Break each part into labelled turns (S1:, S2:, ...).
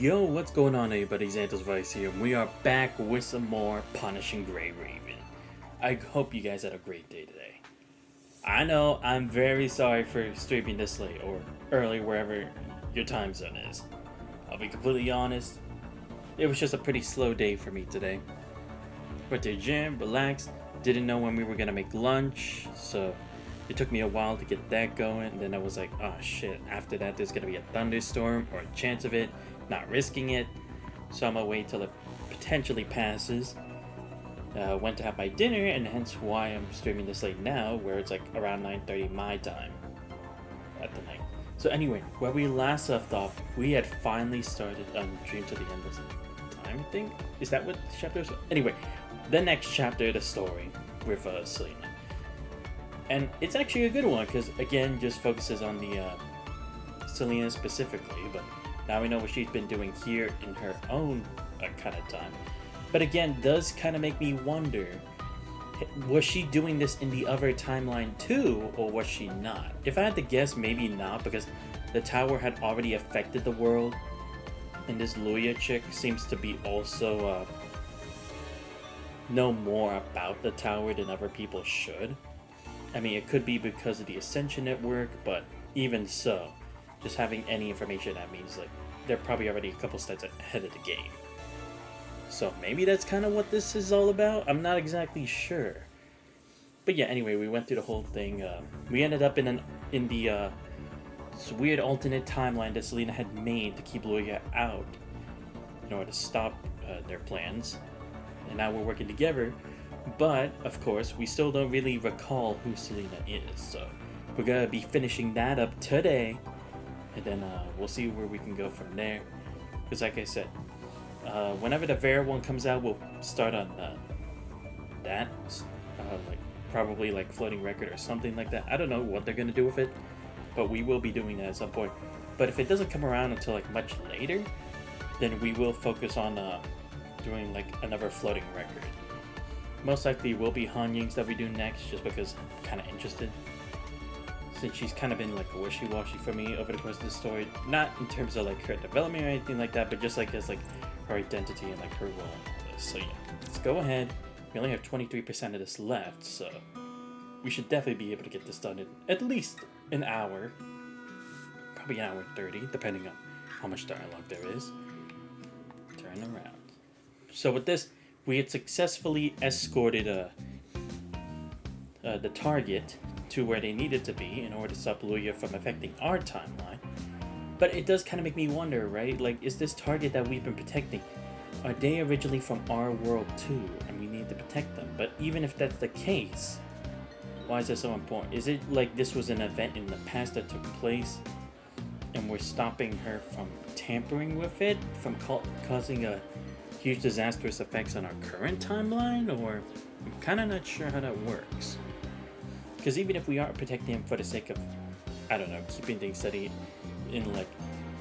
S1: Yo, what's going on everybody? Xanthos Vice here, and we are back with some more Punishing Grey Raven. I hope you guys had a great day today. I know I'm very sorry for streaming this late or early wherever your time zone is. I'll be completely honest, it was just a pretty slow day for me today. Went to the gym, relaxed, didn't know when we were gonna make lunch, so it took me a while to get that going, and then I was like, oh shit, after that there's gonna be a thunderstorm or a chance of it, not risking it, so I'm gonna wait till it potentially passes. Went to have my dinner, and hence why I'm streaming this late now, where it's like around 9:30 my time at the night. So anyway, where we last left off, we had finally started Dream to the Endless Time, I think? Is that what the chapter is? Anyway, the next chapter of the story with Selena. And it's actually a good one, because again, just focuses on the Selena specifically, but now we know what she's been doing here in her own kind of time. But again, does kind of make me wonder, was she doing this in the other timeline too, or was she not? If I had to guess, maybe not, because the tower had already affected the world, and this Luya chick seems to be also know more about the tower than other people should. I mean, it could be because of the Ascension Network, but even so, just having any information, that means like they're probably already a couple steps ahead of the game. So maybe that's kind of what this is all about. I'm not exactly sure. But yeah, anyway, we went through the whole thing. We ended up in the this weird alternate timeline that Selena had made to keep Luya out in order to stop their plans. And now we're working together. But, of course, we still don't really recall who Selena is. So we're going to be finishing that up today. And then we'll see where we can go from there. Because like I said, whenever the Vera one comes out, we'll start on that. Like probably like Floating Record or something like that. I don't know what they're going to do with it. But we will be doing that at some point. But if it doesn't come around until like much later, then we will focus on doing like another Floating Record. Most likely will be Han Ying's that we do next, just because I'm kind of interested. Since she's kind of been like a wishy-washy for me over the course of the story. Not in terms of like her development or anything like that, but just like as like her identity and like her role in all this. So yeah, let's go ahead. We only have 23% of this left, so we should definitely be able to get this done in at least an hour. Probably an hour and 30, depending on how much dialogue there is. Turn around. So with this, we had successfully escorted the target to where they needed to be in order to stop Luya from affecting our timeline. But it does kind of make me wonder, right? Like, is this target that we've been protecting, are they originally from our world too, and we need to protect them? But even if that's the case, why is that so important? Is it like this was an event in the past that took place, and we're stopping her from tampering with it, from causing a huge disastrous effects on our current timeline? Or I'm kind of not sure how that works. Because even if we are protecting him for the sake of, I don't know, keeping things steady in like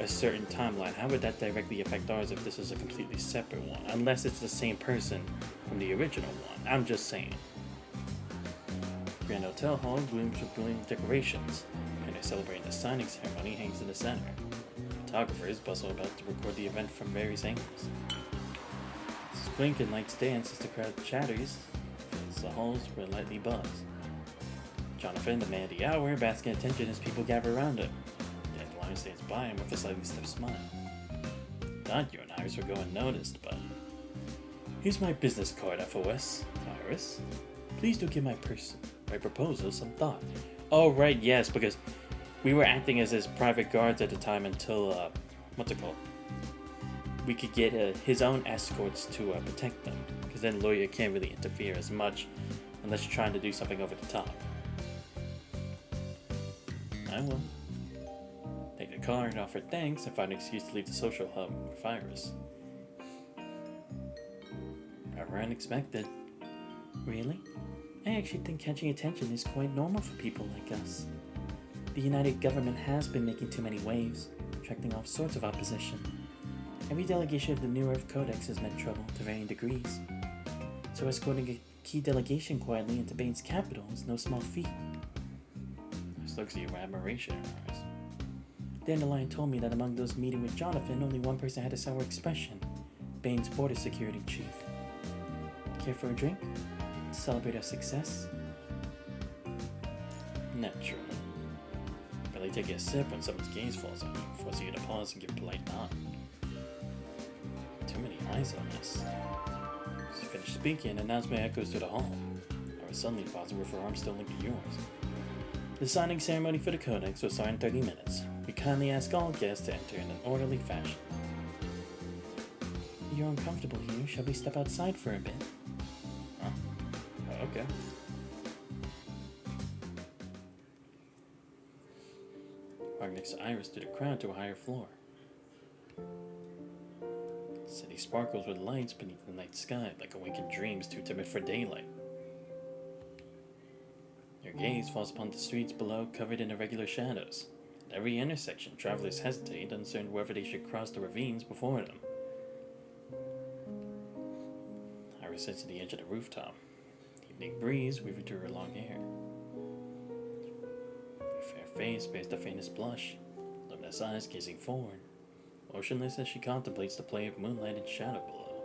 S1: a certain timeline, how would that directly affect ours if this is a completely separate one? Unless it's the same person from the original one. I'm just saying. Grand Hotel Hall glooms with brilliant decorations, and they're celebrating the signing ceremony hangs in the center. Photographers bustle about to record the event from various angles. Lincoln likes dance as the crowd chatters as the halls were lightly buzzed. Jonathan, the man of the hour, basking in attention as people gather around him. Dandelion stands by him with a slightly stiff smile. Thought you and Iris were going noticed, but... Here's my business card, FOS. Iris, please do give my proposal some thought. Oh, right, yes, because we were acting as his private guards at the time until, what's it called? We could get his own escorts to protect them, because then Luya can't really interfere as much unless you're trying to do something over the top. I will. Take the card, offer thanks, and find an excuse to leave the social hub with Iris. Rather unexpected. Really? I actually think catching attention is quite normal for people like us. The United Government has been making too many waves, attracting all sorts of opposition. Every delegation of the New Earth Codex has met trouble to varying degrees, so escorting a key delegation quietly into Bane's capital is no small feat. This looks at you with admiration in her eyes. Dandelion told me that among those meeting with Jonathan, only one person had a sour expression. Bane's border security chief. Care for a drink? To celebrate our success? Naturally. Barely take a sip when someone's gaze falls on you, forcing you to pause and give a polite nod. Too many eyes on us. She finished speaking, and announcement echoes through the hall. I was suddenly positive with her arm still linked to yours. The signing ceremony for the Codex will start in 30 minutes. We kindly ask all guests to enter in an orderly fashion. You're uncomfortable here. Shall we step outside for a bit? Huh? Oh, okay. Walk next to Iris through the crowd to a higher floor. The city sparkles with lights beneath the night sky, like awakened dreams too timid for daylight. Your gaze falls upon the streets below, covered in irregular shadows. At every intersection, travelers hesitate, uncertain whether they should cross the ravines before them. Iris sits at the edge of the rooftop. The evening breeze weaving through her long hair. Her fair face bears the faintest blush, luminous eyes gazing forward, motionless as she contemplates the play of moonlight and shadow below.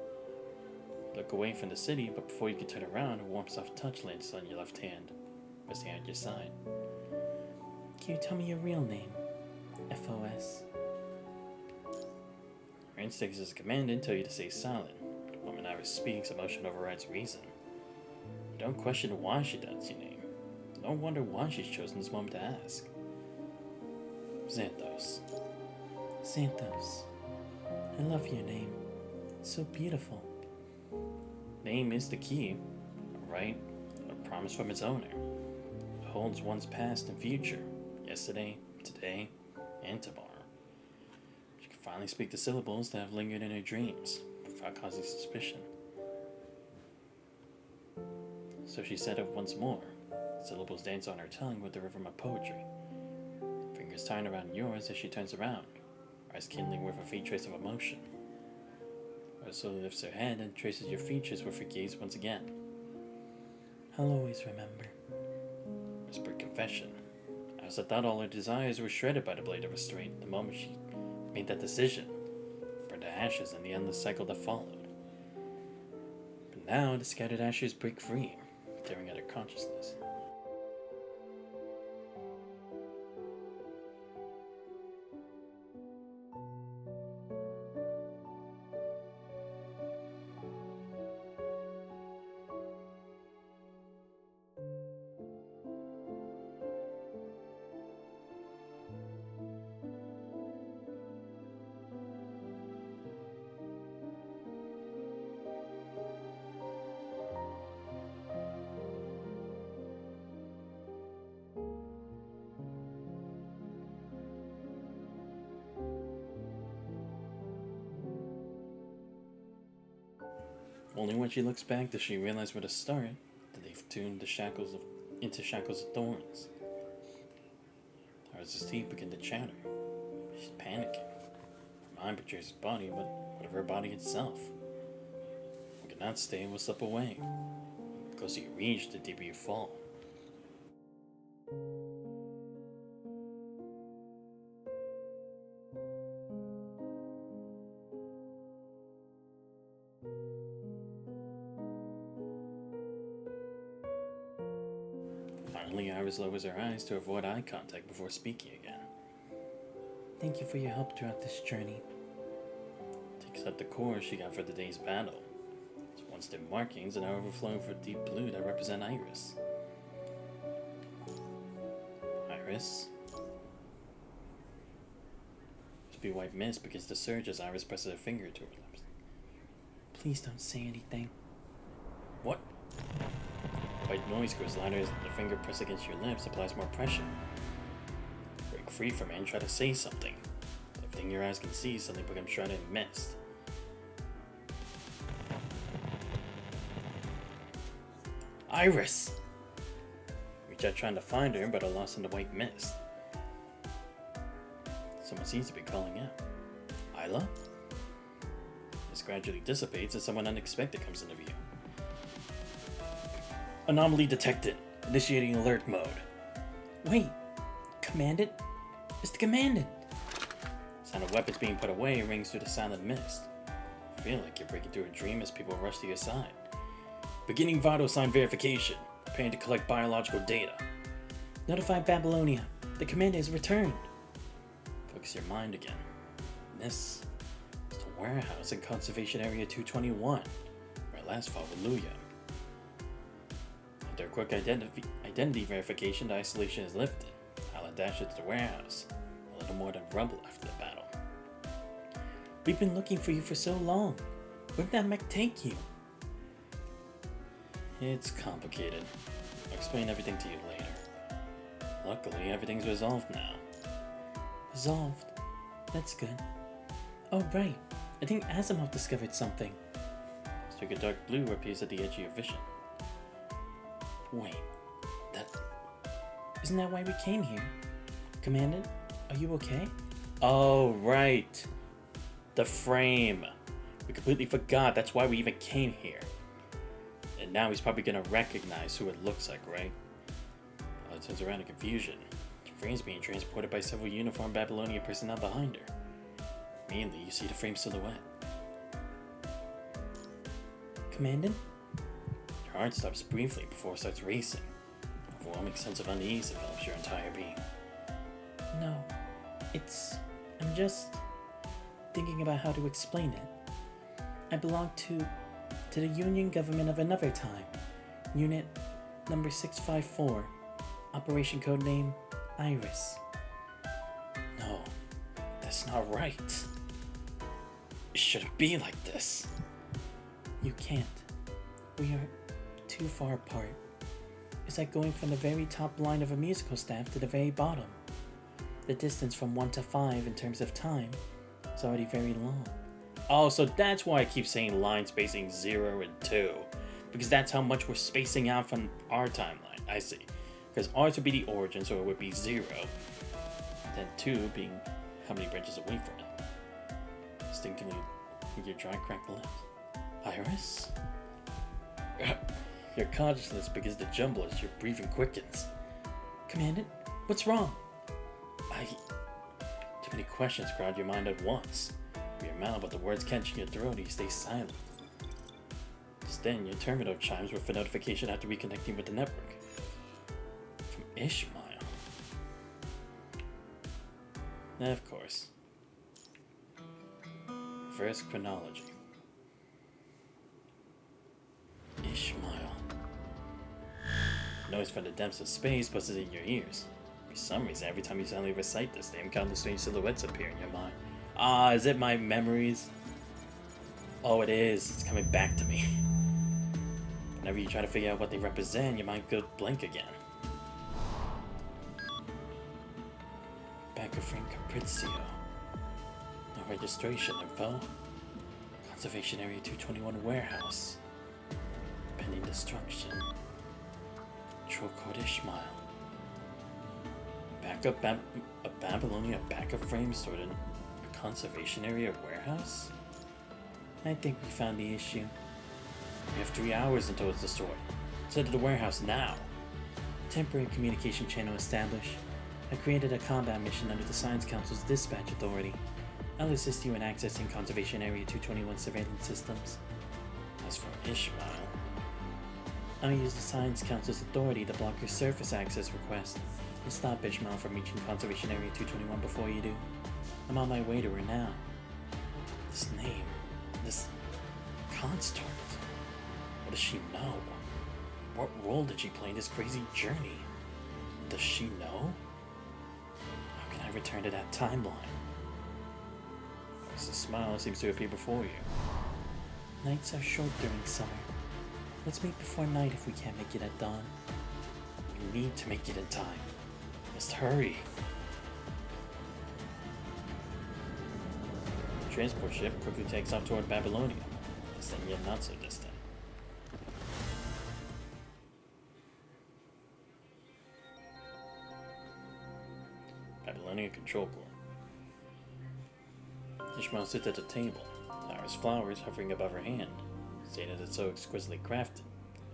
S1: You look away from the city, but before you can turn around, a warm soft touch lands on your left hand, resting at your side. Can you tell me your real name? FOS. Her instincts as a commandant tell you to stay silent. The moment Iris speaks, emotion overrides reason. You don't question why she doubts your name. You don't wonder why she's chosen this moment to ask. Xanthos. Xanthos. I love your name. It's so beautiful. Name is the key, right? A promise from its owner. It holds one's past and future, yesterday, today, and tomorrow. She could finally speak the syllables that have lingered in her dreams, without causing suspicion. So she said it once more. Syllables dance on her tongue with the rhythm of poetry. Fingers tied around yours as she turns around, eyes kindling with a faint trace of emotion. Her slowly lifts her head and traces your features with her gaze once again. I'll always remember. Whispered confession. As I thought all her desires were shredded by the blade of restraint the moment she made that decision, burned to ashes in the endless cycle that followed. But now the scattered ashes break free, tearing at her consciousness. Only when she looks back does she realize where to start that they've tuned into shackles of thorns. Iris' teeth begin to chatter. She's panicking. Her mind portrays his body, but what of her body itself? You cannot stay and will slip away. The closer you reach, the deeper you fall. Finally, Iris lowers her eyes to avoid eye contact before speaking again. Thank you for your help throughout this journey. Takes up the core she got for the day's battle. Its once dim markings are now overflowing for deep blue that represent Iris. Iris? To be white mist begins to surge as Iris presses her finger to her lips. Please don't say anything. What? White noise grows louder as the finger pressed against your lips applies more pressure. Break free from it and try to say something. Everything your eyes can see suddenly becomes shrouded in mist. Iris! Reach out trying to find her, but are lost in the white mist. Someone seems to be calling out. Isla? This gradually dissipates as someone unexpected comes into view. Anomaly detected. Initiating alert mode. Wait. Commandant? It's the Commandant. Sound of weapons being put away rings through the silent mist. I feel like you're breaking through a dream as people rush to your side. Beginning vital sign verification. Preparing to collect biological data. Notify Babylonia. The commander has returned. Focus your mind again. This is the warehouse in Conservation Area 221, where I last fought with Luya. After a quick identity verification, the isolation is lifted. I'll dash it to the warehouse. A little more than rubble after the battle. We've been looking for you for so long. Where'd that mech take you? It's complicated. I'll explain everything to you later. Luckily, everything's resolved now. Resolved? That's good. Oh, right. I think Asimov discovered something. Streak of dark blue appears at the edge of your vision. Wait, isn't that why we came here? Commandant, are you okay? Oh, right. The frame. We completely forgot. That's why we even came here. And now he's probably gonna recognize who it looks like, right? It turns around in confusion. The frame's being transported by several uniformed Babylonian personnel behind her. Mainly, you see the frame silhouette. Commandant? Your heart stops briefly before it starts racing. An overwhelming sense of unease envelops your entire being. No, I'm just thinking about how to explain it. I belong to the Union government of another time. Unit number 654. Operation codename Iris. No, that's not right. It shouldn't be like this. You can't. We are too far apart. It's like going from the very top line of a musical staff to the very bottom. The distance from 1 to 5 in terms of time is already very long. Oh, so that's why I keep saying line spacing 0 and 2. Because that's how much we're spacing out from our timeline. I see. Because ours would be the origin, so it would be 0. Then 2 being how many branches away from it. Instinctively, your dry cracked lips. Iris? You're conscienceless because the jumble as your breathing quickens. Commandant, what's wrong? Too many questions crowd your mind at once. Your mouth, but the words catching your throat, you stay silent. Just then, your terminal chimes were for notification after reconnecting with the network. From Ishmael. Of course. Reverse chronology. Ishmael. Noise from the depths of space buzzes in your ears. For some reason, every time you suddenly recite this name, countless strange silhouettes appear in your mind. Is it my memories? Oh, it is. It's coming back to me. Whenever you try to figure out what they represent, your mind goes blank again. Back of frame Capriccio. No registration info. Conservation Area 221 warehouse. Pending destruction. Control code Ishmael. A Babylonian backup frame stored in a conservation area warehouse? I think we found the issue. We have 3 hours until it's destroyed. Let's head to the warehouse now. Temporary communication channel established. I created a combat mission under the Science Council's dispatch authority. I'll assist you in accessing Conservation Area 221 surveillance systems. As for Ishmael, I'll use the Science Council's authority to block your surface access request and stop Ishmael from reaching Conservation Area 221 before you do. I'm on my way to her now. This name, this construct, what does she know? What role did she play in this crazy journey? Does she know? How can I return to that timeline? There's a smile that seems to appear before you. Nights are short during summer. Let's meet before night if we can't make it at dawn. We need to make it in time. Must hurry. The transport ship quickly takes off toward Babylonia, distant yet not so distant. Babylonia Control Core. Ishmael sits at the table, Iris flowers hovering above her hand. Seeing as it's so exquisitely crafted,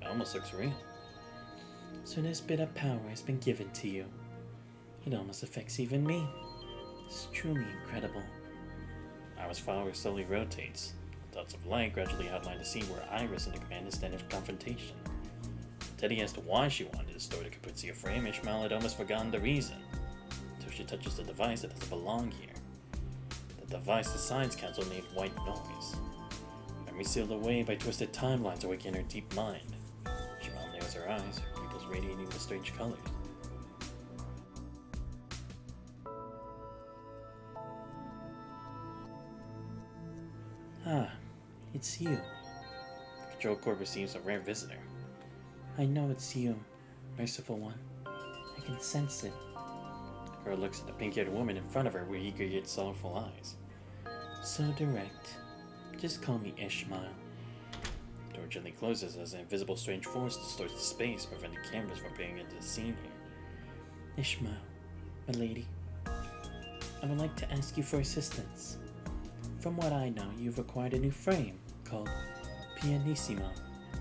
S1: it almost looks real. So this bit of power has been given to you. It almost affects even me. It's truly incredible. Iris' flower slowly rotates. Dots of light gradually outline the scene where Iris and the commander stand in confrontation. Teddy asked why she wanted to store the Capuzia frame. Ishmael had almost forgotten the reason, until she touches the device that doesn't belong here. The device the Science Council named White Noise. Memory sealed away by twisted timelines awaken her deep mind. Ishmael narrows her eyes, her pupils radiating with strange colors. Ah, it's you. The control core receives a rare visitor. I know it's you, merciful one. I can sense it. The girl looks at the pink-haired woman in front of her with eager yet sorrowful eyes. So direct. Just call me Ishmael. The door gently closes as an invisible strange force distorts the space, preventing cameras from peering into the scene here. Ishmael, my lady, I would like to ask you for assistance. From what I know, you've acquired a new frame called Pianissimo,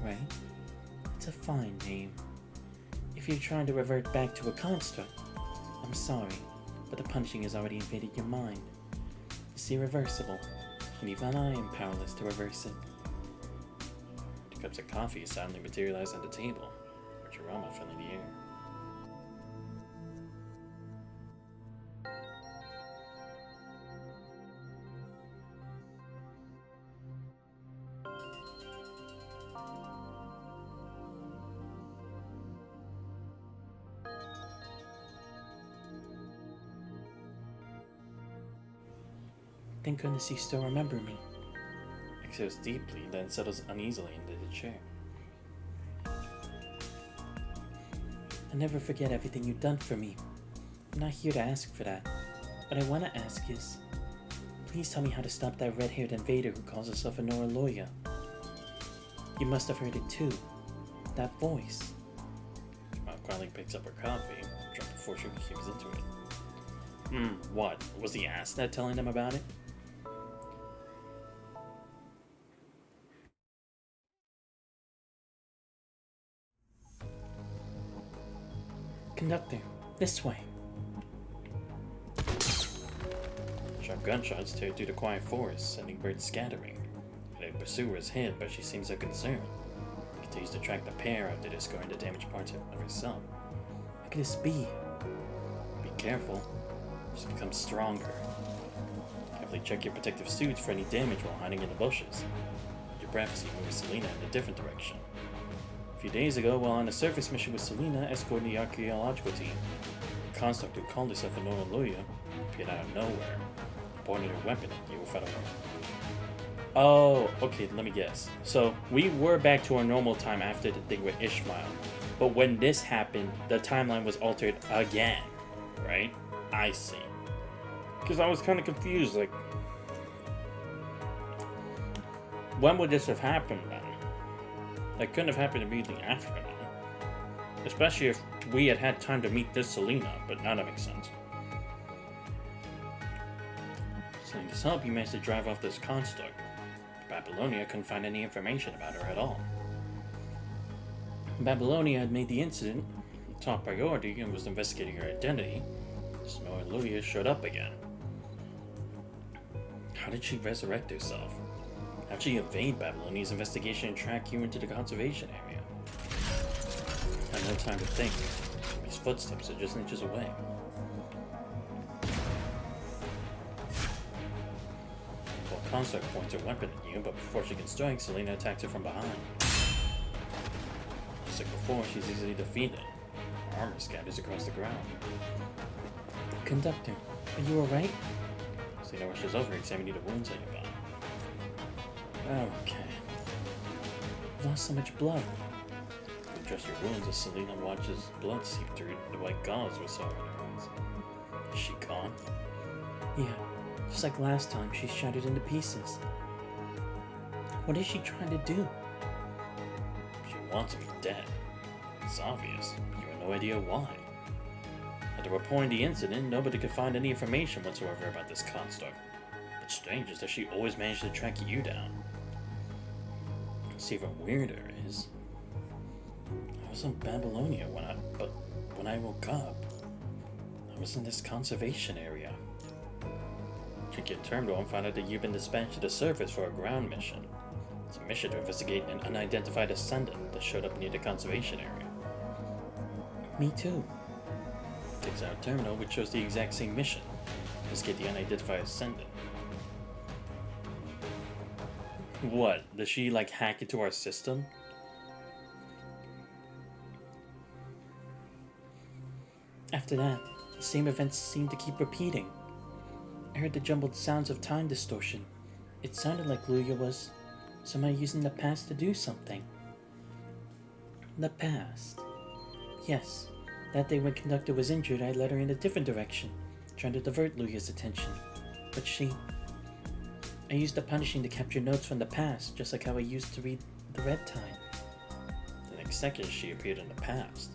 S1: right? It's a fine name. If you're trying to revert back to a construct, I'm sorry, but the punching has already invaded your mind. It's irreversible, and even I am powerless to reverse it. 2 cups of coffee suddenly materialize on the table, rich aroma filling the air. Thank goodness you still remember me. Exhales deeply, then settles uneasily into the chair. I'll never forget everything you've done for me. I'm not here to ask for that. What I want to ask is, please tell me how to stop that red-haired invader who calls herself a Nora Loya. You must have heard it too. That voice. Jamal quietly picks up her coffee, dropped before she cubes into it. What? Was the Asnet telling them about it? Conductor, this way. Sharp gunshots tear through the quiet forest, sending birds scattering. The pursuer is hit, but she seems unconcerned. Continues to track the pair after discarding the damaged parts of herself. How could this be? Be careful. Just become stronger. Carefully check your protective suits for any damage while hiding in the bushes. Your breath as you move Selena in a different direction. A few days ago, while on a surface mission with Selena escorting the archaeological team, a construct who called herself a Nora Luya appeared out of nowhere, pointing her weapon at you without a warning. Oh, okay, let me guess. So, we were back to our normal time after the thing with Ishmael, but when this happened, the timeline was altered again, right? I see. Because I was kind of confused, like, when would this have happened then? That couldn't have happened immediately after that. Especially if we had had time to meet this Selena, but now that makes sense. Selling this help, you managed to drive off this construct. Babylonia couldn't find any information about her at all. Babylonia had made the incident top priority and was investigating her identity. Nora Luya showed up again. How did she resurrect herself? How did she evade Babylonia's investigation and track you into the conservation area? I had no time to think. His footsteps are just inches away. Well, Construct points her weapon at you, but before she can strike, Selena attacks her from behind. Just like before, she's easily defeated. Her armor scatters across the ground. Conductor, are you alright? Selena rushes over, examining the wounds on your body. Okay. Lost so much blood. You address your wounds as Selena watches blood seep through the white gauze with sorrow in her eyes. Is she gone? Yeah, just like last time, she's shattered into pieces. What is she trying to do? She wants me dead. It's obvious, but you have no idea why. At the reporting the incident, nobody could find any information whatsoever about this construct. What's strange is that she always managed to track you down. What's even weirder is, I was in Babylonia when I woke up, I was in this conservation area. She peek at terminal and found out that you've been dispatched to the surface for a ground mission. It's a mission to investigate an unidentified ascendant that showed up near the conservation area. Me too. Takes out a terminal which shows the exact same mission. Investigate the unidentified ascendant. What? Does she like hack into our system? After that, the same events seemed to keep repeating. I heard the jumbled sounds of time distortion. It sounded like Luya was somehow using the past to do something. The past. Yes, that day when Conductor was injured, I led her in a different direction, trying to divert Luya's attention. But I used the punishing to capture notes from the past, just like how I used to read the red time. The next second, she appeared in the past.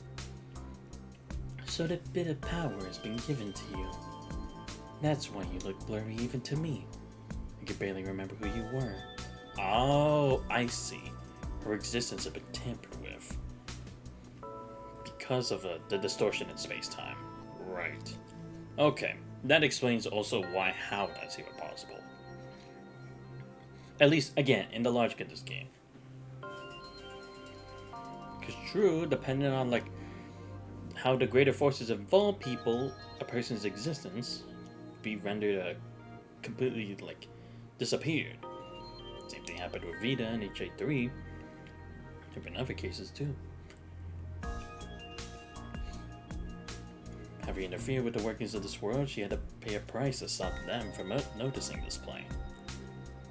S1: So that bit of power has been given to you. That's why you look blurry even to me. I could barely remember who you were. Oh, I see. Her existence had been tampered with. Because of the distortion in space-time. Right. Okay, that explains also how that's even possible. At least, again, in the logic of this game. Because true, depending on, like, how the greater forces involve a person's existence, be rendered completely, like, disappeared. Same thing happened with Vita and HA3. There have been other cases, too. Having interfered with the workings of this world, she had to pay a price to stop them from noticing this plane.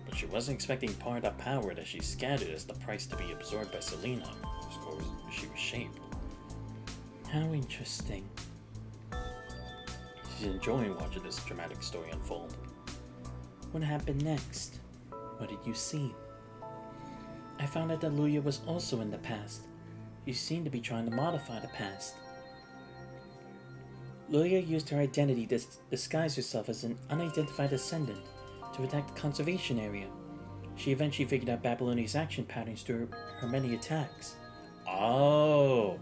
S1: But she wasn't expecting part of that power that she scattered as the price to be absorbed by Selena, whose core she was shaped. How interesting. She's enjoying watching this dramatic story unfold. What happened next? What did you see? I found out that Luya was also in the past. You seem to be trying to modify the past. Luya used her identity to disguise herself as an unidentified ascendant to attack the conservation area. She eventually figured out Babylonia's action patterns through her many attacks. Oh,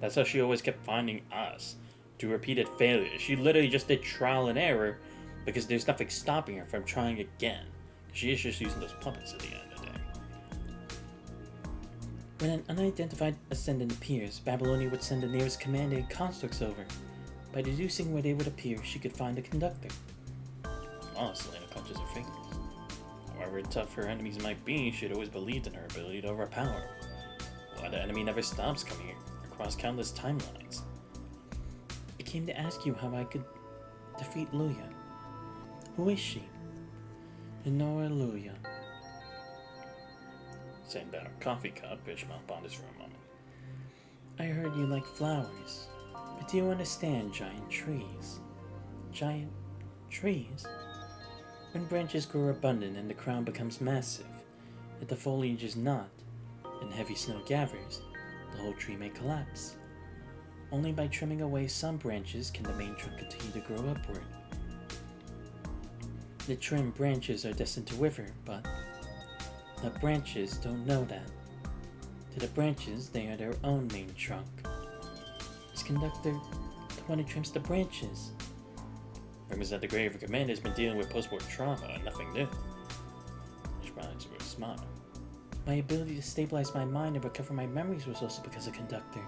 S1: that's how she always kept finding us. Through repeated failures. She literally just did trial and error because there's nothing stopping her from trying again. She is just using those puppets at the end of the day. When an unidentified ascendant appears, Babylonia would send the nearest commanding constructs over. By deducing where they would appear, she could find the conductor. Oh, Selena punches her fingers. However tough her enemies might be, she had always believed in her ability to overpower. Why the enemy never stops coming across countless timelines. I came to ask you how I could defeat Luya. Who is she? Enora Luya. Setting down a coffee cup, Ishmael ponders for a moment. I heard you like flowers, but do you understand giant trees? Giant trees? When branches grow abundant and the crown becomes massive, if the foliage is not, and heavy snow gathers, the whole tree may collapse. Only by trimming away some branches can the main trunk continue to grow upward. The trimmed branches are destined to wither, but the branches don't know that. To the branches, they are their own main trunk. Is Conductor the one who trims the branches? Rumors that the Grave Commander has been dealing with post-war trauma and nothing new. She smiles with a smile. My ability to stabilize my mind and recover my memories was also because of Conductor.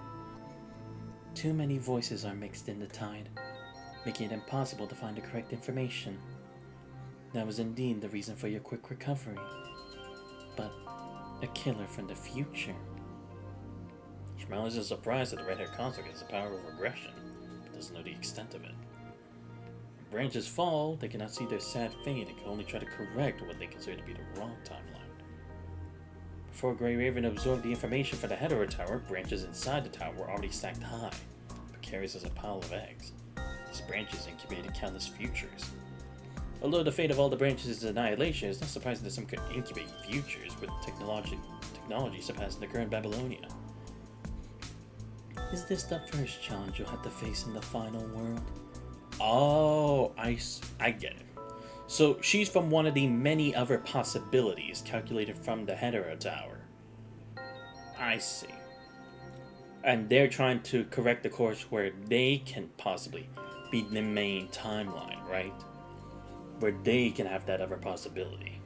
S1: Too many voices are mixed in the tide, making it impossible to find the correct information. That was indeed the reason for your quick recovery. But a killer from the future. Shmuel isn't surprised that the red-haired construct has the power of regression, but doesn't know the extent of it. When branches fall, they cannot see their sad fate and can only try to correct what they consider to be the wrong timeline. Before Grey Raven absorbed the information for the head of her tower, branches inside the tower were already stacked high, precarious as a pile of eggs. These branches incubated countless futures. Although the fate of all the branches is annihilation, it's not surprising that some could incubate futures with technology surpassing the current Babylonia. Is this the first challenge you'll have to face in the final world? Oh, I get it. So she's from one of the many other possibilities calculated from the Hetero Tower. I see. And they're trying to correct the course where they can possibly be the main timeline, right? where they can have that other possibility.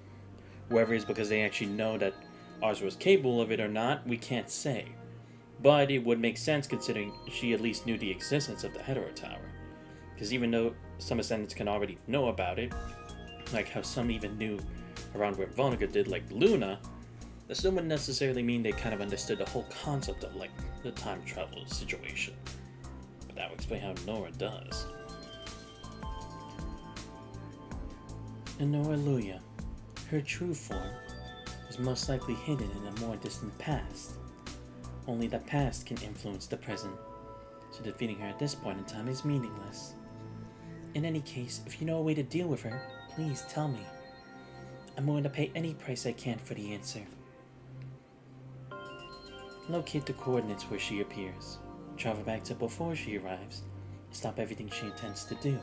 S1: Whether it's because they actually know that ours was capable of it or not, we can't say. But it would make sense considering she at least knew the existence of the Hetero Tower. Because even though some Ascendants can already know about it, like how some even knew around where Vonica did, like Luna, that still wouldn't necessarily mean they kind of understood the whole concept of, like, the time travel situation. But that would explain how Nora does. And Nora Luya, her true form, is most likely hidden in a more distant past. Only the past can influence the present, so defeating her at this point in time is meaningless. In any case, if you know a way to deal with her, please tell me. I'm willing to pay any price I can for the answer. Locate the coordinates where she appears, travel back to before she arrives, and stop everything she intends to do.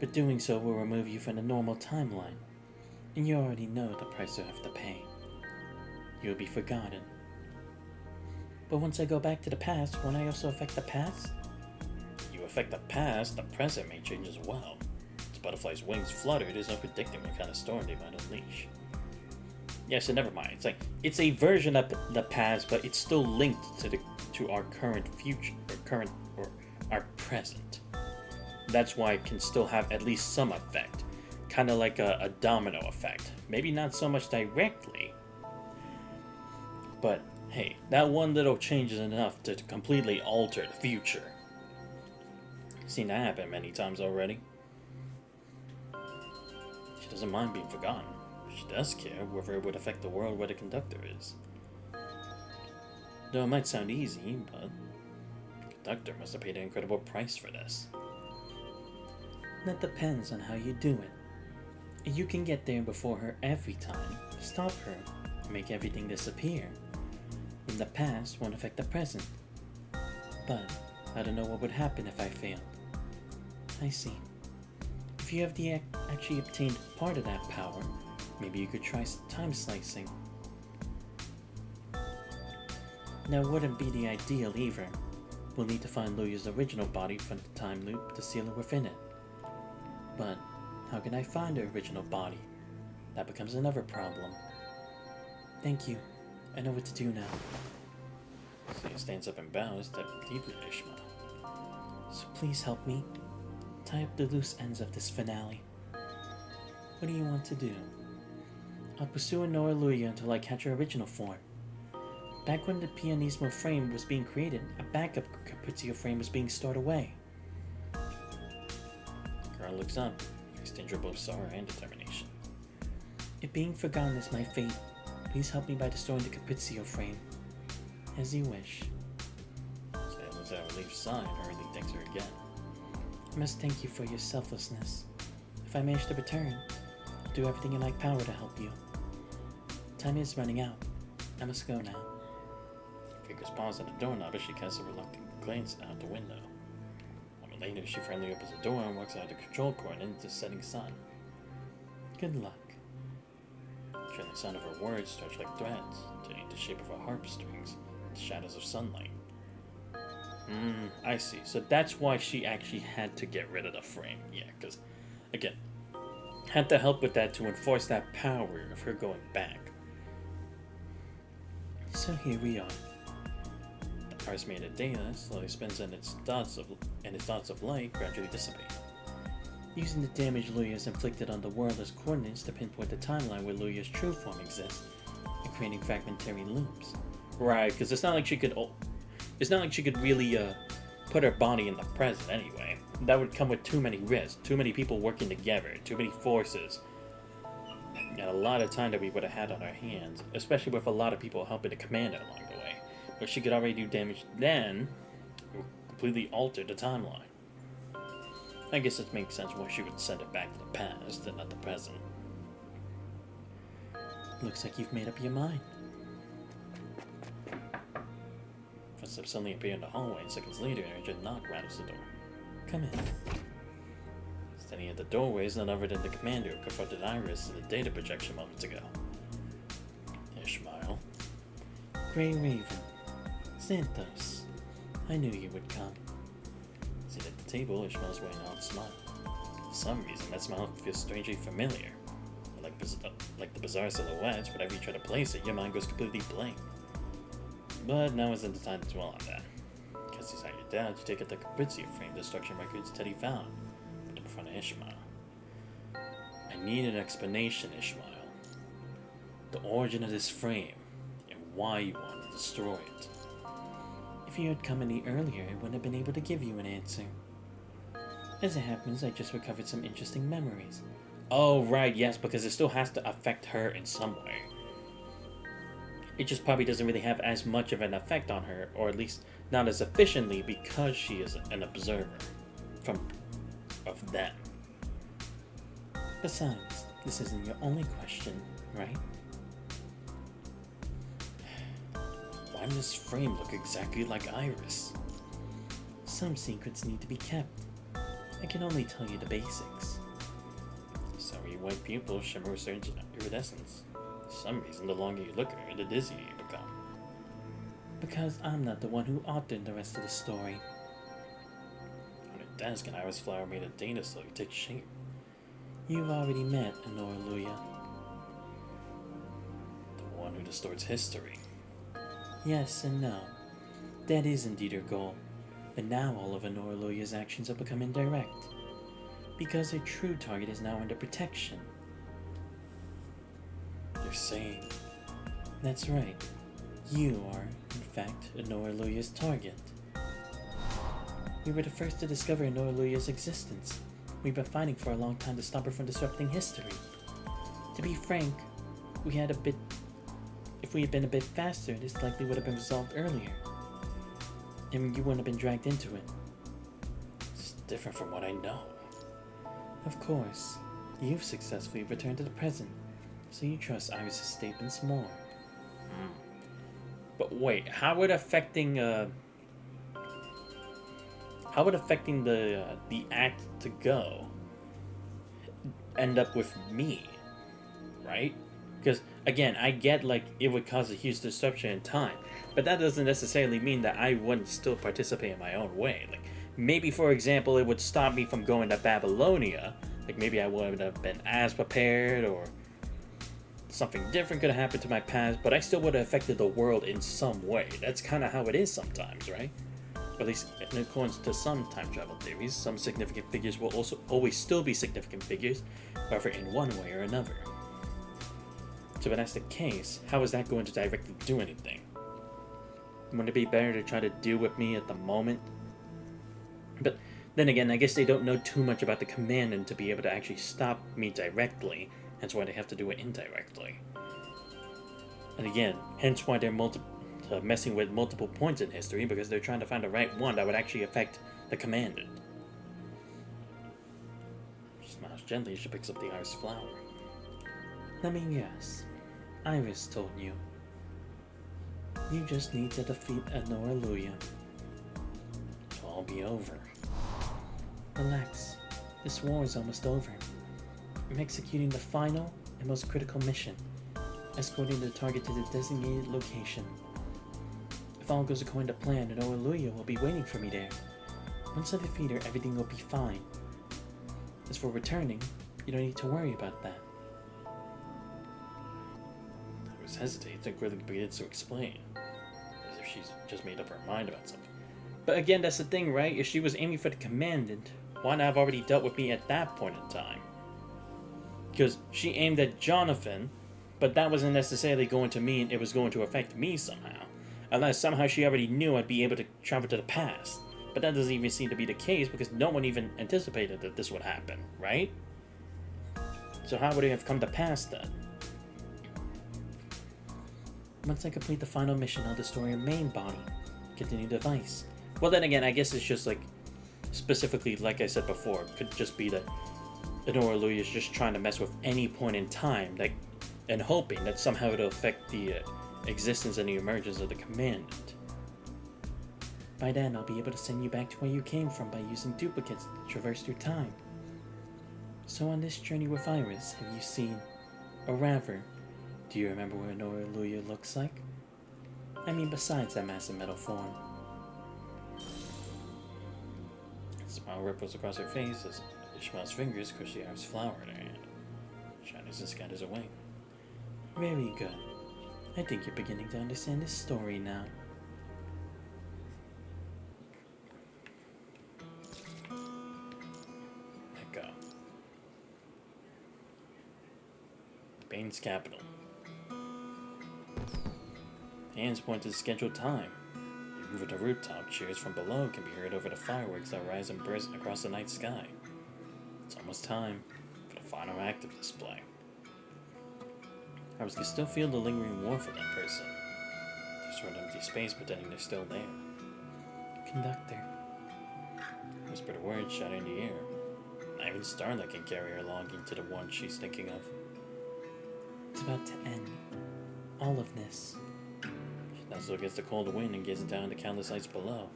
S1: But doing so will remove you from the normal timeline, and you already know the price you'll have to pay. You'll be forgotten. But once I go back to the past, won't I also affect the past? You affect the past, the present may change as well. As Butterfly's wings flutter, there's no predicting what kind of storm they might unleash. Yeah, so never mind. It's a version of the past, but it's still linked to our current future, or our present. That's why it can still have at least some effect. Kind of like a domino effect. Maybe not so much directly, but hey, that one little change is enough to completely alter the future. Seen that happen many times already. She doesn't mind being forgotten. She does care whether it would affect the world where the conductor is. Though it might sound easy, but the conductor must have paid an incredible price for this. That depends on how you do it. You can get there before her every time, stop her, and make everything disappear. In the past won't affect the present. But I don't know what would happen if I failed. I see. If you have actually obtained part of that power, maybe you could try time slicing. That wouldn't be the ideal either. We'll need to find Luya's original body from the time loop to seal it within it. But how can I find her original body? That becomes another problem. Thank you. I know what to do now. Saya stands up and bows, stepping deeply to Ishmael. So please help me. Tie up the loose ends of this finale. What do you want to do? I'll pursue Nora Luya until I catch her original form. Back when the Pianismo frame was being created, a backup Caprizio frame was being stored away. The girl looks up, extinguishing both sorrow and determination. If being forgotten is my fate, please help me by destroying the Caprizio frame. As you wish. Sam lets out a relieved sigh and hurriedly thanks her again. I must thank you for your selflessness. If I manage to return, I'll do everything in my power to help you. Time is running out. I must go now. Figures pause at the doorknob as she casts a reluctant glance out the window. A moment later, she friendly opens the door and walks out of the control cord into the setting sun. Good luck. The trailing sound of her words stretch like threads, taking the shape of her harp strings, the shadows of sunlight. I see. So that's why she actually had to get rid of the frame. Yeah, because, again, had to help with that to enforce that power of her going back. So here we are. The arse-made data slowly spins and its dots of light gradually dissipate. Using the damage Luya has inflicted on the world as coordinates to pinpoint the timeline where Luya's true form exists, and creating fragmentary loops. Right, because it's not like she could really put her body in the present anyway. That would come with too many risks, too many people working together, too many forces, and a lot of time that we would have had on our hands, especially with a lot of people helping the commander along the way. But she could already do damage then, it would completely alter the timeline. I guess it makes sense why she would send it back to the past and not the present. Looks like you've made up your mind. Footsteps suddenly appear in the hallway, and seconds later, an urgent knock rattles the door. Come in. Standing at the doorway is none other than the commander who confronted Iris in the data projection moments ago. Ishmael. Grey Raven. Xanthos. I knew you would come. Seated at the table, Ishmael's wearing an odd smile. some reason, that smile feels strangely familiar. Like the bizarre silhouettes, whenever you try to place it, your mind goes completely blank. But now isn't the time to dwell on that. Because decide your doubt, you take out the Caprizia frame destruction records Teddy found, put them in front of Ishmael. I need an explanation, Ishmael. The origin of this frame, and why you want to destroy it. If you had come any earlier, I wouldn't have been able to give you an answer. As it happens, I just recovered some interesting memories. Oh, right, yes, because it still has to affect her in some way. It just probably doesn't really have as much of an effect on her, or at least not as efficiently, because she is an observer of them. Besides, this isn't your only question, right? Why does this frame look exactly like Iris? Some secrets need to be kept. I can only tell you the basics. Sorry, white pupils shimmer with certain iridescence. For some reason, the longer you look at her, the dizzier you become. Because I'm not the one who authored the rest of the story. On her desk, an iris flower made of data slowly takes shape. You've already met Honora Luya. The one who distorts history. Yes and no. That is indeed her goal. But now all of Honora Luya's actions have become indirect. Because her true target is now under protection. You're saying... That's right. You are, in fact, Honora Luya's target. We were the first to discover Honora Luya's existence. We've been fighting for a long time to stop her from disrupting history. To be frank, if we had been a bit faster, this likely would have been resolved earlier. And you wouldn't have been dragged into it. It's different from what I know. Of course, you've successfully returned to the present, so you trust Iris' statements more. But wait, how would affecting the act to go end up with me, right? Because again, I get like it would cause a huge disruption in time, but that doesn't necessarily mean that I wouldn't still participate in my own way. Like maybe, for example, it would stop me from going to Babylonia. Like maybe I wouldn't have been as prepared, or something different could have happened to my past, but I still would have affected the world in some way. That's kind of how it is sometimes, right? Or at least in accordance to some time travel theories, some significant figures will also always still be significant figures, however in one way or another. So if that's the case, how is that going to directly do anything? Wouldn't it be better to try to deal with me at the moment? But then again, I guess they don't know too much about the commandant to be able to actually stop me directly, hence why they have to do it indirectly. And again, hence why they're messing with multiple points in history, because they're trying to find the right one that would actually affect the commandant. She smiles gently as she picks up the iris flower. Let me guess. Iris told you. You just need to defeat Honora Luya. It'll all be over. Relax. This war is almost over. I'm executing the final and most critical mission, escorting the target to the designated location. If all goes according to plan, Honora Luya will be waiting for me there. Once I defeat her, everything will be fine. As for returning, you don't need to worry about that. I was hesitating to really begin to explain, as if she's just made up her mind about something. But again, that's the thing, right? If she was aiming for the commandant, why not have already dealt with me at that point in time? Because she aimed at Jonathan, but that wasn't necessarily going to mean it was going to affect me somehow. Unless somehow she already knew I'd be able to travel to the past. But that doesn't even seem to be the case, because no one even anticipated that this would happen, right? So how would it have come to pass then? Once I complete the final mission, I'll destroy her main body. Continue the device. Well, then again, I guess it's just like, specifically, like I said before, it could just be that Honora Luya is just trying to mess with any point in time, like, and hoping that somehow it'll affect the existence and the emergence of the commandant. By then, I'll be able to send you back to where you came from by using duplicates to traverse through time. So on this journey with Iris, have you seen, or rather, do you remember what Honora Luya looks like? I mean, besides that massive metal form. A smile ripples across her face as Ishmael's fingers crush the arm's flower in her hand. Shyness and scatters away. Very good. I think you're beginning to understand this story now. Echo. Bane's capital. Hands point to the scheduled time. You move at the rooftop, cheers from below can be heard over the fireworks that rise and burst across the night sky. It's almost time for the final act of the display. Iris can still feel the lingering warmth of that person. There's sort of empty space pretending they're still there. Conductor. Whisper the words, shouting in the air. Not even starlight can carry her along into the one she's thinking of. It's about to end. All of this. She nuzzles against the cold wind and gazes down at the countless lights below.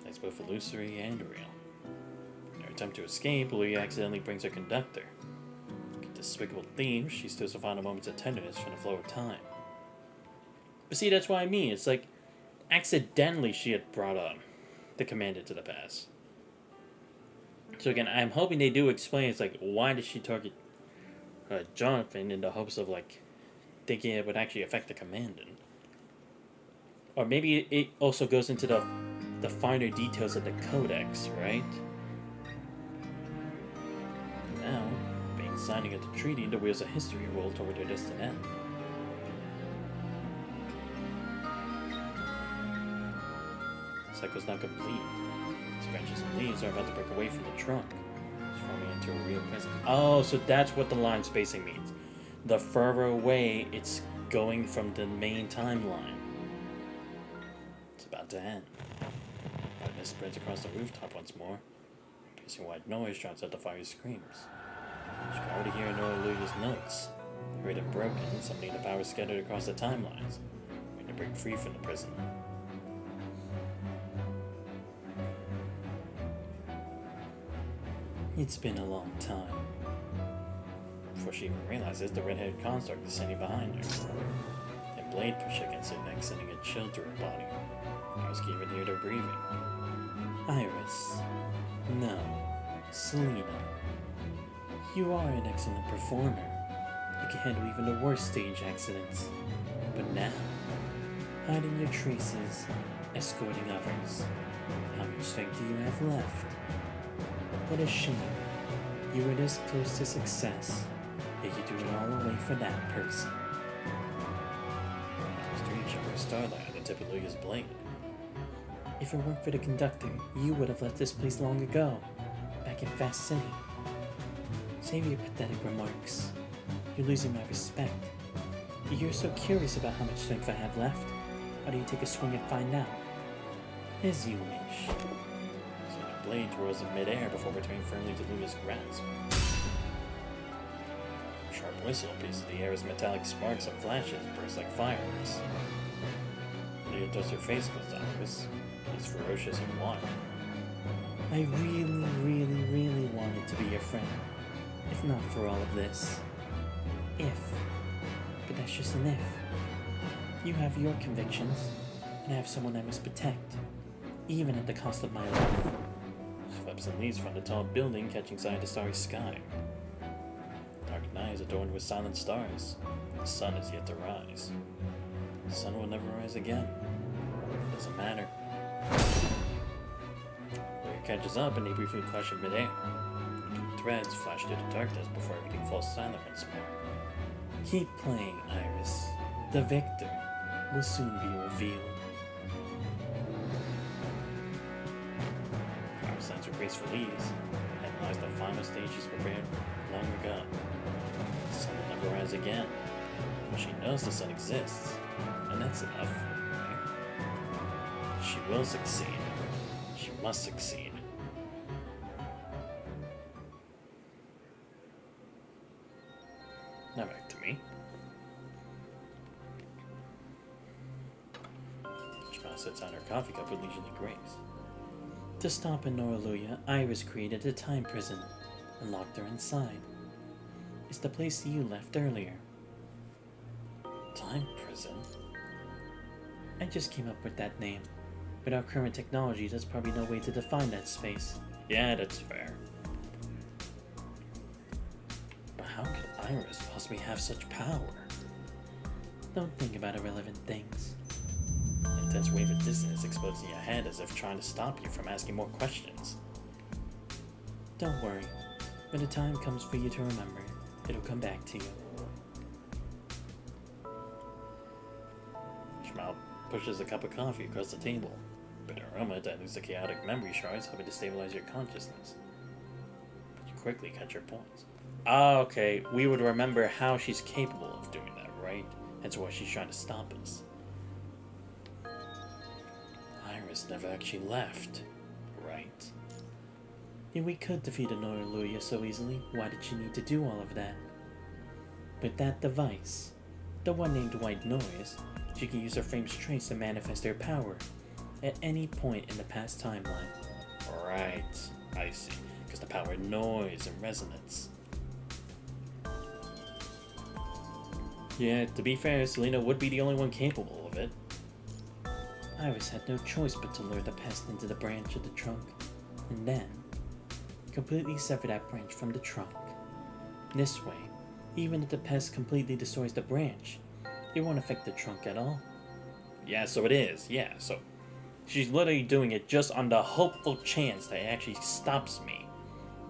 S1: Lights both illusory and real. In her attempt to escape, Louis accidentally brings her conductor. Despicable thief, she steals to find a moments of tenderness from the flow of time. But see, that's what I mean. It's like, accidentally she had brought the commander to the past. So again, I'm hoping they do explain, it's like, why did she target Jonathan in the hopes of, like, thinking it would actually affect the commandant? Or maybe it also goes into the finer details of the codex, right? Now, signing of the treaty, the wheels of history roll toward their distant end. The cycle's not complete. These branches and leaves are about to break away from the trunk, transforming into a real present. Oh, so that's what the line spacing means. The further away it's going from the main timeline. It's about to end. Darkness spreads across the rooftop once more. A piercing white noise drowns out the fiery screams. She can already hear Nora Luya's notes. Heard it broken, summoning the power scattered across the timelines, waiting to break free from the prison. It's been a long time. Before she even realizes, the red-headed construct is standing behind her. And blade pushed against her neck, sending a chill through her body. Iris can even hear her breathing. Iris. No. Selena. You are an excellent performer. You can handle even the worst stage accidents. But now, hiding your traces, escorting others, how much strength do you have left? What a shame. You were this close to success, yet you do it all away for that person. Strange shower starlight at the tip of Luya's blade. If it weren't for the conductor, you would have left this place long ago, back in Fast City. Save your pathetic remarks. You're losing my respect. You're so curious about how much strength I have left. Why don't you take a swing and find out? As you wish. So the blade twirls in midair before returning firmly to Luna's grasp. A sharp whistle pierces the air as metallic sparks and flashes burst like fireworks. Luna does her face close to Iris. He's ferocious and wild. I really wanted to be your friend. If not for all of this. If. But that's just an if. You have your convictions, and I have someone I must protect, even at the cost of my life. She flaps and leaves from the tall building, catching sight of the starry sky. Dark night is adorned with silent stars. The sun is yet to rise. The sun will never rise again. Doesn't matter. Blair catches up and they briefly clash in midair. Threads flash through the darkness before everything falls silent once more. Keep playing, Iris. The victor will soon be revealed. Iris signs her graceful ease and lies the final stage she's prepared long ago. The sun will never rise again. But she knows the sun exists, and that's enough, right? She will succeed. She must succeed. Now back to me. Ishmael sits on her coffee cup with leisurely grace. To stop in Nora Luya, Iris created a time prison and locked her inside. It's the place you left earlier. Time prison? I just came up with that name. With our current technology, there's probably no way to define that space. Yeah, that's fair. How could Iris possibly have such power? Don't think about irrelevant things. An intense wave of dizziness explodes in your head as if trying to stop you from asking more questions. Don't worry. When the time comes for you to remember, it'll come back to you. Schmal pushes a cup of coffee across the table. But aroma dilutes the chaotic memory shards, helping to stabilize your consciousness. But you quickly cut your points. Ah, okay. We would remember how she's capable of doing that, right? That's why she's trying to stop us. Iris never actually left, right? Yeah, we could defeat Luya so easily. Why did she need to do all of that? With that device, the one named White Noise, she can use her frame's trace to manifest her power at any point in the past timeline. Right, I see. Because the power noise and resonance. Yeah, to be fair, Selena would be the only one capable of it. Iris had no choice but to lure the pest into the branch of the trunk, and then completely sever that branch from the trunk. This way, even if the pest completely destroys the branch, it won't affect the trunk at all. Yeah, so it is. Yeah, so she's literally doing it just on the hopeful chance that it actually stops me.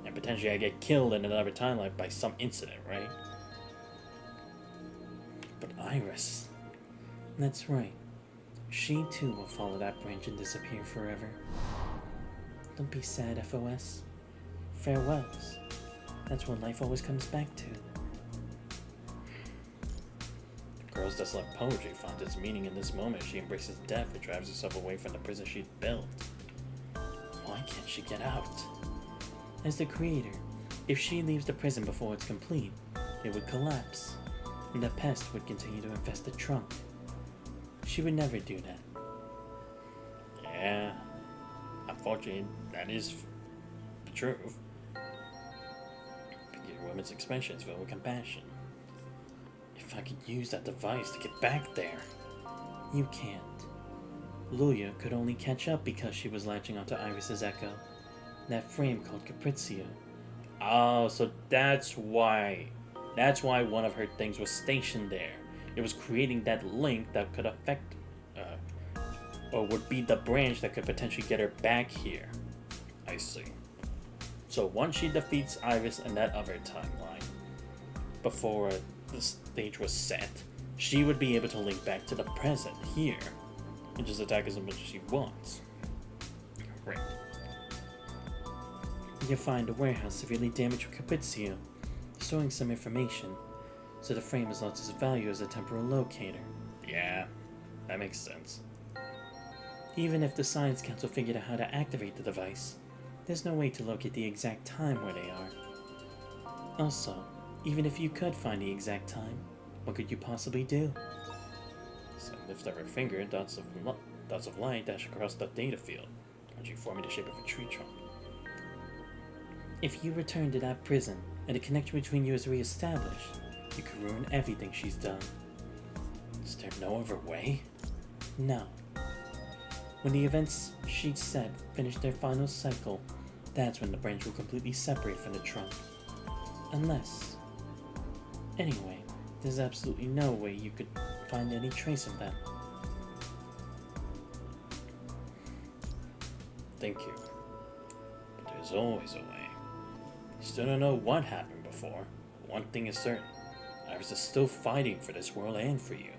S1: And potentially I get killed in another timeline by some incident, right? But Iris... That's right. She too will follow that branch and disappear forever. Don't be sad, FOS. Farewells. That's what life always comes back to. The girl's desolate poetry found its meaning in this moment. She embraces death and drives herself away from the prison she'd built. Why can't she get out? As the creator, if she leaves the prison before it's complete, it would collapse, and the pest would continue to infest the trunk. She would never do that. Yeah, unfortunately, that is the truth. PGR Women's expansion is filled with compassion. If I could use that device to get back there. You can't. Luya could only catch up because she was latching onto Iris's echo, that frame called Capriccio. Oh, so that's why one of her things was stationed there. It was creating that link that could affect, or would be the branch that could potentially get her back here. I see. So once she defeats Iris in that other timeline, before the stage was set, she would be able to link back to the present here, and just attack as much as she wants. Right. You find a warehouse severely damaged with Capriccio, storing some information, so the frame has lost its value as a temporal locator. Yeah, that makes sense. Even if the Science Council figured out how to activate the device, there's no way to locate the exact time where they are. Also, even if you could find the exact time, what could you possibly do? So lift up her finger, dots of light dash across the data field, actually forming the shape of a tree trunk. If you return to that prison, and the connection between you is re-established, you could ruin everything she's done. Is there no other way? No. When the events she said finish their final cycle, that's when the branch will completely separate from the trunk. Unless... Anyway, there's absolutely no way you could find any trace of them. Thank you. But there's always a way. You still don't know what happened before. One thing is certain. Iris is still fighting for this world and for you.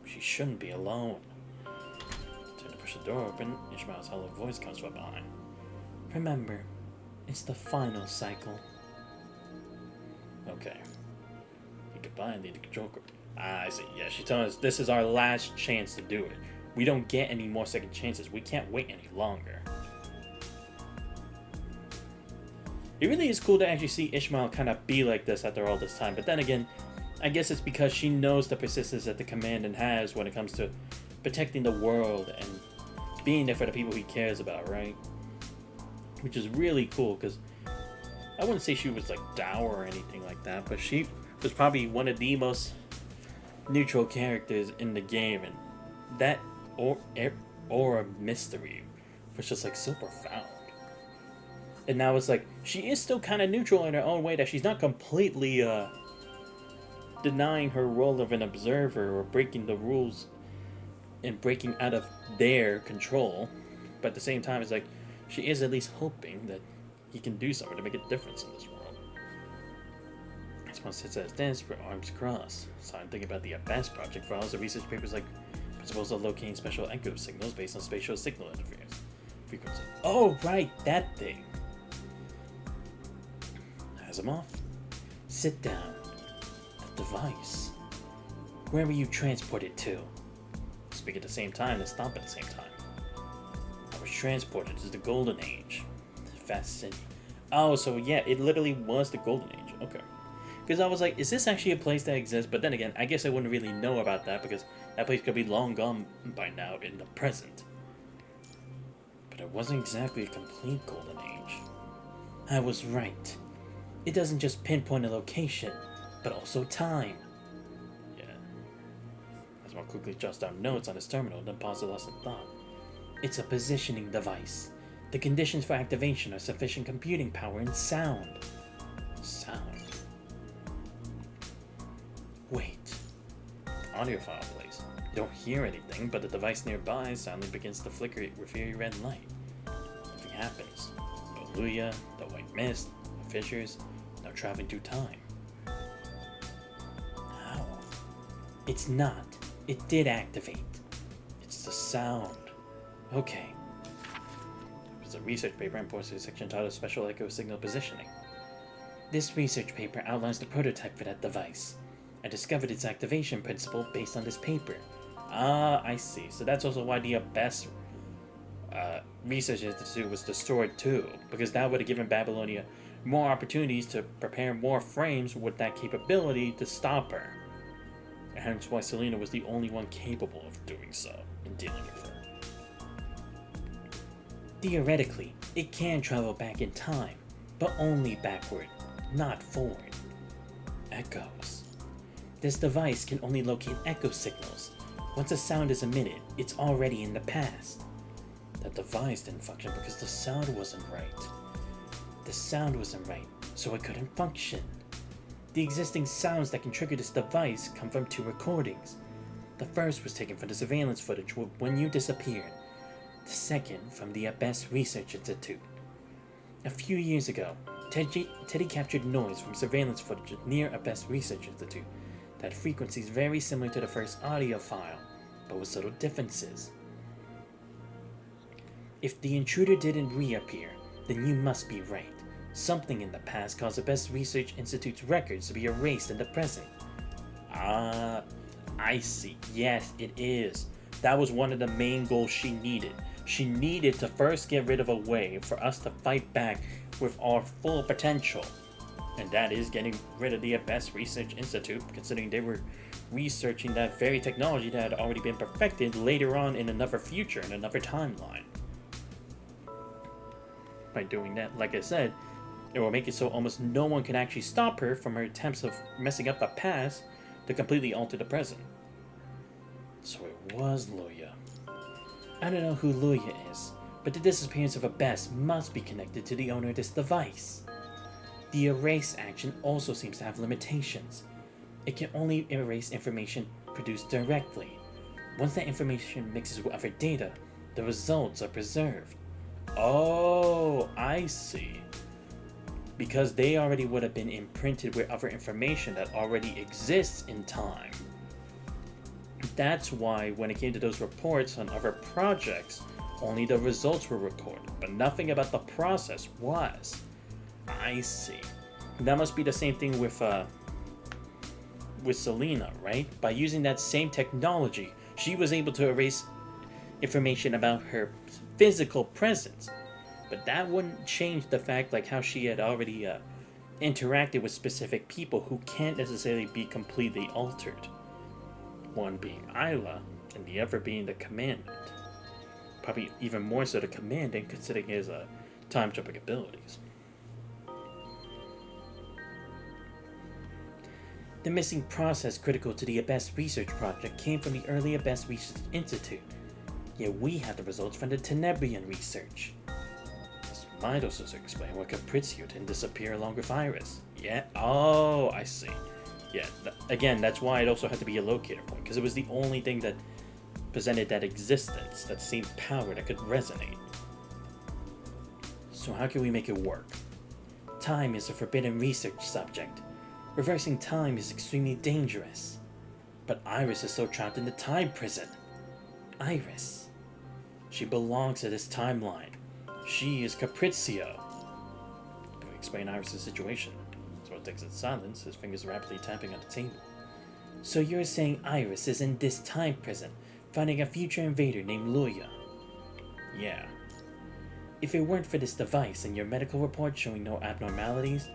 S1: She shouldn't be alone. Turn to push the door open, Ishmael's hollow voice comes from behind. Remember, it's the final cycle. Okay. Goodbye and lead the Joker. I see. Yeah, she's telling us this is our last chance to do it. We don't get any more second chances. We can't wait any longer. It really is cool to actually see Ishmael kind of be like this after all this time. But then again, I guess it's because she knows the persistence that the Commandant has when it comes to protecting the world and being there for the people he cares about, right? Which is really cool, because I wouldn't say she was like dour or anything like that, but she was probably one of the most neutral characters in the game, and that aura mystery was just like so profound. And now it's like, she is still kind of neutral in her own way, that she's not completely denying her role of an observer or breaking the rules and breaking out of their control. But at the same time, it's like, she is at least hoping that he can do something to make a difference in this world. As one sits as this, with arms crossed. So I'm thinking about the Abbas project files, the research papers like principles of locating special echo signals based on spatial signal interference frequency. Oh, right, that thing. Asimov, sit down. The device. Where were you transported to? Speak at the same time and stop at the same time. I was transported to the Golden Age. Fascinating. Oh, so yeah, it literally was the Golden Age. Okay. Because I was like, is this actually a place that exists? But then again, I guess I wouldn't really know about that because that place could be long gone by now in the present. But it wasn't exactly a complete Golden Age. I was right. It doesn't just pinpoint a location, but also time. Yeah. Asma quickly jots down notes on his terminal, then pauses lost in thought. It's a positioning device. The conditions for activation are sufficient computing power and sound. Sound. Wait. Audio file plays. You don't hear anything, but the device nearby suddenly begins to flicker with fiery red light. Nothing happens. No Luya, the white mist, no fissures, no traveling through time. How? It's not. It did activate. It's the sound. Okay. There's a research paper and points to a section titled Special Echo Signal Positioning. This research paper outlines the prototype for that device. I discovered its activation principle based on this paper. Ah, I see. So that's also why the Abbas Research Institute was destroyed too, because that would have given Babylonia more opportunities to prepare more frames with that capability to stop her. And hence why Selena was the only one capable of doing so in dealing with her. Theoretically, it can travel back in time, but only backward, not forward. Echoes. This device can only locate echo signals. Once a sound is emitted, it's already in the past. The device didn't function because the sound wasn't right. The sound wasn't right, so it couldn't function. The existing sounds that can trigger this device come from two recordings. The first was taken from the surveillance footage when you disappeared. The second from the Abbas Research Institute. A few years ago, Teddy captured noise from surveillance footage near Abbas Research Institute that had frequencies very similar to the first audio file, but with subtle differences. If the intruder didn't reappear, then you must be right. Something in the past caused the Abbas Research Institute's records to be erased in the present. Ah, I see. Yes, it is. That was one of the main goals she needed. She needed to first get rid of a way for us to fight back with our full potential. And that is getting rid of the Abbas Research Institute, considering they were researching that very technology that had already been perfected later on in another future, in another timeline. By doing that, like I said, it will make it so almost no one can actually stop her from her attempts of messing up the past to completely alter the present. So it was Luya. I don't know who Luya is, but the disappearance of Abbas must be connected to the owner of this device. The erase action also seems to have limitations. It can only erase information produced directly. Once that information mixes with other data, the results are preserved. Oh, I see. Because they already would have been imprinted with other information that already exists in time. That's why when it came to those reports on other projects, only the results were recorded, but nothing about the process was. I see. That must be the same thing with Selena, right? By using that same technology, she was able to erase information about her physical presence. But that wouldn't change the fact like how she had already interacted with specific people who can't necessarily be completely altered. One being Isla, and the other being the Commandant. Probably even more so the Commandant, considering his time jumping abilities. The missing process critical to the Abbas research project came from the early Abbas Research Institute, yet we have the results from the Tenebrian research. This might also explain why Capriccio didn't disappear along with Iris. Yeah, oh, I see. Yeah, again, that's why it also had to be a locator point, because it was the only thing that presented that existence, that same power that could resonate. So how can we make it work? Time is a forbidden research subject. Reversing time is extremely dangerous. But Iris is still trapped in the time prison. Iris. She belongs to this timeline. She is Capriccio. To explain Iris' situation, so it takes its silence, his fingers rapidly tapping on the table. So you're saying Iris is in this time prison, finding a future invader named Luya? Yeah. If it weren't for this device and your medical report showing no abnormalities,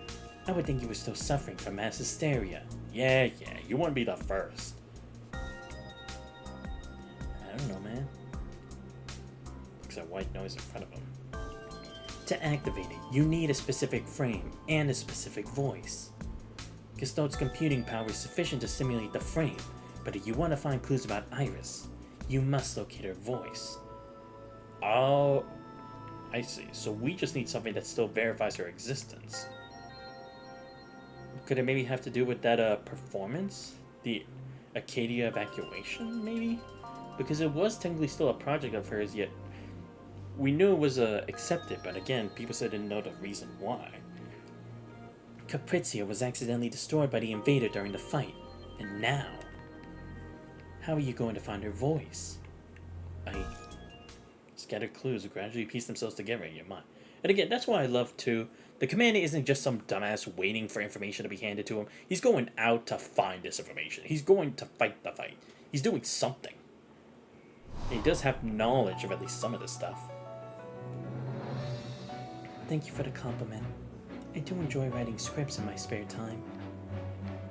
S1: I would think you were still suffering from mass hysteria. Yeah, you wouldn't be the first. I don't know, man. Looks like white noise in front of him. To activate it, you need a specific frame and a specific voice. Gestult's computing power is sufficient to simulate the frame, but if you want to find clues about Iris, you must locate her voice. Oh, I see. So we just need something that still verifies her existence. Could it maybe have to do with that performance? The Acadia evacuation, maybe? Because it was technically still a project of hers, yet we knew it was accepted, but again, people still didn't know the reason why. Capriccio was accidentally destroyed by the invader during the fight, and now, how are you going to find her voice? Scattered clues will gradually piece themselves together in your mind. And again, that's why I love too. The commander isn't just some dumbass waiting for information to be handed to him. He's going out to find this information. He's going to fight the fight. He's doing something. And he does have knowledge of at least some of this stuff. Thank you for the compliment. I do enjoy writing scripts in my spare time.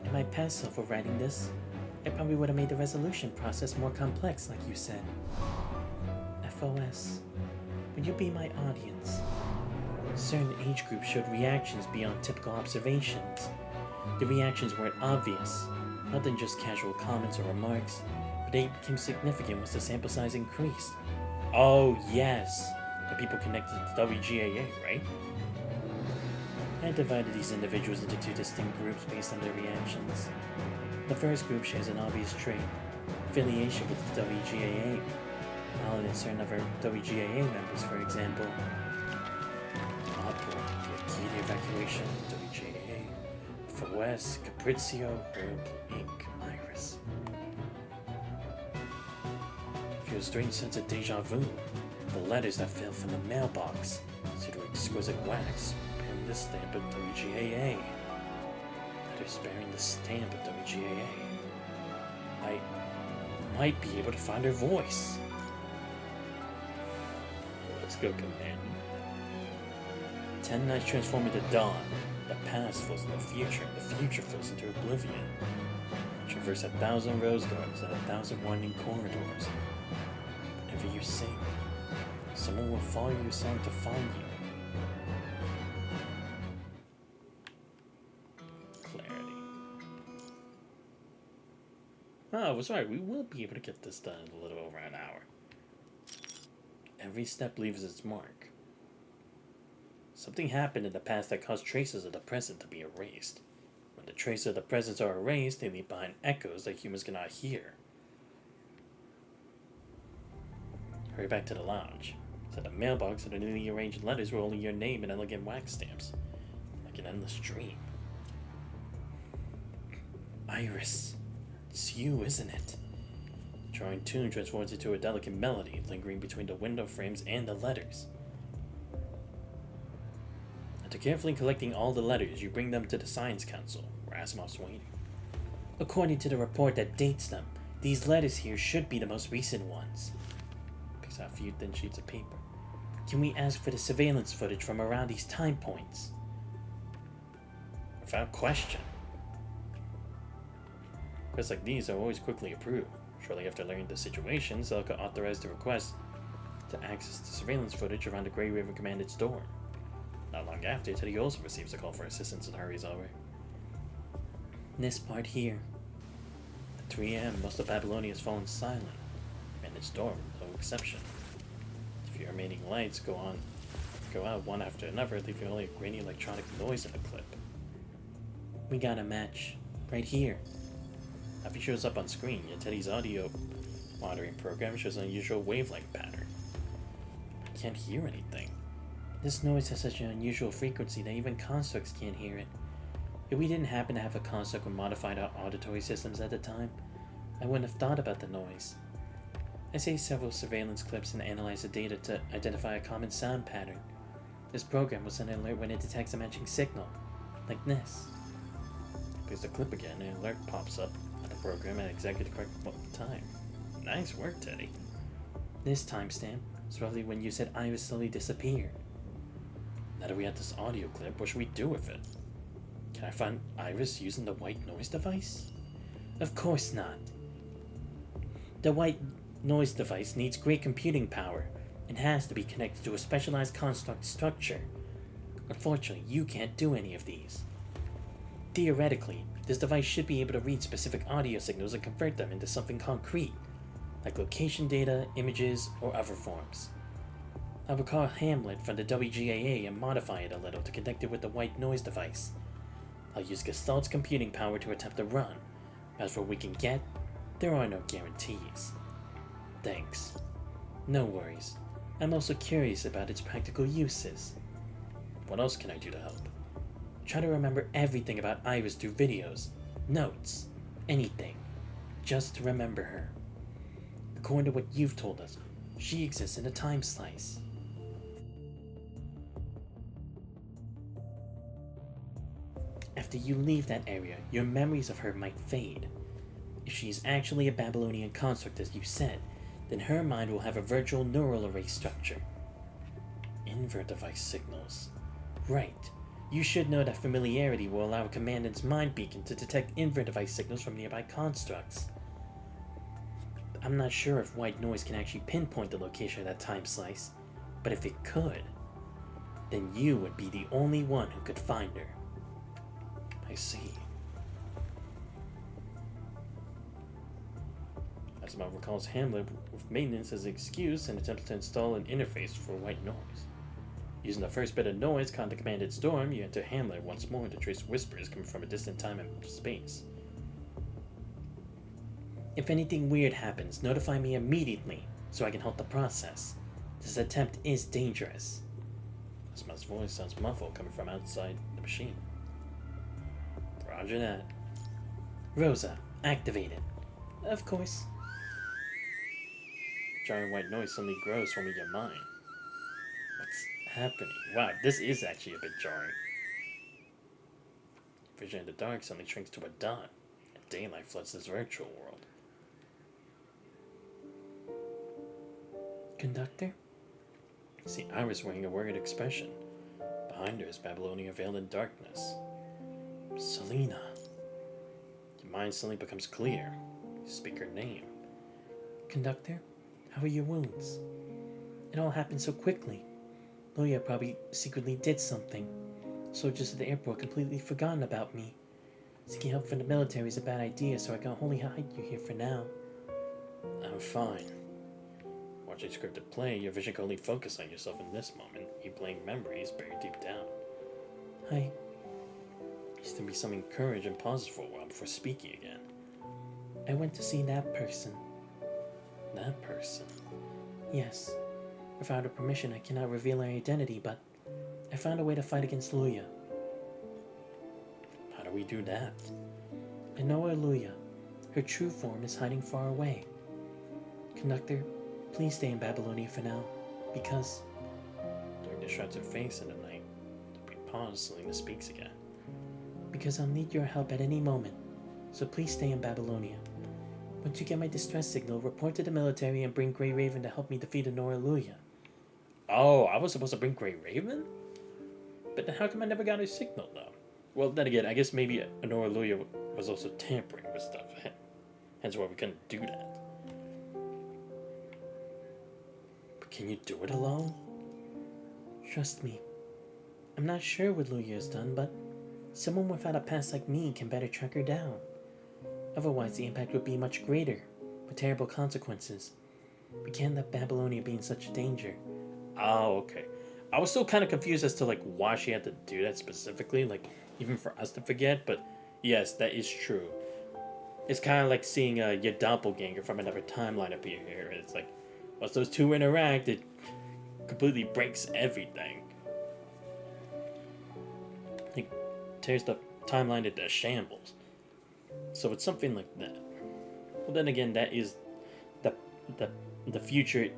S1: In my past self of writing this, I probably would have made the resolution process more complex, like you said. FOS, would you be my audience? Certain age groups showed reactions beyond typical observations. The reactions weren't obvious, not than just casual comments or remarks, but they became significant once the sample size increased. Oh yes, the people connected to WGAA, right? I divided these individuals into two distinct groups based on their reactions. The first group shares an obvious trait, affiliation with the WGAA. I'll certain other WGAA members, for example. Opera, the Acadia evacuation, WGAA, FOS, Capriccio, Herb, Inc., Iris. I feel a strange sense of deja vu. The letters that fell from the mailbox see to exquisite wax, bearing the stamp of WGAA. Letters bearing the stamp of WGAA. I might be able to find her voice. Let's go, Command. 10 nights transform into dawn. The past flows into the future, and the future flows into oblivion. Traverse 1,000 rose gardens and 1,000 winding corridors. Whenever you sing, someone will follow your song to find you. Clarity. Oh, I was right. We will be able to get this done in a little over an hour. Every step leaves its mark. Something happened in the past that caused traces of the present to be erased. When the traces of the present are erased, they leave behind echoes that humans cannot hear. Hurry back to the lounge. Inside the mailbox are the newly arranged letters were only your name and elegant wax stamps. Like an endless dream. Iris. It's you, isn't it? Drawing tune transforms into a delicate melody, lingering between the window frames and the letters. After carefully collecting all the letters, you bring them to the Science Council, where Asimov's waiting. According to the report that dates them, these letters here should be the most recent ones. Picks out a few thin sheets of paper. Can we ask for the surveillance footage from around these time points? Without question. Requests like these are always quickly approved. Shortly after learning the situation, Zelka authorized the request to access the surveillance footage around the Grey River Commanded store. Not long after, Teddy also receives a call for assistance and hurries over. This part here. At 3 a.m., most of Babylonia has fallen silent, and its door, no exception. A few remaining lights go go out one after another, leaving only a grainy electronic noise in the clip. We got a match. Right here. Nothing shows up on screen, yet Teddy's audio monitoring program shows an unusual wavelength pattern. I can't hear anything. This noise has such an unusual frequency that even constructs can't hear it. If we didn't happen to have a construct with modified auditory systems at the time, I wouldn't have thought about the noise. I saved several surveillance clips and analyzed the data to identify a common sound pattern. This program will send an alert when it detects a matching signal, like this. There's the clip again, and an alert pops up on the program at exactly the correct time. Nice work, Teddy. This timestamp is roughly when you said Iris slowly disappeared. Now that we have this audio clip, what should we do with it? Can I find Iris using the white noise device? Of course not. The white noise device needs great computing power and has to be connected to a specialized construct structure. Unfortunately, you can't do any of these. Theoretically, this device should be able to read specific audio signals and convert them into something concrete, like location data, images, or other forms. I will call Hamlet from the WGAA and modify it a little to connect it with the white noise device. I'll use Gestalt's computing power to attempt to run. As for what we can get, there are no guarantees. Thanks. No worries. I'm also curious about its practical uses. What else can I do to help? Try to remember everything about Iris through videos, notes, anything. Just to remember her. According to what you've told us, she exists in a time slice. After you leave that area, your memories of her might fade. If she is actually a Babylonian construct as you said, then her mind will have a virtual neural array structure. Invert device signals. Right. You should know that familiarity will allow a commandant's mind beacon to detect invert device signals from nearby constructs. I'm not sure if white noise can actually pinpoint the location of that time slice, but if it could, then you would be the only one who could find her. I see. Asimov recalls Hamlet with maintenance as an excuse and attempts to install an interface for white noise. Using the first bit of noise caught in the commanded storm, you enter Hamlet once more to trace whispers coming from a distant time and space. If anything weird happens, notify me immediately so I can halt the process. This attempt is dangerous. Asimov's voice sounds muffled coming from outside the machine. Roger that. Rosa, activated. Of course. Jarring white noise suddenly grows from your mind. What's happening? Wow, this is actually a bit jarring. Vision in the dark suddenly shrinks to a dot, and daylight floods this virtual world. Conductor? See Iris wearing a worried expression. Behind her is Babylonia veiled in darkness. Selena. Your mind suddenly becomes clear. You speak her name. Conductor, how are your wounds? It all happened so quickly. Luya probably secretly did something. Soldiers at the airport completely forgotten about me. Seeking help from the military is a bad idea, so I can only hide you here for now. I'm fine. Watching scripted play, your vision can only focus on yourself in this moment, replaying memories buried deep down. I used to be some courage and pauses for a while before speaking again. I went to see that person. That person? Yes. Without her permission, I cannot reveal her identity, but I found a way to fight against Luya. How do we do that? I know her Luya. Her true form is hiding far away. Conductor, please stay in Babylonia for now, because... Darkness shrouds her face in the night. We pause, Selena speaks again. Because I'll need your help at any moment, so please stay in Babylonia. Once you get my distress signal, report to the military and bring Grey Raven to help me defeat Honora Luya. Oh, I was supposed to bring Grey Raven? But then how come I never got her signal, though? Well, then again, I guess maybe Honora Luya was also tampering with stuff. Hence why we couldn't do that. But can you do it alone? Trust me. I'm not sure what Luya has done, but someone without a past like me can better track her down. Otherwise, the impact would be much greater, with terrible consequences. We can't let Babylonia be in such danger. Oh, okay. I was still kind of confused as to like why she had to do that specifically, like even for us to forget. But yes, that is true. It's kind of like seeing your doppelganger from another timeline appear here. It's like once those two interact, it completely breaks everything. It tears the timeline into shambles. So it's something like that. Well, then again, that is the the the future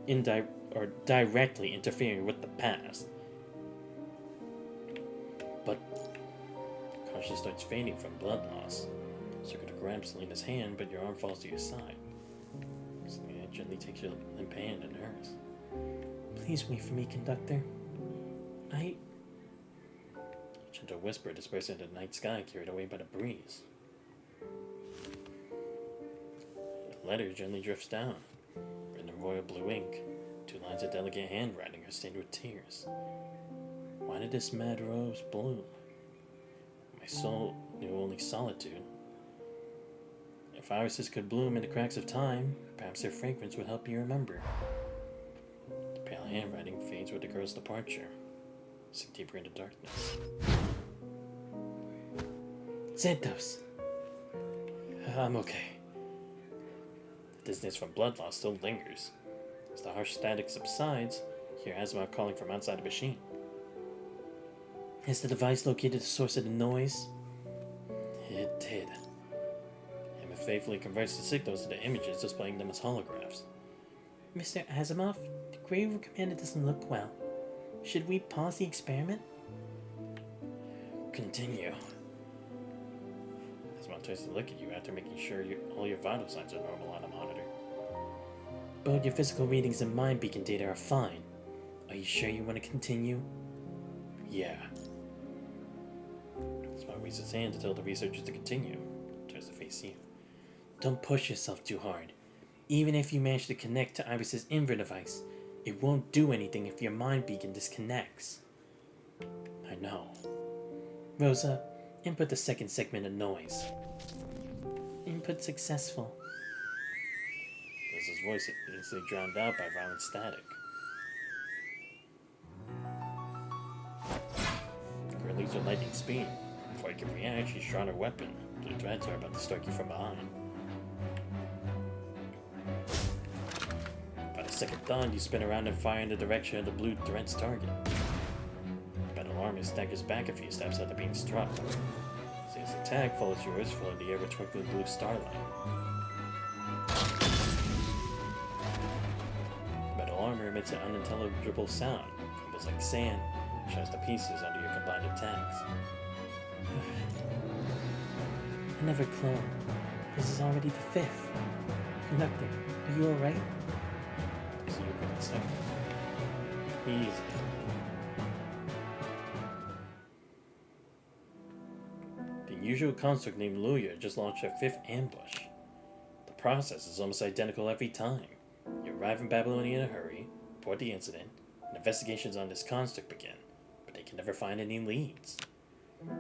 S1: or directly interfering with the past. But consciousness starts fading from blood loss. So you're gonna grab Selena's hand, but your arm falls to your side. Selena gently takes your limp hand in hers. Please wait for me, conductor. A gentle whisper dispersed into the night sky, carried away by the breeze. The letter gently drifts down, written in royal blue ink. 2 lines of delicate handwriting are stained with tears. Why did this mad rose bloom? My soul knew only solitude. If irises could bloom in the cracks of time, perhaps their fragrance would help you remember. The pale handwriting fades with the girl's departure, sink deeper into darkness. Santos! I'm okay. The dizziness from blood loss still lingers. As the harsh static subsides, you hear Asimov calling from outside the machine. Has the device located the source of the noise? It did. Emma faithfully converts the signals into images, displaying them as holographs. Mr. Asimov, the Grey Room Commander doesn't look well. Should we pause the experiment? Continue. Asimov turns to look at you after making sure all your vital signs are normal on the monitor. Both your physical readings and mind beacon data are fine. Are you sure you want to continue? Yeah. Asimov raises his hand to tell the researchers to continue. Turns to face you. Don't push yourself too hard. Even if you manage to connect to Iris's Inver device, it won't do anything if your mind beacon disconnects. I know. Rosa, input the second segment of noise. Input successful. Rosa's voice is instantly drowned out by violent static. The girl leaves with lightning speed. Before you can react, she's drawn her weapon. The dreads are about to strike you from behind. By the second thought, you spin around and fire in the direction of the blue thread's target. The battle armor staggers back a few steps after being struck. His attack follows yours, filling the air with twinkling blue starlight. The metal armor emits an unintelligible sound, crumbles like sand, shatters to pieces under your combined attacks. Another clone. This is already the 5th. Conductor, are you alright? So you're going to say. Easy. The usual construct named Luya just launched their 5th ambush. The process is almost identical every time. You arrive in Babylonia in a hurry, report the incident, and investigations on this construct begin, but they can never find any leads.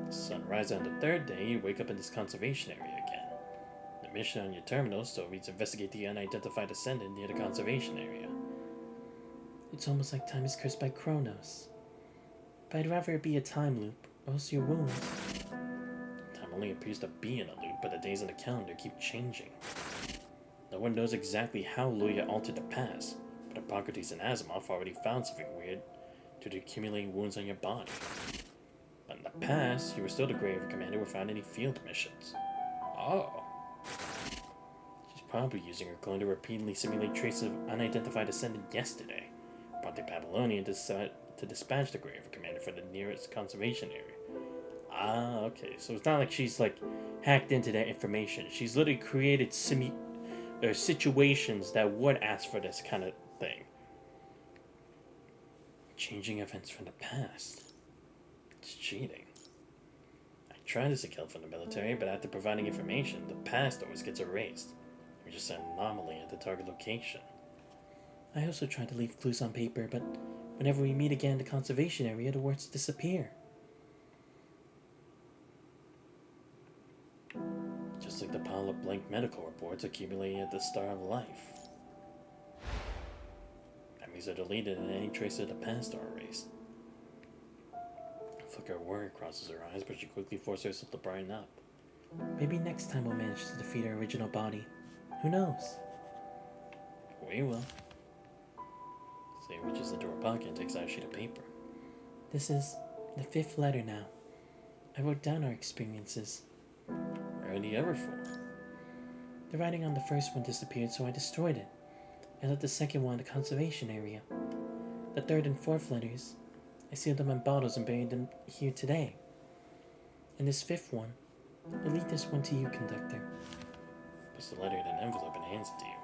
S1: Sunrise on the 3rd day, you wake up in this conservation area again. The mission on your terminal still reads investigate the unidentified ascendant near the conservation area. It's almost like time is cursed by Kronos. But I'd rather it be a time loop, or else your wounds. Time only appears to be in a loop, but the days on the calendar keep changing. No one knows exactly how Luya altered the past, but Hippocrates and Asimov already found something weird due to accumulating wounds on your body. But in the past, you were still the Grey Room Commander without any field missions. Oh. She's probably using her clone to repeatedly simulate traces of unidentified ascendant yesterday, prompting Babylonian to dispatch the Grey Room Commander for the nearest conservation area. Ah, okay. So it's not like she's like hacked into that information. She's literally created situations that would ask for this kind of thing. Changing events from the past. It's cheating. I tried to seek help from the military, but after providing information, the past always gets erased. You're just an anomaly at the target location. I also tried to leave clues on paper, but whenever we meet again in the conservation area, the words disappear. Just like the pile of blank medical reports accumulating at the Star of Life. Memories are deleted and any trace of the past are erased. flicker of worry crosses her eyes, but she quickly forces herself to brighten up.
S2: Maybe next time we'll manage to defeat our original body. Who knows?
S1: We will. Say reaches into her pocket and takes out a sheet of paper.
S2: This is the 5th letter now. I wrote down our experiences.
S1: Rarely ever for.
S2: The writing on the first one disappeared, so I destroyed it. I left the second one in the conservation area. The 3rd and 4th letters, I sealed them in bottles and buried them here today. And this 5th one, I'll leave this one to you, Conductor.
S1: Puts the letter in an envelope and hands it to you.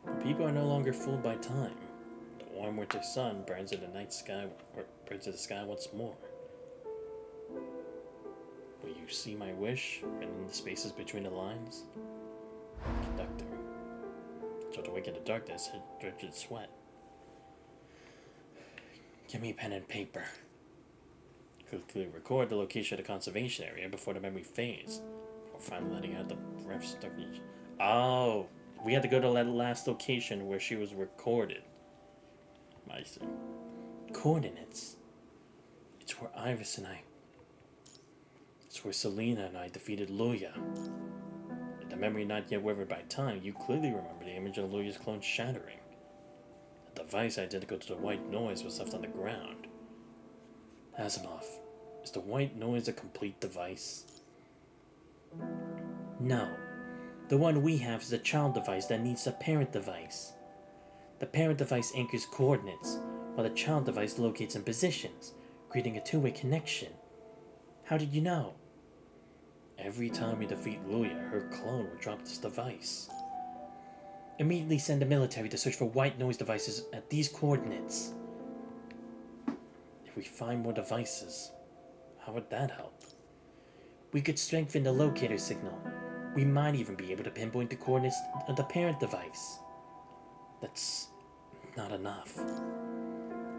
S1: The people are no longer fooled by time. The warm winter sun burns in the night sky, or burns in the sky once more. Will you see my wish written in the spaces between the lines? Conductor. So to wake in the darkness, it drenched sweat. Give me pen and paper. Quickly record the location of the conservation area before the memory fades. Or finally letting out the breath stuck in each. Oh, we had to go to that last location where she was recorded. I see.
S2: Coordinates.
S1: It's where Iris and I. It's where Selena and I defeated Luya. The memory not yet weathered by time, you clearly remember the image of Luya's clone shattering. The device identical to the white noise was left on the ground. Asimov, is the white noise a complete device?
S2: No. The one we have is a child device that needs a parent device. The parent device anchors coordinates, while the child device locates in positions, creating a two-way connection. How did you know?
S1: Every time we defeat Luya, her clone will drop this device.
S2: Immediately send the military to search for white noise devices at these coordinates.
S1: If we find more devices, how would that help?
S2: We could strengthen the locator signal. We might even be able to pinpoint the coordinates of the parent device.
S1: That's not enough.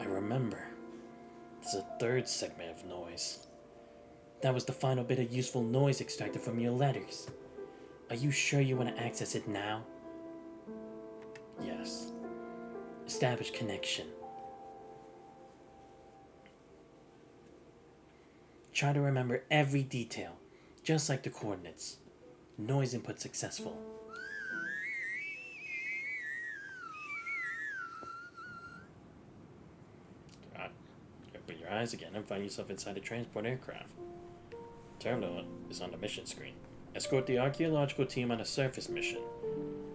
S1: I remember. There's a 3rd segment of noise.
S2: That was the final bit of useful noise extracted from your letters. Are you sure you want to access it now?
S1: Yes.
S2: Establish connection. Try to remember every detail, just like the coordinates. Noise input successful.
S1: Open your eyes again and find yourself inside a transport aircraft. Terminal is on the mission screen. Escort the archaeological team on a surface mission.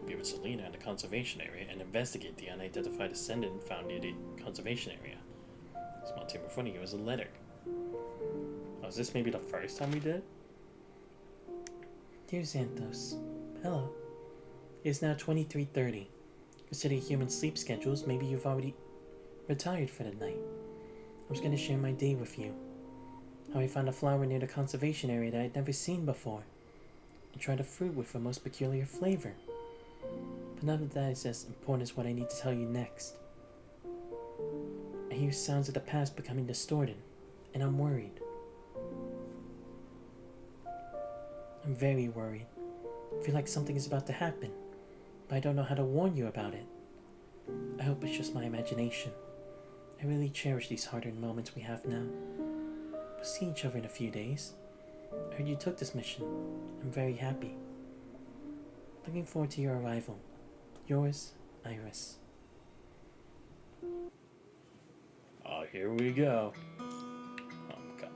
S1: Be with Selena in the conservation area and investigate the unidentified ascendant found near the conservation area. Small team in front of you is a letter. Oh, is this maybe the first time we did?
S2: Dear Xanthos, hello. It is now 23:30. Considering human sleep schedules, maybe you've already retired for the night. I was going to share my day with you. How I found a flower near the conservation area that I'd never seen before, and tried a fruit with a most peculiar flavor. But none of that is as important as what I need to tell you next. I hear sounds of the past becoming distorted, and I'm worried. I'm very worried. I feel like something is about to happen, but I don't know how to warn you about it. I hope it's just my imagination. I really cherish these hard-earned moments we have now. We'll see each other in a few days. I heard you took this mission. I'm very happy. Looking forward to your arrival. Yours, Iris.
S1: Oh, here we go. Homecoming.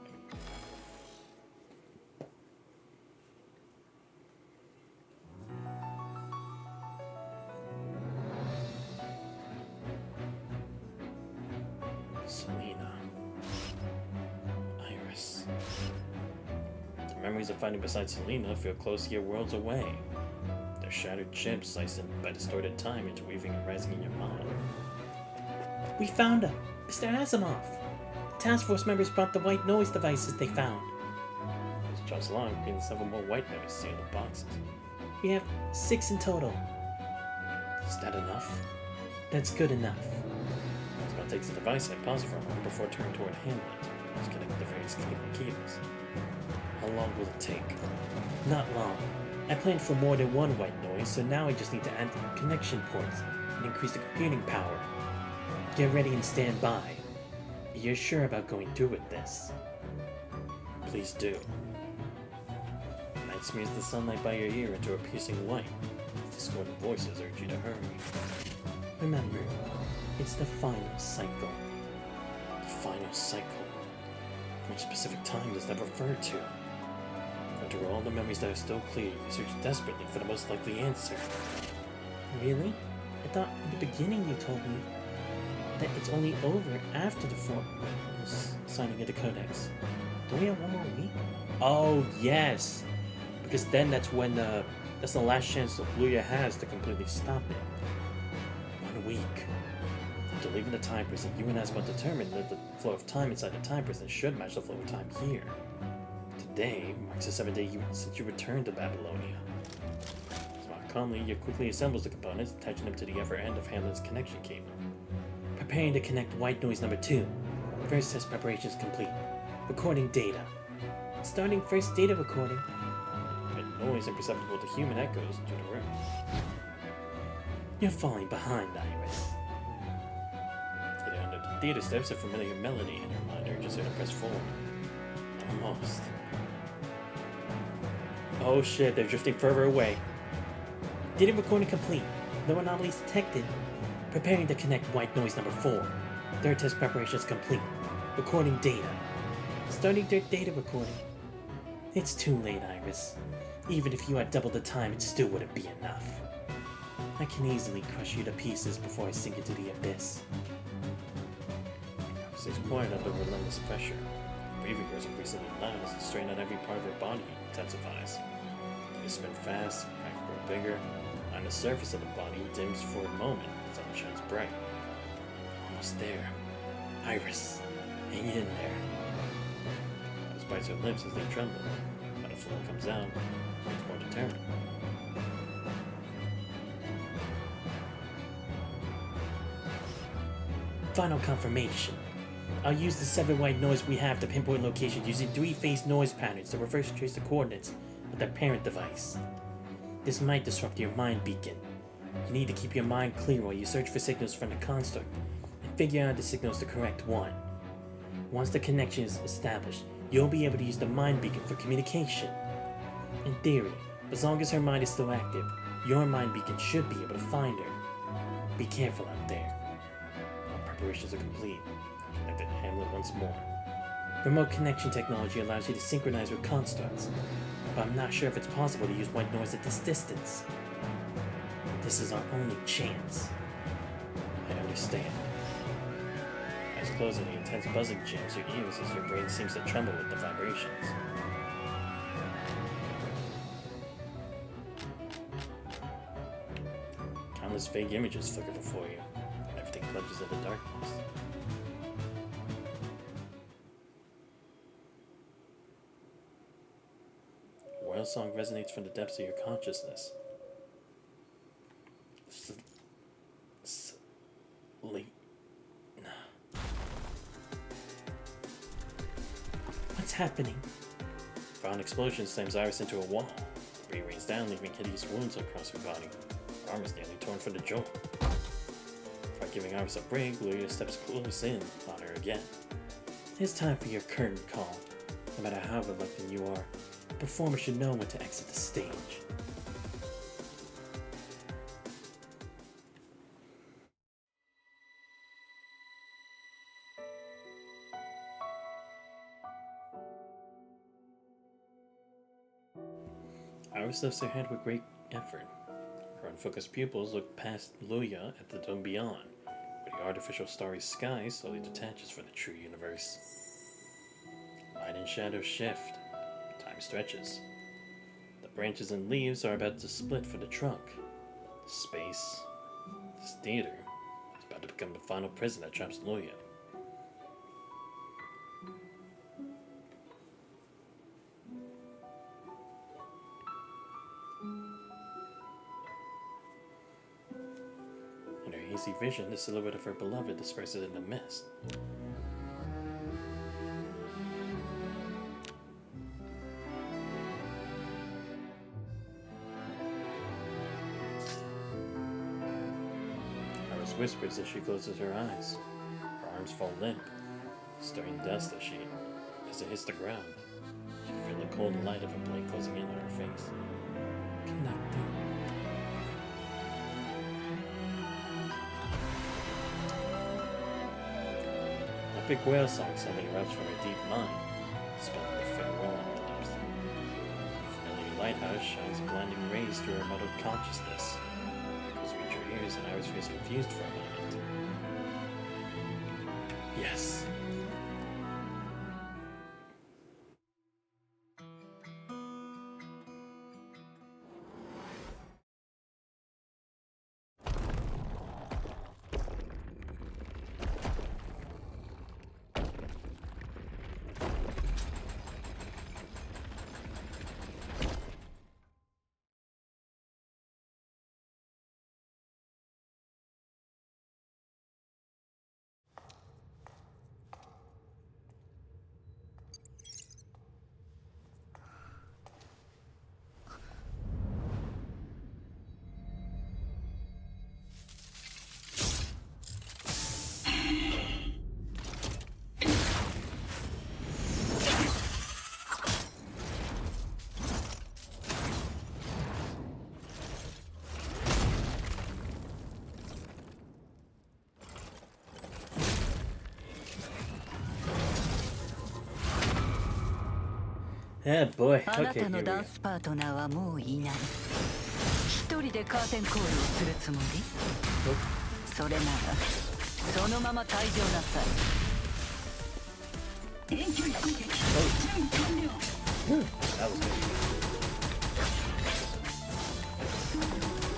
S1: Selena. Iris. The memories of fighting beside Selena feel close yet worlds away. Their shattered chips sliced by distorted time interweaving and rising in your mind.
S2: We found him! Mr. Asimov! The task force members brought the white noise devices they found.
S1: As John's along, creating several more white noise sealed boxes.
S2: We have 6 in total.
S1: Is that enough?
S2: That's good enough.
S1: Scott takes the device and pauses for a moment before turning toward Hamlet, who's connecting the various cables. How long will it take?
S2: Not long. I planned for more than one white noise, so now I just need to add connection ports and increase the computing power. Get ready and stand by. You're sure about going through with this?
S1: Please do. Night smears the sunlight by your ear into a piercing white. Discordant voices urge you to hurry.
S2: Remember, it's the final cycle.
S1: The final cycle. Which specific time does that refer to? After all the memories that are still clear, you search desperately for the most likely answer.
S2: Really? I thought in the beginning you told me that it's only over after the signing of the codex. Don't we have one more week?
S1: Oh, yes! Because then that's when that's the last chance that Luya has to completely stop it. 1 week. After leaving the time prison, you and Asma determined that the flow of time inside the time prison should match the flow of time here. Today marks the 7th day since you returned to Babylonia. Calmly, you quickly assembles the components, attaching them to the upper end of Hamlin's connection cable.
S2: Preparing to connect white noise number 2. First test preparations complete. Recording data. Starting first data recording.
S1: A noise imperceptible to human echoes through the room.
S2: You're falling behind, Iris.
S1: Getting under the theater steps, a familiar melody in her mind urges her to press forward. Almost. Oh shit, they're drifting further away.
S2: Data recording complete. No anomalies detected. Preparing to connect white noise number 4. Third test preparations complete. Recording data. Starting their data recording. It's too late, Iris. Even if you had double the time, it still wouldn't be enough. I can easily crush you to pieces before I sink into the abyss.
S1: She stays quiet under relentless pressure. Breathing grows increasingly loud as the strain on every part of her body intensifies. They spin fast, crack grow bigger. On the surface of the body dims for a moment as the sun shines bright. Almost there. Iris, hang in there. Iris bites her lips as they tremble. But the flow comes out, it's more determined.
S2: Final confirmation. I'll use the 7 white noise we have to pinpoint location using 3-phase noise patterns to reverse trace the coordinates of the parent device. This might disrupt your mind beacon. You need to keep your mind clear while you search for signals from the construct and figure out the signal's the correct one. Once the connection is established, you'll be able to use the mind beacon for communication. In theory, as long as her mind is still active, your mind beacon should be able to find her. Be careful out there.
S1: All preparations are complete. Connected Hamlet once more.
S2: Remote connection technology allows you to synchronize with constructs, but I'm not sure if it's possible to use white noise at this distance. This is our only chance.
S1: I understand. Eyes closing, the intense buzzing jams your ears as your brain seems to tremble with the vibrations. Countless vague images flicker before you, and everything plunges into darkness. A whale song resonates from the depths of your consciousness. Sleep.
S2: What's happening?
S1: Violent explosion slams Iris into a wall. Debris rains down, leaving hideous wounds across her body. Her arm is nearly torn from the joint. Before giving Iris a break, Luya steps close in on her again.
S2: It's time for your curtain call. No matter how reluctant you are, a performer should know when to exit the stage.
S1: Iris lifts her head with great effort. Her unfocused pupils look past Luya at the dome beyond, where the artificial starry sky slowly detaches from the true universe. Light and shadow shift. Time stretches. The branches and leaves are about to split for the trunk. Space. This theater is about to become the final prison that traps Luya. In her hazy vision, the silhouette of her beloved disperses in the mist. Iris whispers as she closes her eyes. Her arms fall limp. stirring dust as it hits the ground. She can feel the cold light of a blade closing in on her face.
S2: Connecting.
S1: Epic whale song suddenly erupts from her deep mind, spelling the farewell on her lips. The familiar lighthouse shines blinding rays through her muddled consciousness. Echoes reach her ears, and Iris feels confused for a moment. Yes. Yeah, boy.
S3: あな
S1: Okay,
S3: た
S1: here
S3: の
S1: we
S3: ダ
S1: go.
S3: ンスパートナーはもういない。一人でカーテンコールをするつもり？それならそのまま退場なさい。遠距離攻撃準備完了。
S1: That was good.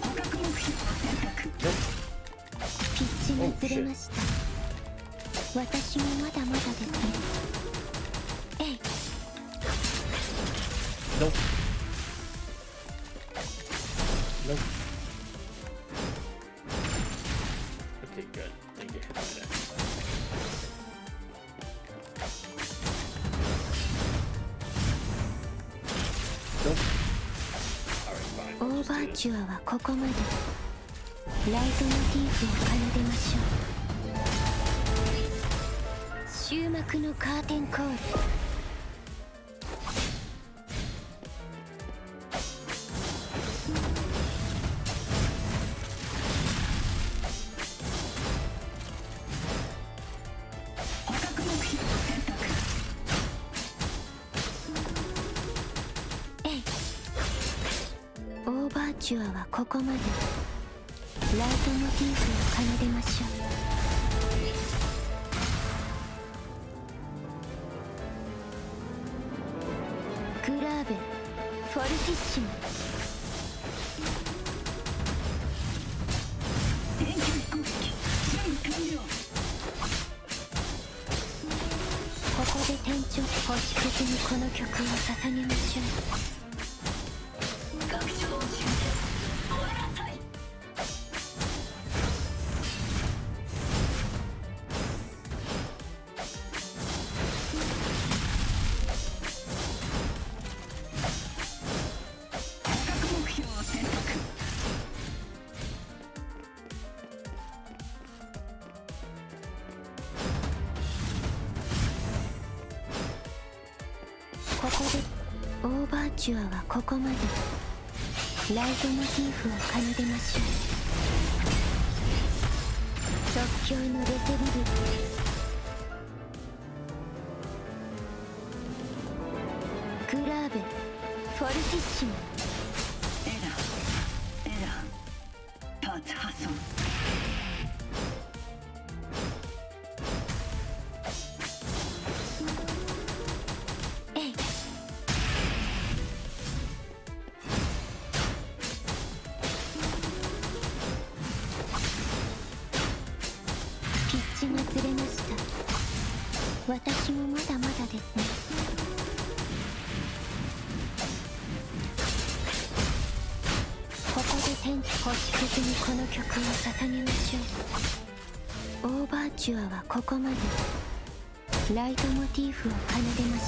S3: 捕獲目標を選択。
S4: ピッチがずれました。私もまだまだですね。えい。
S1: Nope. Nope. Okay, good. Didn't get hit by that. Nope. Alright, fine.
S4: オ
S1: We'll
S4: ーバ
S1: just do
S4: ー
S1: this.
S4: チュアはここまで。ライトモチーフを奏でましょう。終幕のカーテンコール。
S3: 捕獲目標を選択。
S4: えい。オーバーチュアはここまで。ライトモチーフを奏でましょう。グラーベフォルティッシモ。
S3: 遠距離攻撃準備完了。
S4: ここで店長星屑にこの曲を捧げましょう。
S3: 学長を終了。終わらさい。捕獲目標を選択。
S4: ここでオーバーチュアはここまで。ライトモチーフを奏でましょう。即興のレセビル。グラーベフォルティッシモ。
S3: エラーパーツ破損。
S4: えい。ピッチがずれました。私もまだまだですね。ここで天地星屑にこの曲を捧げましょう。オーバーチュアはここまで。ライトモチーフを奏でまし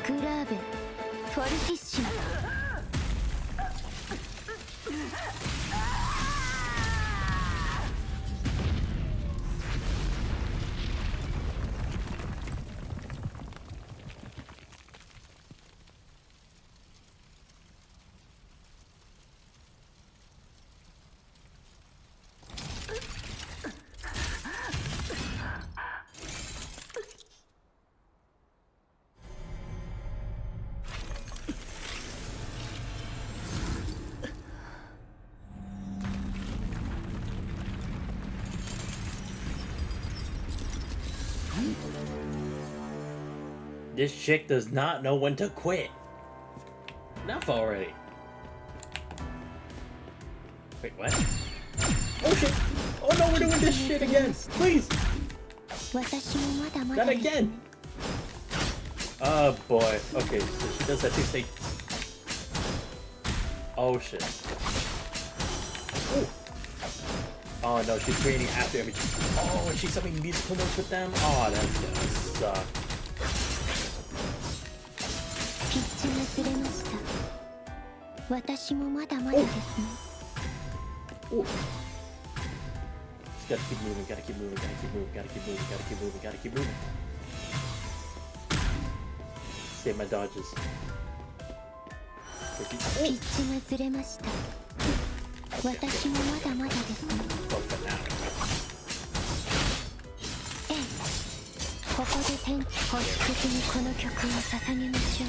S4: ょう。グラーベフォルティッシモ。
S1: This chick does not know when to quit. Enough already. Wait, what? Oh shit! Oh no, we're doing this shit again! Please!
S4: 私もまだま
S1: That
S4: だです
S1: again! Oh boy. Okay, so she does that too. Stay. Oh shit. Ooh. Oh no, she's creating after every. Oh, and she's summing musical notes with them? Oh, that's gonna suck.
S4: ピッチがずれました私もまだまだですね
S1: Ooh. Just gotta keep moving, gotta keep moving, gotta keep moving, gotta keep moving, gotta keep moving, gotta keep moving. Save my dodges.
S4: ピッチがずれました私もまだまだですね
S1: Go for now.
S4: ええここで天星屑にこの曲を捧げましょ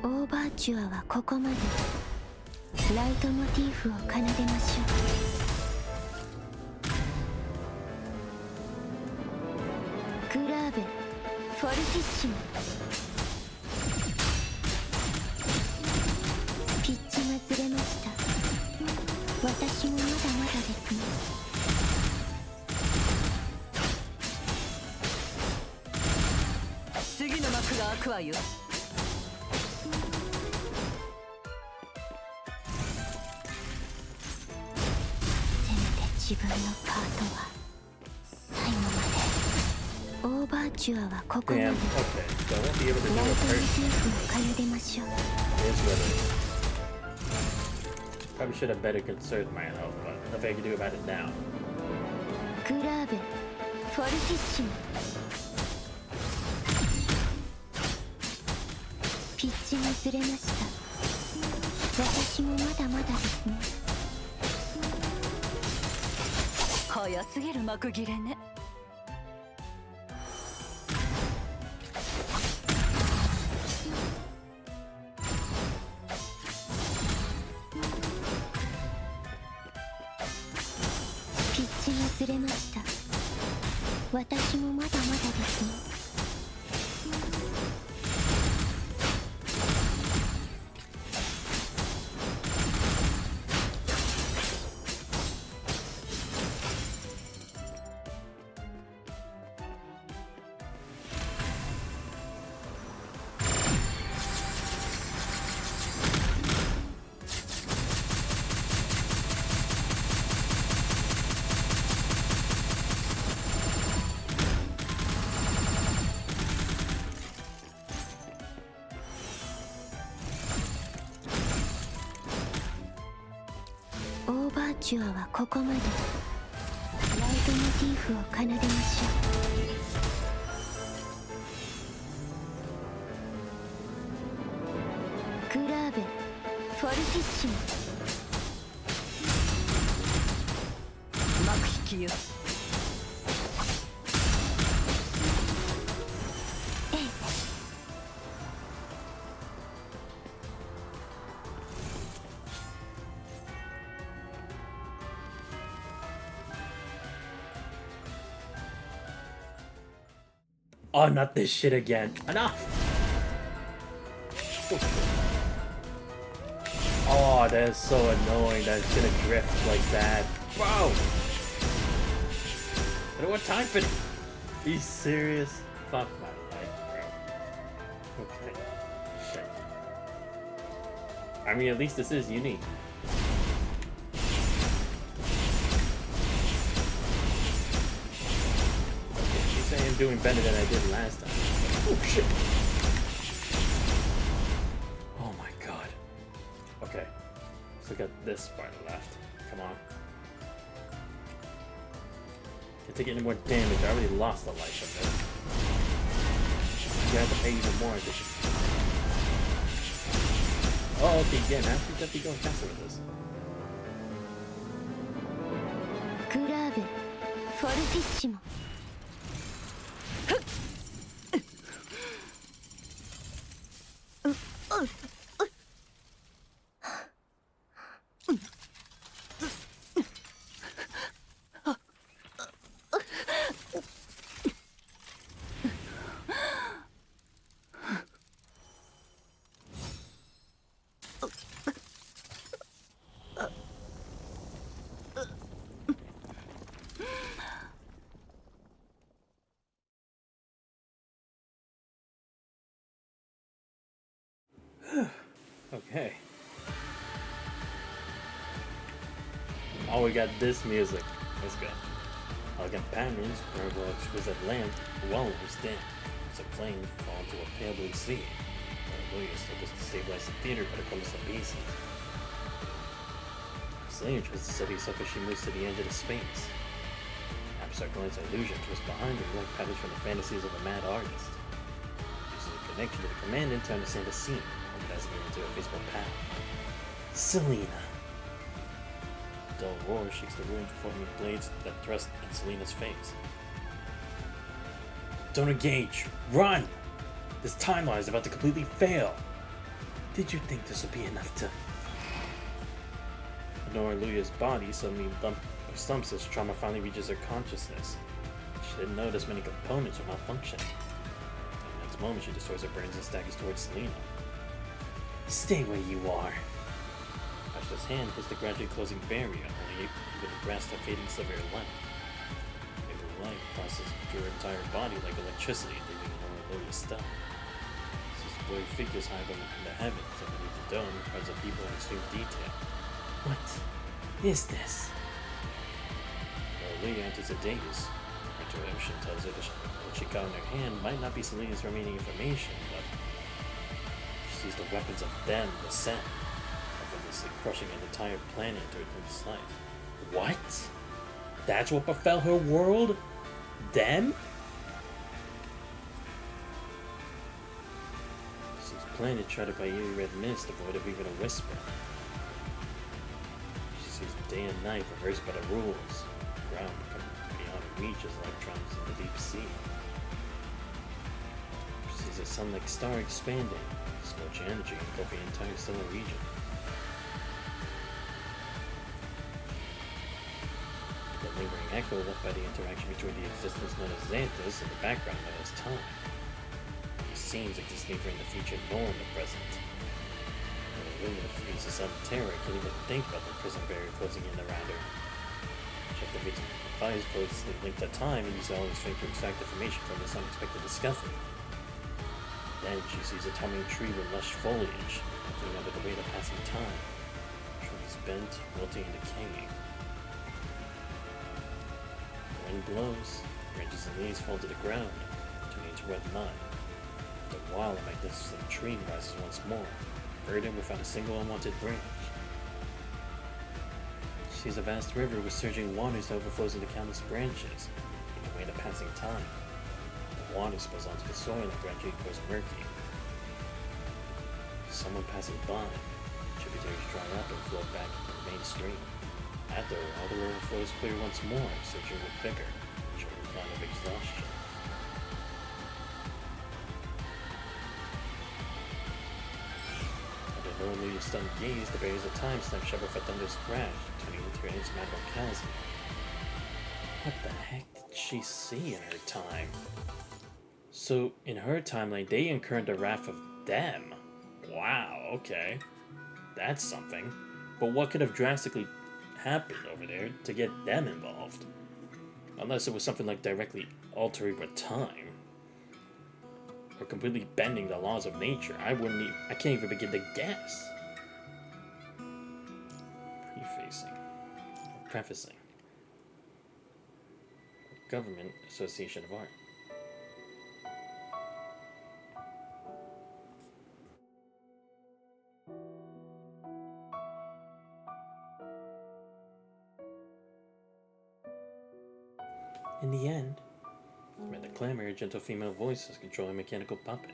S4: うオーバーチュアはここまでライトモチーフを奏でましょうグラーベフォルティッシモピッチがずれました私もまだまだですね
S3: 次の幕が開くわよ。
S4: せめて自分のパートは最後までオーバーチュアはここまで
S1: Damn, okay. So I won't be able to do
S4: ライ
S1: it
S4: トモ
S1: first.
S4: チーフを奏でましょう
S1: It is what it is. Probably should have better conserved my health, but nothing I can do about it now.
S4: グラーベフォルティッシモピッチがずれました私もまだまだですね
S3: 早すぎる幕切れね。
S4: ピッチがずれました私もまだまだですねオーバーチュアはここまでライトモチーフを奏でましょうグラーベフォルティッシモ
S3: 幕引きよ。
S4: ええ
S1: Oh, not this shit again. Enough! Oh, that is so annoying that it's gonna drift like that. Bro! I don't want time for this. Be serious? Fuck my life, bro. Okay. Shit. I mean, at least this is unique. I'm doing better than I did last time. Oh shit! Oh my god. Okay. Let's look at this part left. Come on. Can't take any more damage. I already lost a life from this. You have to pay even more attention. Oh, okay, again. I have to definitely go faster with this.
S4: グラーベフォルティッシモ
S1: Okay. Oh, we got this music. Let's go. Elegant patterns, purple exquisite lamp, well dim. As the plane fall into a pale blue sea. Hallelujah still goes to stabilize the theater, but it comes to pieces. Selena tries to steady herself as she moves to the edge of the space. Abstract lines and illusion twists behind her like patterns from the fantasies of a mad artist. Using a connection to the commandant to understand the scene, organizing it into a visible path.
S2: Selena.
S1: A dull roar shakes the ruined forming blades that thrust in Selena's face.
S2: Don't engage! Run! This timeline is about to completely fail! Did you think this would be enough to...
S1: Honora Luya's body suddenly stumps as trauma finally reaches her consciousness. She didn't notice many components were malfunctioning. In the next moment, she destroys her brains and staggers towards Selena.
S2: Stay where you are.
S1: Asha's hand hits the gradually closing barrier, only able to grasp the fading silver light. The light crosses through her entire body like electricity, leaving Honora Luya stunned. These blurry figures high above in the heavens, and beneath the dome, crowds of people in extreme detail.
S2: What is this?
S1: Leah enters a daze. Her intuition tells her that what she got in her hand might not be Selena's remaining information, but she sees the weapons of them descend, effortlessly crushing an entire planet to her sight.
S2: What? That's what befell her world? Them?
S1: She sees planet shrouded by eerie red mist, devoid of even a whisper. She sees day and night reversed by the rules. Ground become beyond reach as electrons in the deep sea. She sees a sun-like star expanding, scorching energy engulfing the entire stellar region. The lingering echo left by the interaction between the existence known as Xanthus and the background known as time. These scenes exist neither in the future nor in the present. When Luna feels a sudden terror, can't even think about the prison barrier closing in around her. Activates device closely linked to time and uses all his strength to extract information from this unexpected discovery. Then she sees a towering tree with lush foliage, nothing under the weight of passing time. The tree is bent, wilting, and decaying. The wind blows, branches and leaves fall to the ground, turning into red mud. The wild and magnificent tree rises once more, burdened without a single unwanted branch. She sees a vast river with surging waters that overflows into countless branches, in the way of passing time. The water spills onto the soil and gradually grows murky. Someone passing by, tributaries dry up and flow back into the main stream. After all, the river flows clear once more, surging with vigor, showing a sign of exhaustion. Normally, a stunned gaze, the barriers of time snap shut with a thunderous crash, turning into an insurmountable chasm.
S2: What the heck did she see in her time? So, in her timeline, they incurred the wrath of them. Wow, okay. That's something. But what could have drastically happened over there to get them involved? Unless it was something like directly altering with time. Or completely bending the laws of nature. I can't even begin to guess. Prefacing. Government Association of Art. In the end, amid the clamor, a gentle female voice is controlling a mechanical puppet,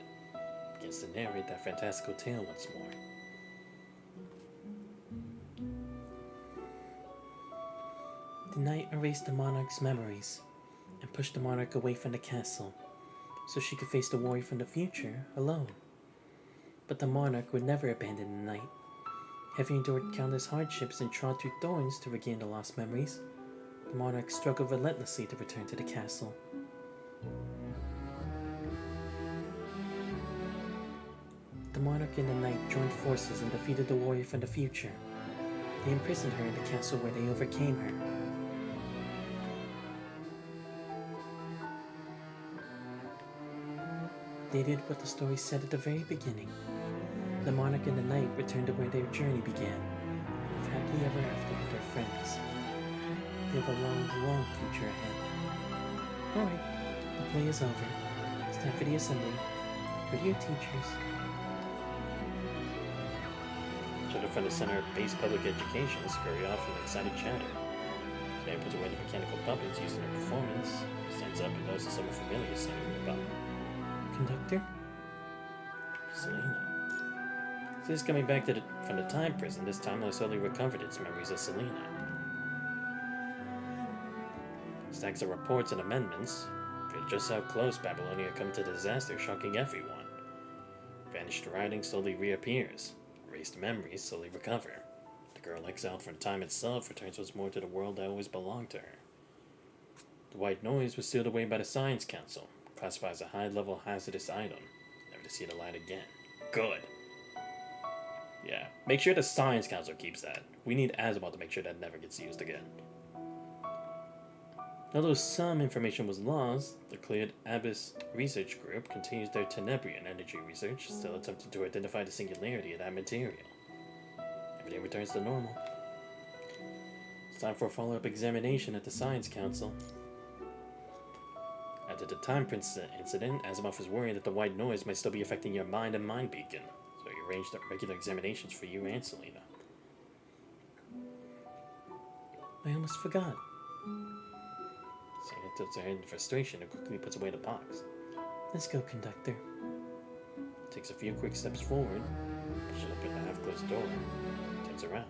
S2: begins to narrate that fantastical tale once more. The night erased the monarch's memories and pushed the monarch away from the castle so she could face the warrior from the future alone. But the monarch would never abandon the night. Having endured countless hardships and trod through thorns to regain the lost memories, the monarch struggled relentlessly to return to the castle. The monarch and the knight joined forces and defeated the warrior from the future. They imprisoned her in the castle where they overcame her. They did what the story said at the very beginning. The monarch and the knight returned to where their journey began, and live happily ever after with their friends. They have a long, long future ahead. Alright, the play is over. It's time for the assembly. Good your teachers.
S1: Children from the Center of Base Public Education scurry off in excited chatter. Sam puts away the mechanical puppets used in her performance, stands up and notices someone familiar standing nearby.
S2: Conductor?
S1: Selena. Since coming back from the time prison, this time has slowly recovered its memories of Selena. Stacks of reports and amendments reveal just how close Babylonia had come to disaster, shocking everyone. Vanished writing slowly reappears. Erased memories slowly recover. The girl exiled from time itself returns once more to the world that always belonged to her. The white noise was sealed away by the Science Council, classified as a high-level hazardous item, never to see the light again. Good. Yeah, make sure the Science Council keeps that. We need Asimov to make sure that never gets used again. Although some information was lost, the cleared Abyss Research Group continues their Tenebrian energy research, still attempting to identify the singularity of that material. Everything returns to normal. It's time for a follow-up examination at the Science Council. After the Time Prince incident, Asimov was worried that the white noise might still be affecting your mind and mind beacon, so he arranged regular examinations for you and Selena.
S2: I almost forgot.
S1: Selena tilts her head in frustration and quickly puts away the box.
S2: Let's go, conductor.
S1: Takes a few quick steps forward, pushes open the half-closed door, turns around,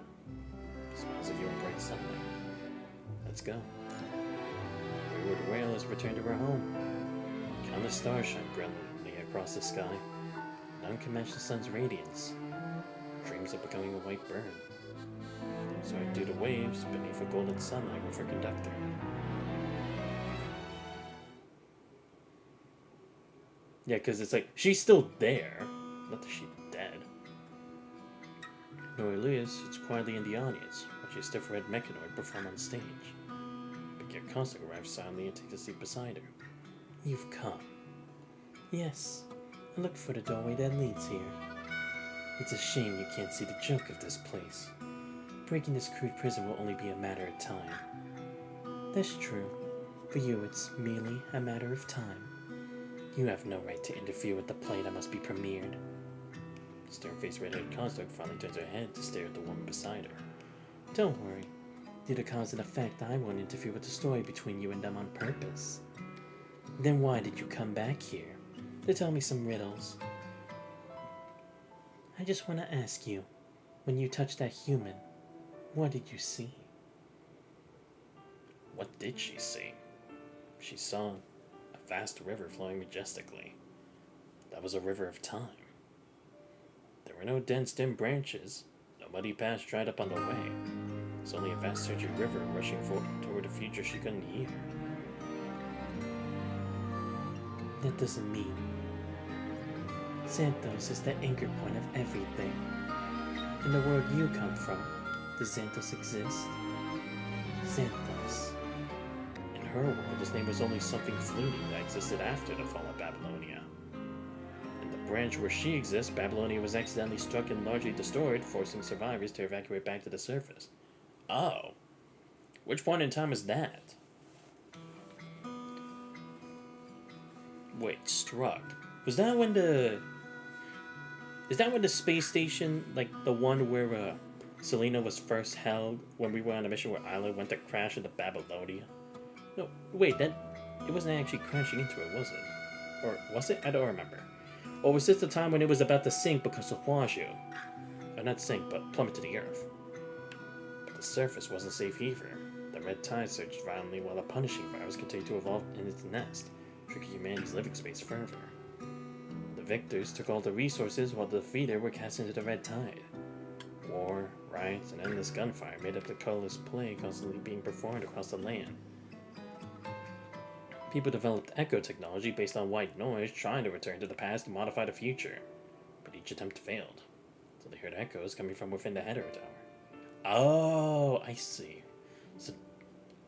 S1: smiles at you in bright sunlight. Let's go. The wayward whale has returned to her home. Countless stars shine brilliantly across the sky. None can match the sun's radiance. Dreams of becoming a white bird. Soaring through the waves beneath a golden sunlight with her conductor. Yeah, because it's like, she's still there. Not that she's dead. Noelia sits quietly in the audience, watching a stiff-red mechanoid perform on stage. PGR Constant arrives silently and takes a seat beside her.
S2: You've come. Yes, I looked for the doorway that leads here. It's a shame you can't see the joke of this place. Breaking this crude prison will only be a matter of time. That's true. For you, it's merely a matter of time. You have no right to interfere with the play that must be premiered.
S1: The stern-faced red-haired construct finally turns her head to stare at the woman beside her.
S2: Don't worry. Due to cause and effect, I won't interfere with the story between you and them on purpose. Then why did you come back here? To tell me some riddles. I just want to ask you, when you touched that human, what did you see?
S1: What did she see? She saw a vast river flowing majestically. That was a river of time. There were no dense, dim branches, no muddy paths dried up on the way. It was only a vast surging river rushing toward a future she couldn't hear.
S2: That doesn't mean. Xanthos is the anchor point of everything. In the world you come from, does Xanthos exist? Xanthos.
S1: In her world, his name was only something fleeting that existed after the fall of Babylonia. In the branch where she exists, Babylonia was accidentally struck and largely destroyed, forcing survivors to evacuate back to the surface. Oh. Which point in time is that? Wait, struck. Was that when the... Is that when the space station, like the one where Selena was first held when we were on a mission where Isla went to crash into Babylonia? No, wait, it wasn't actually crashing into it, was it? Or was it? I don't remember. Or was this the time when it was about to sink because of Huaju? Or not sink, but plummet to the earth. But the surface wasn't safe either. The red tide surged violently while a punishing virus continued to evolve in its nest, shrinking humanity's living space further. The victors took all the resources while the defeated were cast into the red tide. War, riots, and endless gunfire made up the colorless play constantly being performed across the land. People developed echo technology based on white noise, trying to return to the past and modify the future. But each attempt failed, so they heard echoes coming from within the Hetero Tower. Oh, I see.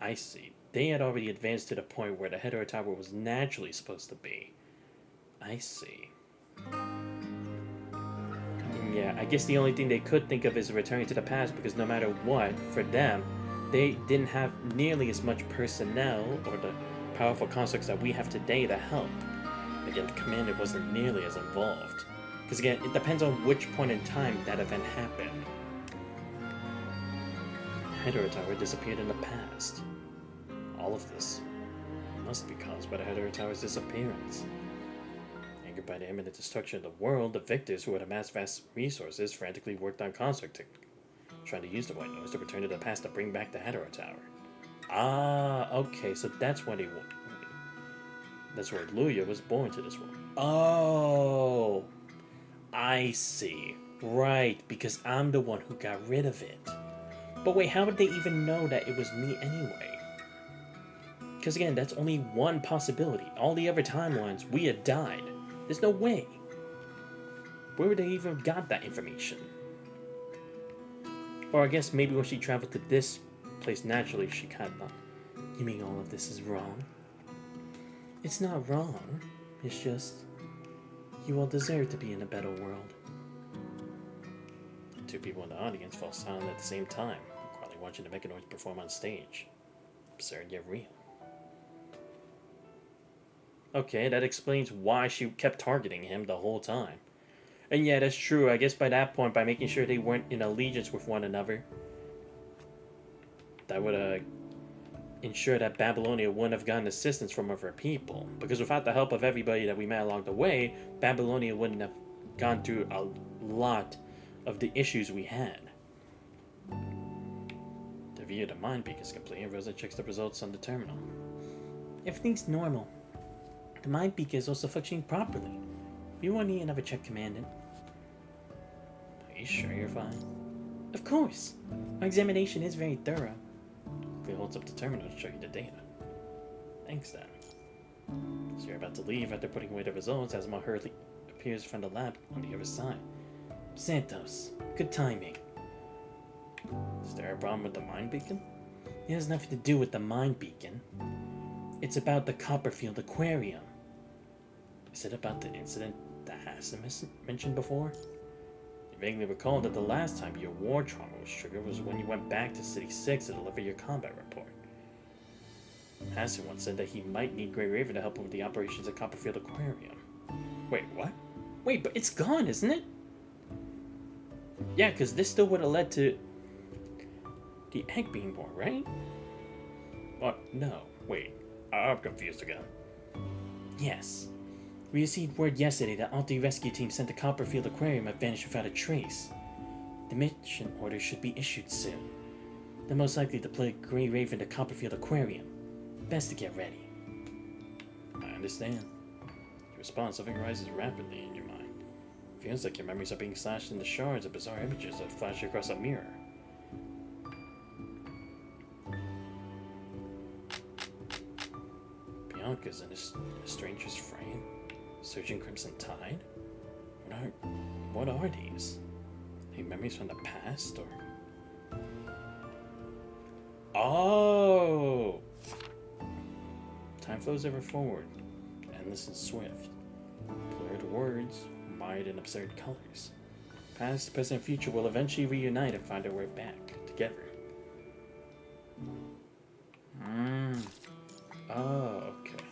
S1: I see. They had already advanced to the point where the Hetero Tower was naturally supposed to be. I see. Yeah, I guess the only thing they could think of is returning to the past, because no matter what, for them, they didn't have nearly as much personnel or the powerful constructs that we have today to help. Again, the commander wasn't nearly as involved. Because again, it depends on which point in time that event happened. Hedera Tower disappeared in the past. All of this must be caused by the Hedera Tower's disappearance. Angered by the imminent destruction of the world, the victors who had amassed vast resources frantically worked on construct, trying to use the white noise to return to the past to bring back the Hedera Tower. Ah, okay, so that's when that's where Luya was born to this world. Oh, I see. Right, because I'm the one who got rid of it. But wait, how would they even know that it was me anyway? Because again, that's only one possibility. All the other timelines, we had died. There's no way. Where would they even got that information? Or I guess maybe when she traveled to this place naturally, she kind of... You mean all of this is wrong? It's not wrong. It's just... You all deserve to be in a better world. Two people in the audience fall silent at the same time, quietly watching the mechanoids perform on stage. Absurd yet real. Okay, that explains why she kept targeting him the whole time. And yeah, that's true. I guess by that point, by making sure they weren't in allegiance with one another, that would ensure that Babylonia wouldn't have gotten assistance from other people. Because without the help of everybody that we met along the way, Babylonia wouldn't have gone through a lot of the issues we had. The view of the mind peak is complete, and Rosa checks the results on the terminal.
S2: Everything's normal. The mind beacon is also functioning properly. You won't need another check, Commandant.
S1: Are you sure you're fine?
S2: Of course. My examination is very thorough.
S1: He holds up the terminal to show you the data. Thanks, then. As you're about to leave after putting away the results, as hurriedly appears from the lab on the other side.
S2: Santos, good timing.
S1: Is there a problem with the mind beacon?
S2: It has nothing to do with the mind beacon. It's about the Copperfield Aquarium.
S1: Is it about the incident that Hassan mentioned before? You vaguely recall that the last time your war trauma was triggered was when you went back to City 6 to deliver your combat report. Hassan once said that he might need Grey Raven to help him with the operations at Copperfield Aquarium. Wait, what?
S2: Wait, but it's gone, isn't it?
S1: Yeah, because this still would have led to the egg being born, right? What? No, wait. I'm confused again.
S2: Yes. We received word yesterday that all 3 rescue teams sent to Copperfield Aquarium have vanished without a trace. The mission order should be issued soon. They're most likely to deploy Grey Raven to Copperfield Aquarium. Best to get ready.
S1: I understand. Your response, something rises rapidly in your mind. Feels like your memories are being slashed into shards of bizarre images that flash across a mirror. Bianca's in a stranger's frame. Surging Crimson Tide? What are these? Any memories from the past, or... Oh! Time flows ever forward, endless and swift. Blurred words, mired in absurd colors. Past, present, and future will eventually reunite and find their way back together. Oh, okay.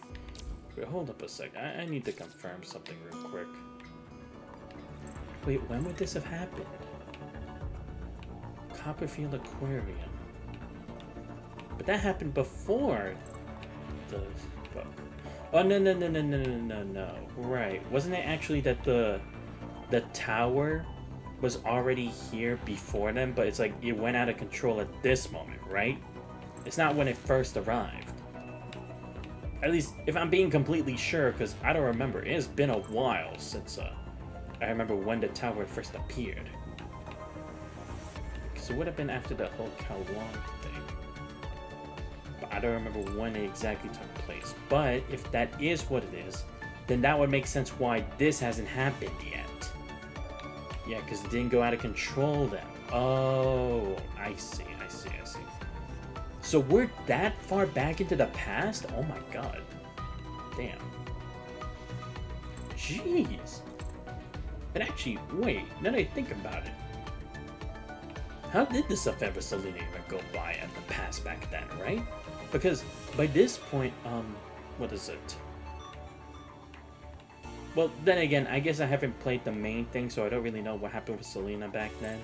S1: Wait, hold up a sec. I need to confirm something real quick.
S2: Wait, when would this have happened? Copperfield Aquarium.
S1: But that happened before the book. Oh, no. Right. Wasn't it actually that the tower was already here before them, but it's like it went out of control at this moment, right? It's not when it first arrived. At least, if I'm being completely sure, because I don't remember. It has been a while since I remember when the tower first appeared. Because it would have been after the whole Kalwan thing. But I don't remember when it exactly took place. But if that is what it is, then that would make sense why this hasn't happened yet. Yeah, because it didn't go out of control then. Oh, I see. So we're that far back into the past? Oh my god. Damn. Jeez. And actually, wait, now that I think about it, how did the stuff ever Selena even go by at the past back then, right? Because by this point, what is it? Well, then again, I guess I haven't played the main thing, so I don't really know what happened with Selena back then.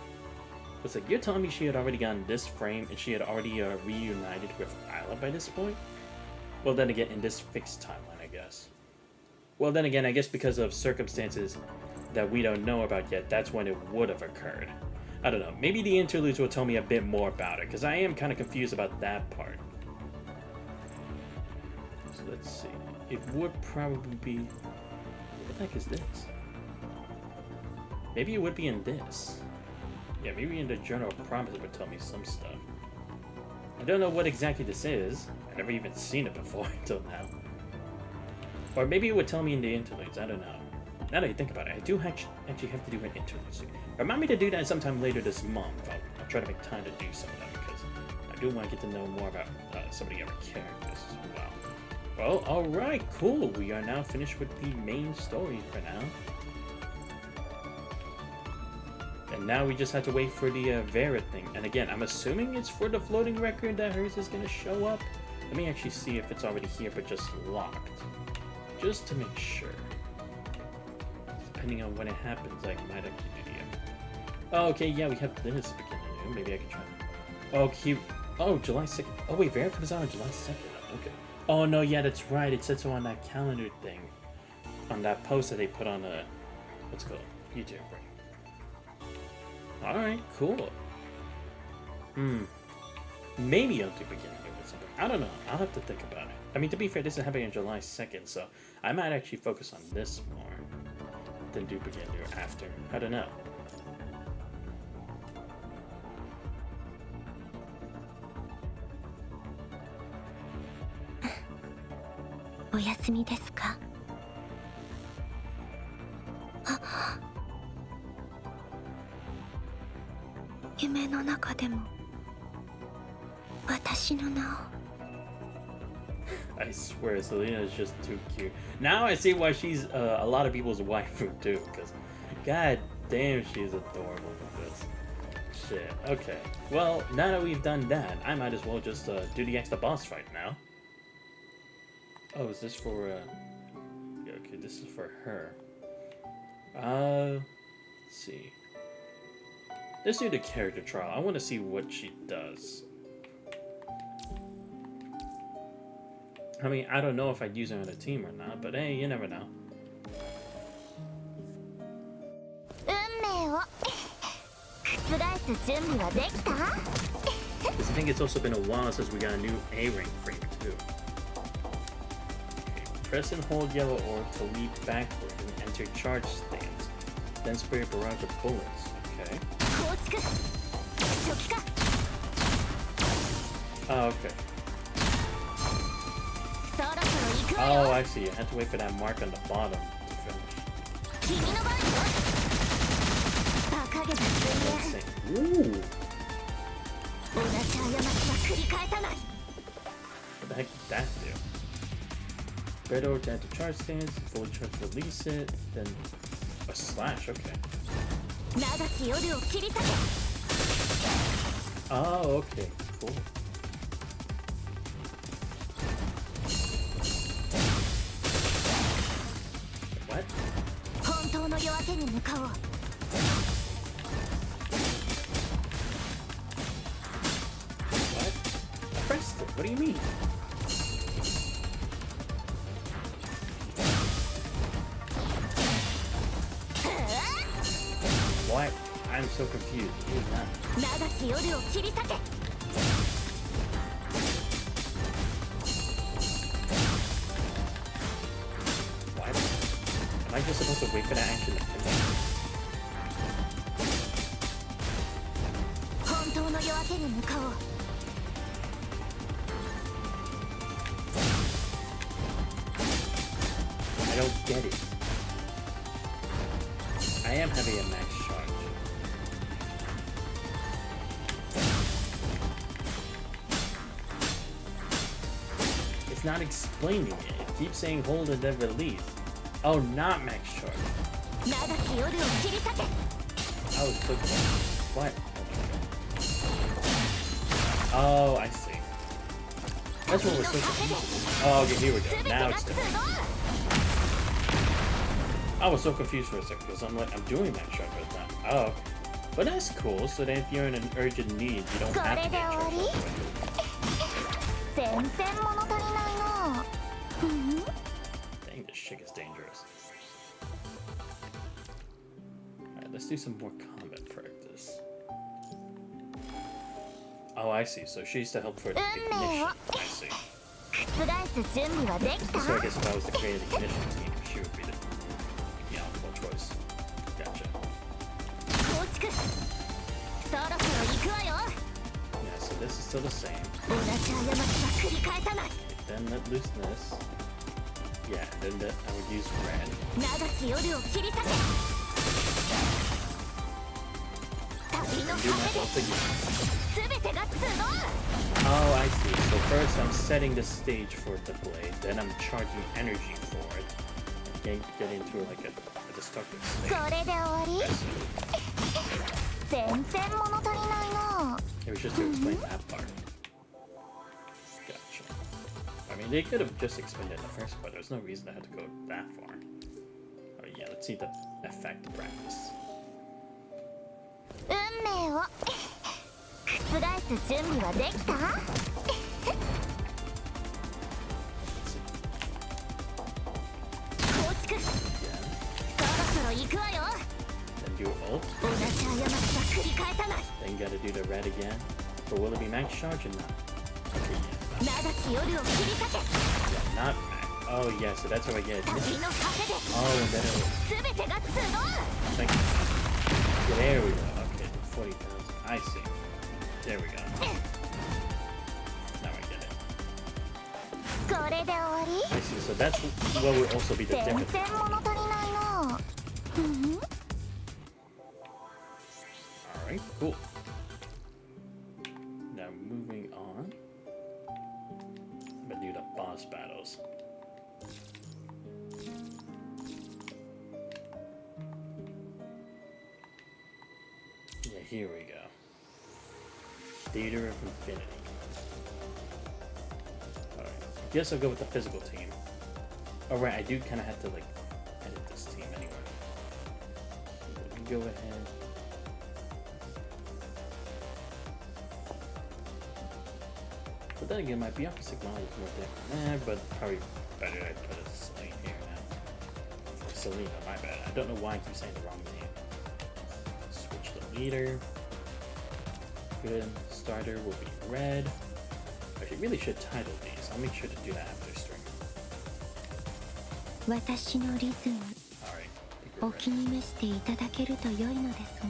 S1: It's like, you're telling me she had already gotten this frame and she had already reunited with Isla by this point? Well, then again, in this fixed timeline, I guess. Well, then again, I guess because of circumstances that we don't know about yet, that's when it would have occurred. I don't know. Maybe the interludes will tell me a bit more about it, because I am kind of confused about that part. So let's see. It would probably be... What the heck is this? Maybe it would be in this. Yeah, maybe in the Journal of Promise it would tell me some stuff. I don't know what exactly this is. I've never even seen it before until now. Or maybe it would tell me in the interludes. I don't know. Now that I think about it, I do actually have to do an interlude soon. Remind me to do that sometime later this month. I'll try to make time to do some of them because I do want to get to know more about some of the other characters as well. Well, alright, cool. We are now finished with the main story for now. And now we just have to wait for the Vera thing. And again, I'm assuming it's for the floating record that hers is going to show up. Let me actually see if it's already here but just locked. Just to make sure. Depending on when it happens, I might actually do the... Oh, okay, yeah, we have this beginning. Maybe I can try... Oh, cute. Oh, July 2nd. Oh, wait, Vera comes out on July 2nd. Okay. Oh, no, yeah, that's right. It said so on that calendar thing. On that post that they put on a... What's it called? YouTube, right? Alright, cool. Maybe I'll do beginning with something. I don't know. I'll have to think about it. I mean, to be fair, this is happening on July 2nd, so I might actually focus on this more than do beginning after. I don't know.
S4: お休みですか？あ、夢の中でも私の名を。
S1: I swear, Selena is just too cute. Now I see why she's a lot of people's waifu too, because god damn, she's adorable with this shit. Okay, well, now that we've done that, I might as well just do the extra boss fight now. Oh, is this for yeah, okay, this is for her. Let's see. Let's do the character trial. I want to see what she does. I mean, I don't know if I'd use her on a team or not, but hey, you never know. Because I think it's also been a while since we got a new A-ring frame too. Okay, press and hold yellow orb to leap backward and enter charge stance. Then spray a barrage of bullets. Okay. Oh, okay. Oh, I see. I had to wait for that mark on the bottom to finish. Ooh. What the heck did that do? Red orb to add to charge stance, fully charge release it, then a slash, okay. Oh, okay, cool. What? What? I pressed it. What do you mean? What? I'm so confused. What is that? What? Am I just supposed to wait for that action to finish? I don't get it. I am having a max charge. It's not explaining it. It keeps saying hold and then release. Oh, not max charge. I was so close. What? Oh, I see. That's what we're so confused. Oh, okay, here we go. Now it's different. I was so confused for a second because I'm like, I'm doing that shot right now. Oh, but that's cool. So then if you're in an urgent need, you don't have to get shot. Dang, this chick is dangerous. Alright, let's do some more combat practice. Oh, I see. So she's to help for the ignition. I see. So I guess if I was to create an ignition team, she would be the optimal choice. Gotcha. Yeah, so this is still the same. Then let loose this. Yeah, then I would use red. Do my ult again. Oh, I see. So first I'm setting the stage for the blade, then I'm charging energy for it. Get into like a destructive state. It was just to explain that part. Gotcha. I mean, they could have just explained it in the first part. There's no reason I had to go that far. Oh yeah, let's see the effect practice. Then do ult. Then gotta do the red again. But will it be max charge or not? Okay, yeah. Yeah, not max. Oh yeah, so that's how I get it. Oh, and then it'll... Thank you. Yeah, there we go. Okay, 40,000. I see. There we go. Now I get it. I see, so that's what would also be the difference. Alright, cool. Now moving on. I'm gonna do the boss battles. Yeah, here we go. Theater of Infinity. Alright, I guess I'll go with the physical team. Oh right, I do kind of have to like edit this team anyway. Let me go ahead. But then again, my Bianca Sigma is more different. But probably better I put a Celine here now. Selena, my bad. I don't know why I keep saying the wrong name. Switch the leader. Good. Starter will be red. I really should title these. I'll make sure to do that after stream.
S4: 私のリズム
S1: Alright.
S4: お気に召していただけると良いのですが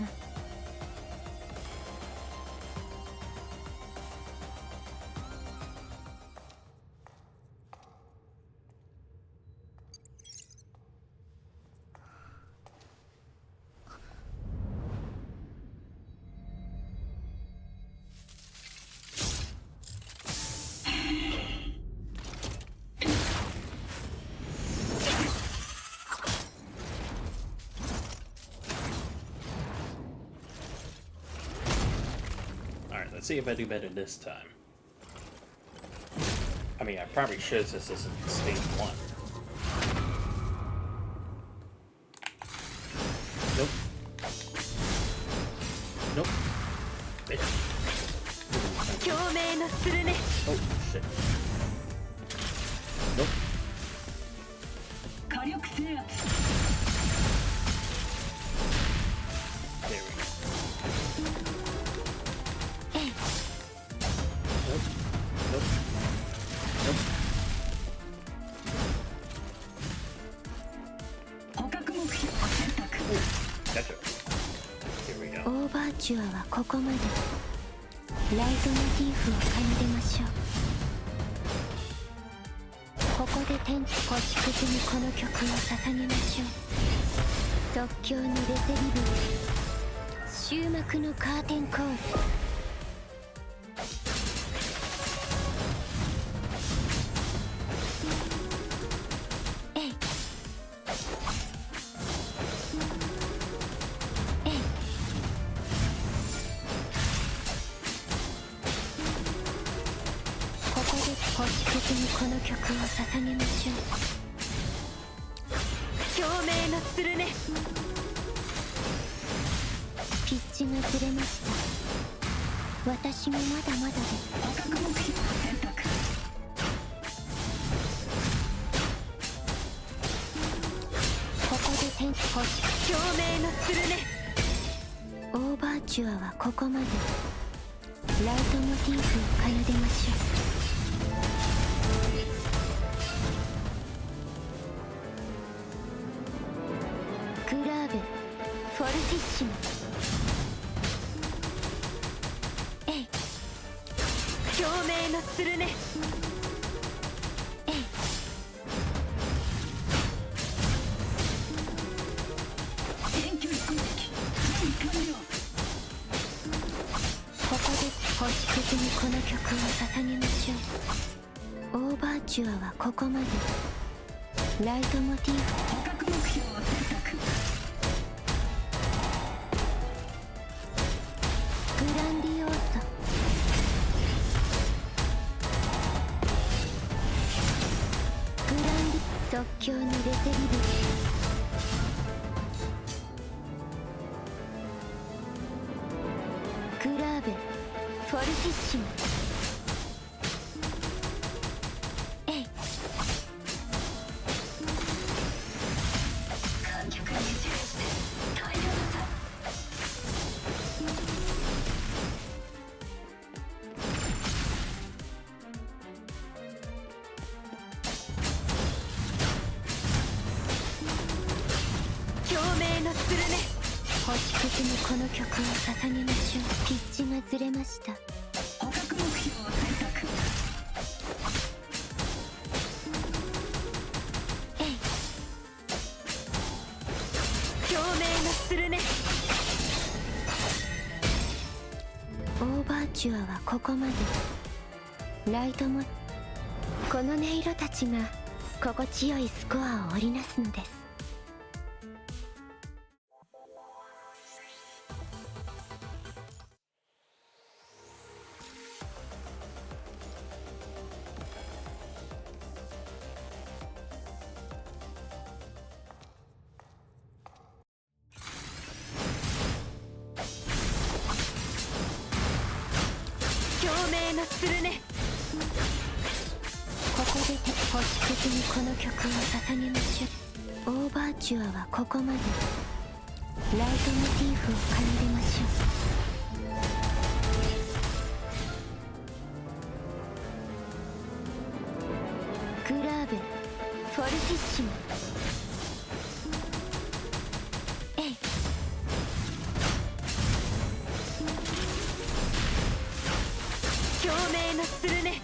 S1: Let's see if I do better this time. I mean, I probably should since this is stage 1. Nope. Nope. Oh, shit. Nope. There we go. Nope. Nope. Gotcha. Here we go.
S4: オーバーチュアはここまでライトモチーフを奏でましょうここで天地星屑にこの曲を捧げましょう即興のレセリブ終幕のカーテンコール こ星屑にこの曲を捧げましょう。共鳴のするね。ピッチがずれました。私もまだまだです。
S3: 捕獲目標を選択。
S4: ここで天星
S3: 共鳴のするね。
S4: オーバーチュアはここまで。ライトモチーフを奏でましょう。グラーベフォルティッシモ。えい
S3: 共鳴のするね。
S4: えい
S3: 遠距離攻撃準備完了。
S4: ここで星屑にこの曲を捧げましょう。オーバーチュアはここまで。ライトモチーフ
S3: 捕獲目標を選択。
S4: グランディオーソ。グランディ即興のレセリブ。グラーベフォルティッシモ。えい
S3: 観客に注意して大量の差。共鳴のするね。
S4: 星屑にこの曲を捧げましょう。ピッチがずれました。
S3: 捕獲目標を選択。
S4: えい
S3: 共鳴のするね。
S4: オーバーチュアはここまで。ライトもこの音色たちが心地よいスコアを織りなすのです。
S3: 共鳴のするね。
S4: ここで星屑にこの曲を捧げましょう。オーバーチュアはここまで。ライトモチーフを奏でましょう。グラーベフォルティッシモ。えい
S3: 共鳴のするね。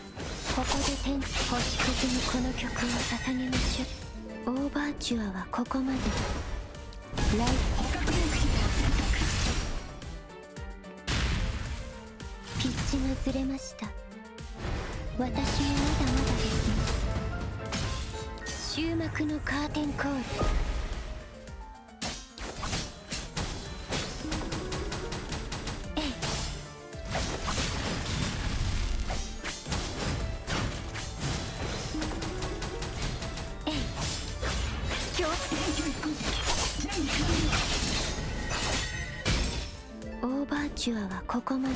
S4: ここで星屑にこの曲を捧げましょう。オーバーチュアはここまで。ライ
S3: 捕獲目標を選択。
S4: ピッチがずれました。私もまだまだですね。終幕のカーテンコール。えいえい
S3: 遠距離攻撃準備完了。
S4: オーバーチュアはここまで。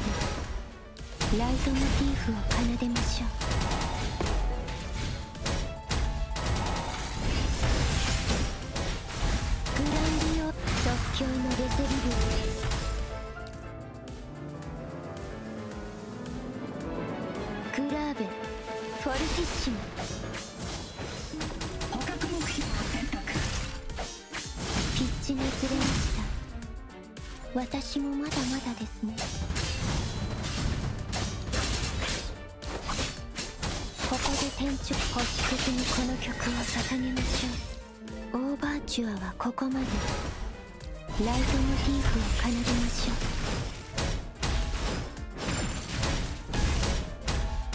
S4: ライトモチーフを奏でましょう。グランディオ即興のレセリブ。グラーベフォルティッシモ。
S3: 捕獲目標を選択。
S4: ピッチがずれました。私もまだまだですね。ここで天地星屑にこの曲を捧げましょう。オーバーチュアはここまで。ライトモチーフを奏でましょう。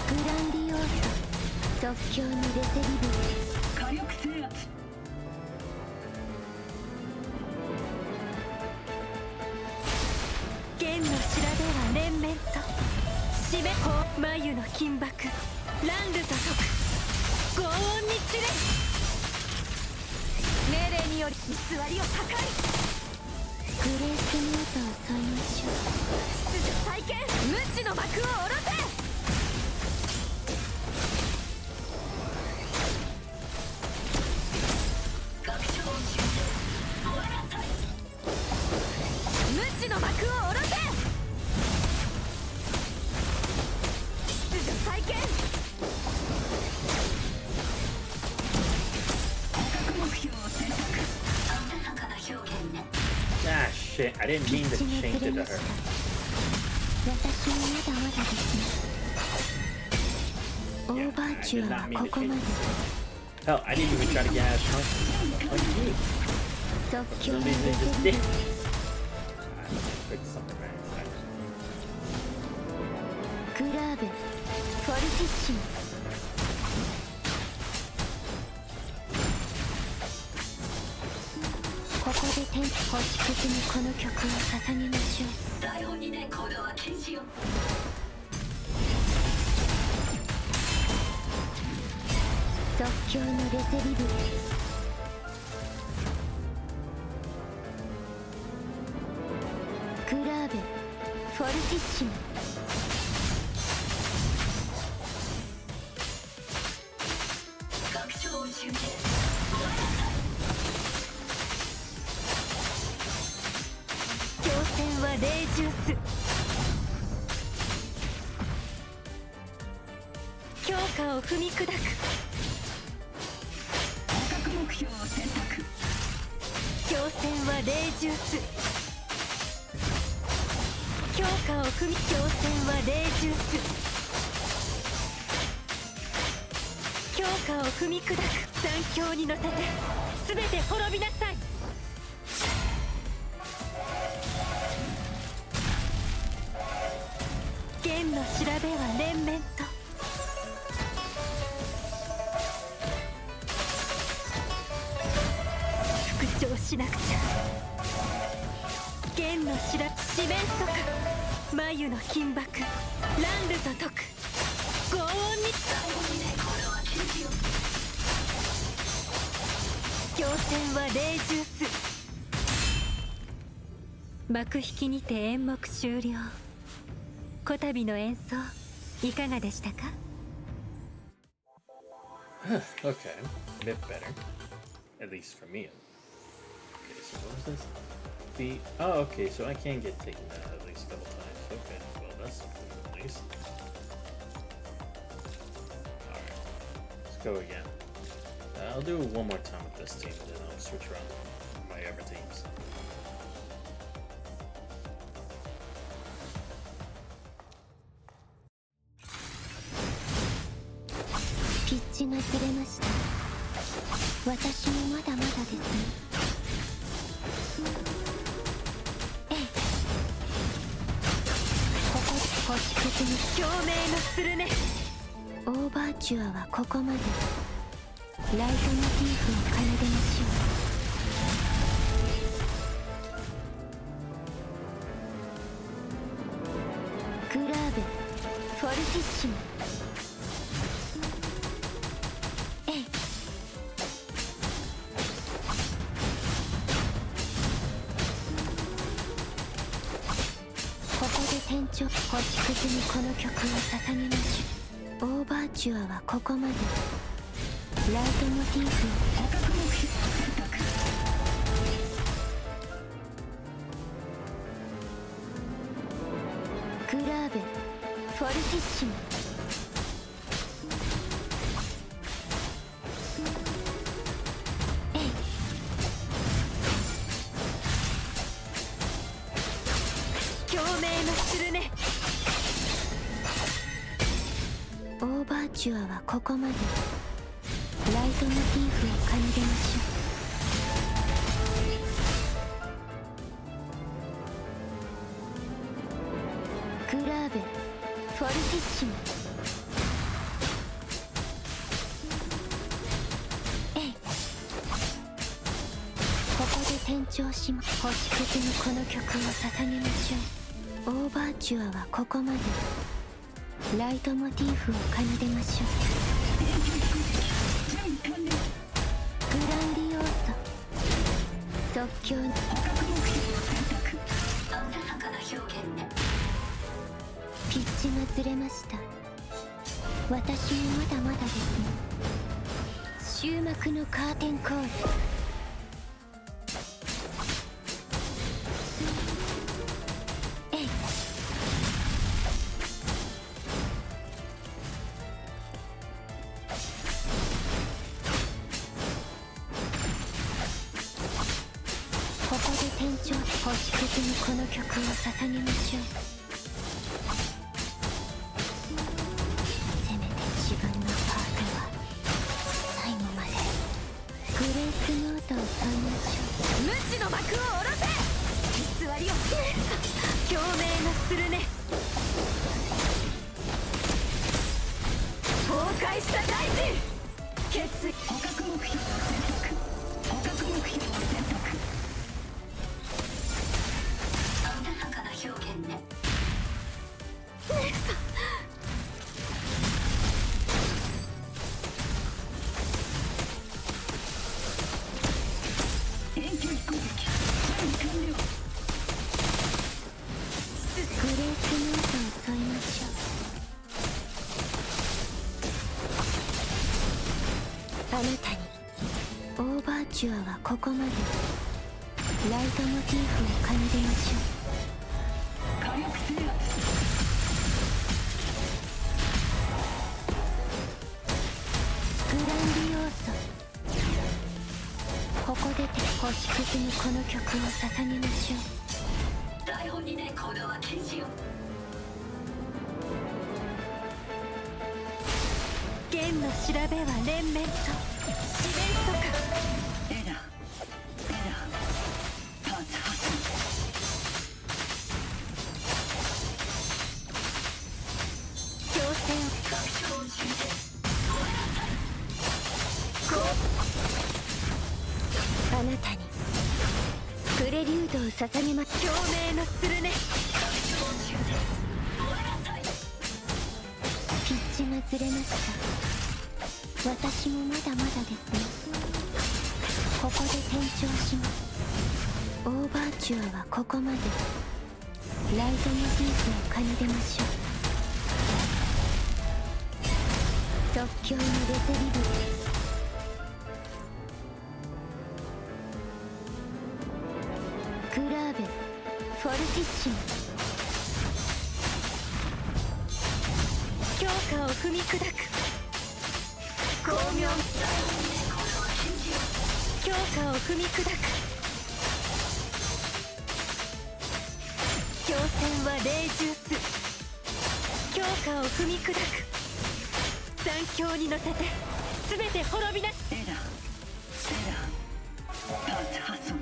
S4: グランディオーソ即興のレセリブ。
S3: 火力制圧。剣の調べは連綿と締め法眉の金箔ランルと解く。轟音に散れ。命令により居座りを破壊。
S4: グレースノートを採用しよう。
S3: 秩序再建。無知の幕を下ろせ。無知の幕を下ろせ。秩序再建。目標を選択。鮮やかな表現ね。
S1: Ah, shit. I didn't mean to change it to her.
S4: 私もまだまだですね。オーバーチュアはここまで。
S1: Hell, I didn't even try to get out of punch. Like you.
S4: 即興
S1: So
S4: の
S1: they
S4: レ
S1: just
S4: ベ
S1: did.
S4: ル
S1: Fix something right inside.
S4: グラーベフォルティッシモ。ここで天星屑にこの曲を捧げましょう。
S3: 台本にない行動は禁止よ。
S4: 即興のレセリブル。グラーベフォルティッシモ。
S3: 楽章を集計。強戦は霊ジュース。強化を踏み砕く。目標を選択。強戦は霊ジュース。強化を踏み。強戦は霊ジュース。強化を踏み砕く。残響に乗せて全て滅びなさい。剣の調べは連綿と。復調しなくちゃ。剣の調べ四面楚歌。眉の金箔。ランルと解く。轟音に。強戦は霊ジュース。幕引きにて演目終了。こたびの演奏いかがでしたか？
S1: Okay, a bit better. At least for me. Okay, so what was this? Oh, okay, so I can get taken out at least a couple times. Okay, well, that's something at least. Alright, let's go again. I'll do it one more time with this team, and then I'll switch around my other teams.
S4: ピッチがずれました。私もまだまだですね。ええ。ここ星屑に
S3: 共鳴のするね。
S4: オーバーチュアはここまで。ライトモチーフを奏でましょう。グラーベフォルティッシモ。えい。ここで天頂星屑にこの曲を捧げましょう。オーバーチュアはここまで。ライトモチーフをグラーベフォルティッシモ。えい。
S3: 共鳴のするね。
S4: オーバーチュアはここまで。ライトモチーフを奏でましょう。グラーベフォルティッシモ。えい。ここで転調しま星屑にこの曲を捧げましょう。オーバーチュアはここまで。ライトモチーフを奏でましょう。即興にピッチがずれました。私もまだまだですね。終幕のカーテンコール。えい。ここで店長星屑にこの曲を捧げましょう。せめて自分のパートは最後までグレースノートを唱えましょう。
S3: 無知の幕を下ろせ。偽りを共鳴がするね。崩壊した大地決意。捕獲目標を選択。捕獲目標を選択。浅はかな表現ね。遠距離攻撃準備完了。
S4: グレースノートを添えましょう。あなたにオーバーチュアはここまで。ライトモチーフを奏でましょう。
S3: 火力制圧。
S4: グランディオーソ。ここでて星屑にこの曲を捧げましょう。
S3: 台本にね、行動は禁止よ。弦の調べは連綿と四面楚歌。エラーパーツ破損。強制を拡張中で
S4: あなたにプレリュードを捧げま。
S3: 共鳴のするね。
S4: ピッチがずれました。私もまだまだですね。ここで転調します。オーバーチュアはここまで。ライトモチーフを奏でましょう。即興のレズリブル。グラーベフォルティッシモ。
S3: 強化を踏み砕く。巧妙。強化を踏み砕く。強戦は霊獣ス。強化を踏み砕く。残響に乗せて全て滅びな。エラーパーツ破損。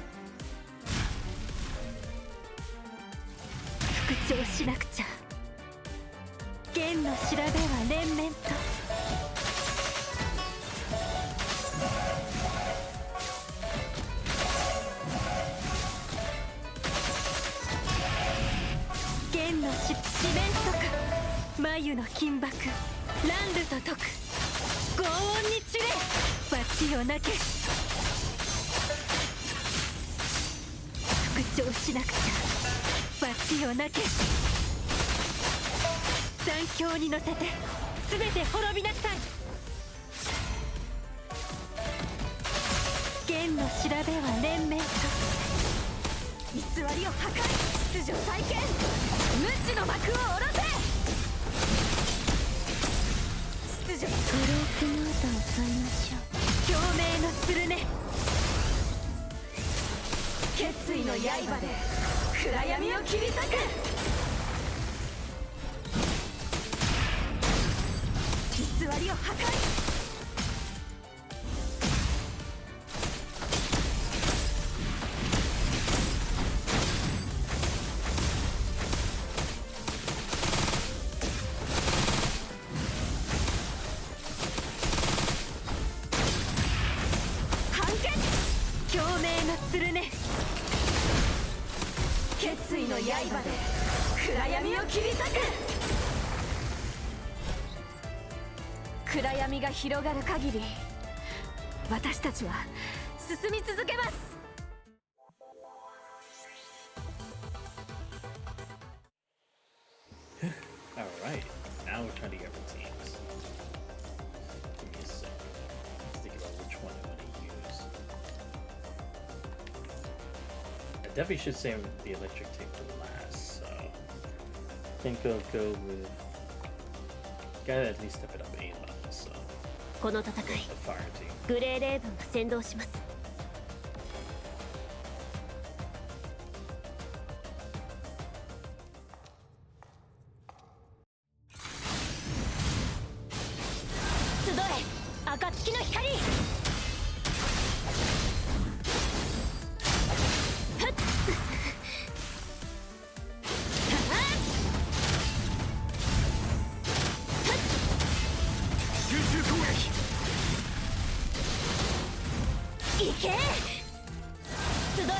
S3: 復調しなくちゃ。弦の調べは連綿と。弦の四面楚歌。眉の金箔乱舞と解く。轟音に散れ罰よなけ。復調しなくちゃ。罰よなけ。残響に乗せて全て滅びなさい。弦の調べは連綿と。偽りを破壊。秩序再建。無知の幕を下ろせ。秩序。
S4: グレースノートを添えましょう。
S3: 共鳴のするね。決意の刃で暗闇を切り裂く。偽りを破壊。共鳴のするね。決意の刃で暗闇を切り裂く。暗闇が広がる限り私たちは進み続けます。
S1: Alright, now we're trying to get routines. Give me a second. Let's think about which one I want to use. I definitely should save the electric tape for last, so I think I'll go with. Gotta at least step it up A level, so
S4: この戦い
S1: the fire team.
S4: グレーレーブンが先導します。集え暁の光。行け。集え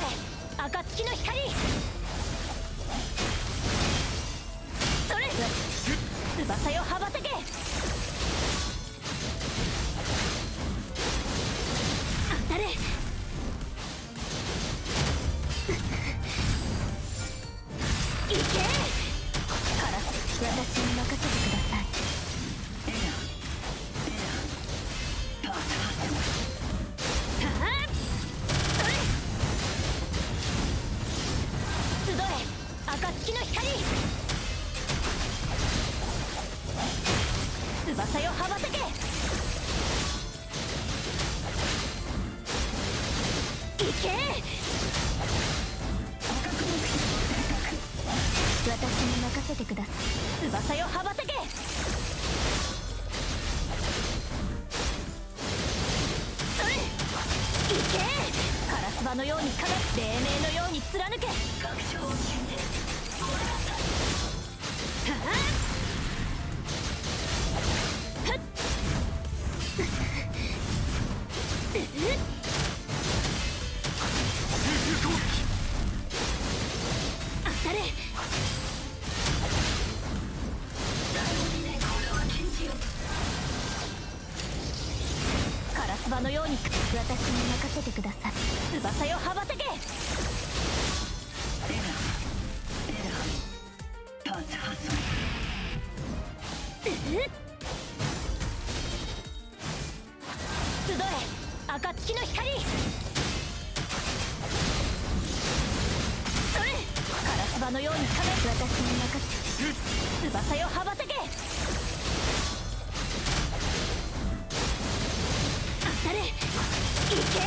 S4: 暁の光。それ翼よ羽ばたけ。当たれ。行け。カラス私に任せてください。暁の光。翼よ羽ばたけ。行け。私に任せてください。翼よ羽ばたけ。それ行け。カラスバのように輝く。黎明のように貫け。確証を信じる。当たれ。カラスバのように私に任せてください。翼よ羽ばたけ。集え暁の光。それカラスバのように輝く。私に任せ。翼よ羽ばたけ。当たれ。行け。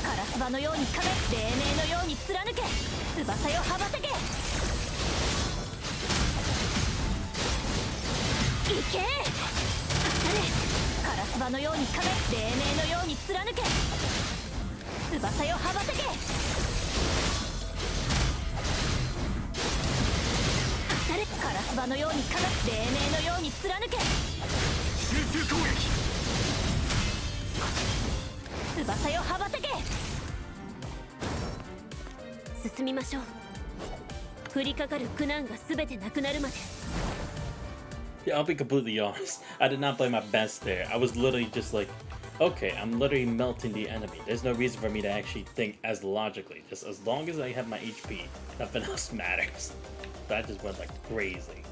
S4: カラスバのように輝く。黎明のように貫け。翼よ羽ばたけ。行け。当たれ。カラスバのように輝く。黎明のように貫け。翼よ羽ばたけ。当たれ。カラスバのように輝く。黎明のように貫け。集中攻撃。翼よ羽ばたけ。進みましょう。降りかかる苦難が全てなくなるまで。
S1: Yeah, I'll be completely honest. I did not play my best there. I was literally just like, okay, I'm literally melting the enemy. There's no reason for me to actually think as logically. Just as long as I have my HP, nothing else matters. But I just went like crazy.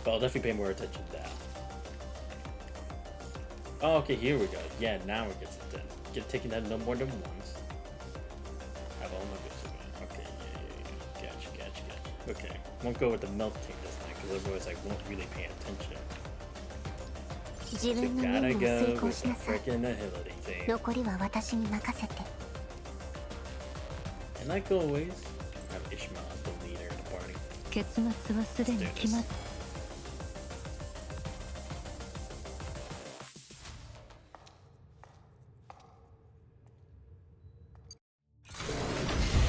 S1: But I'll definitely pay more attention now. Oh, okay, here we go. Yeah, now it gets it done. Get taking that no more than once. Have all my bits again. Okay, yeah. Gotcha. Okay, won't go with the melting this time because otherwise I won't really pay attention.
S4: 自
S1: So
S4: 分の
S1: gotta
S4: 任務を成
S1: go
S4: 功
S1: with
S4: し
S1: the
S4: なさい。
S1: freaking agility thing.
S4: 残りは私に任せて。
S1: And like always, have Ishmael as the leader of the party.
S3: 結末はすでに決まっ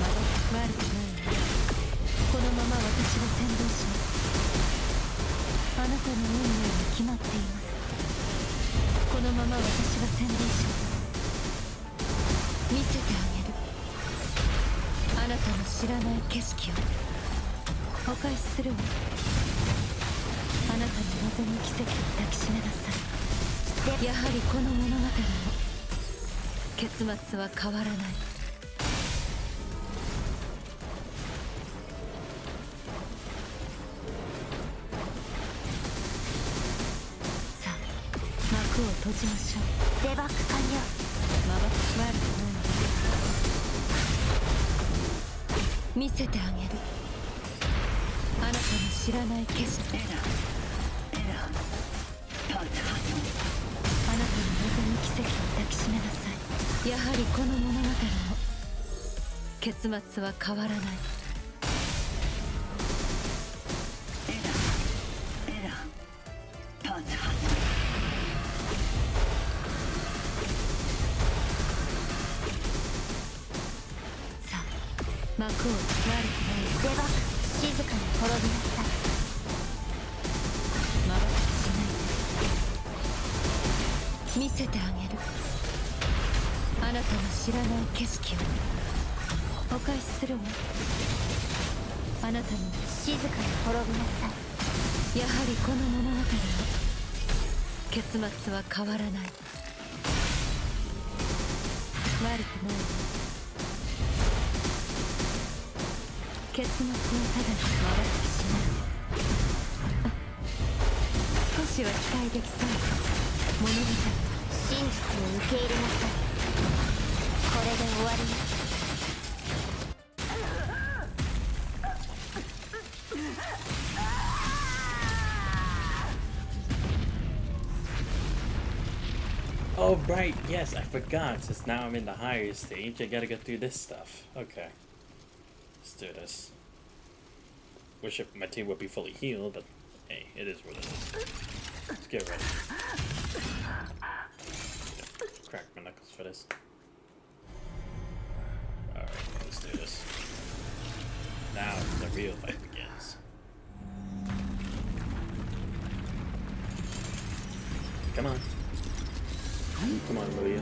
S3: まだ悪くないね。このまま私が先導します。あなたの運命に決まっています。このまま私が先導します。見せてあげる。あなたの知らない景色をお返しするわ。あなたに望む奇跡を抱きしめなさい。やはりこの物語も結末は変わらない。閉じましょう。
S4: デバッグ完了。
S3: まば悪くない見せてあげる。あなたの知らない景色。あなたの望む奇跡を抱きしめなさい。やはりこの物語も結末は変わらない。さあ幕を悪くない。
S4: デバッグ静かに滅びなさい。
S3: まばたきしないで見せてあげる。あなたの知らない景色をお返しするわ。あなたの
S4: 静かに滅びなさい。
S3: やはりこの物語は結末は変わらない。悪くないわ。結末をただにまばたきしないで少しは期待できそう。物語
S4: 真実を受け入れなさい。これで終わりよ。
S1: Oh, right, yes, I forgot. Since now I'm in the higher stage, I gotta go through this stuff. Okay. Let's do this. Wish my team would be fully healed, but hey, it is what it is. Let's get ready. Crack my knuckles for this. Alright, let's do this. Now the real fight begins. Come on. Come on, Maria.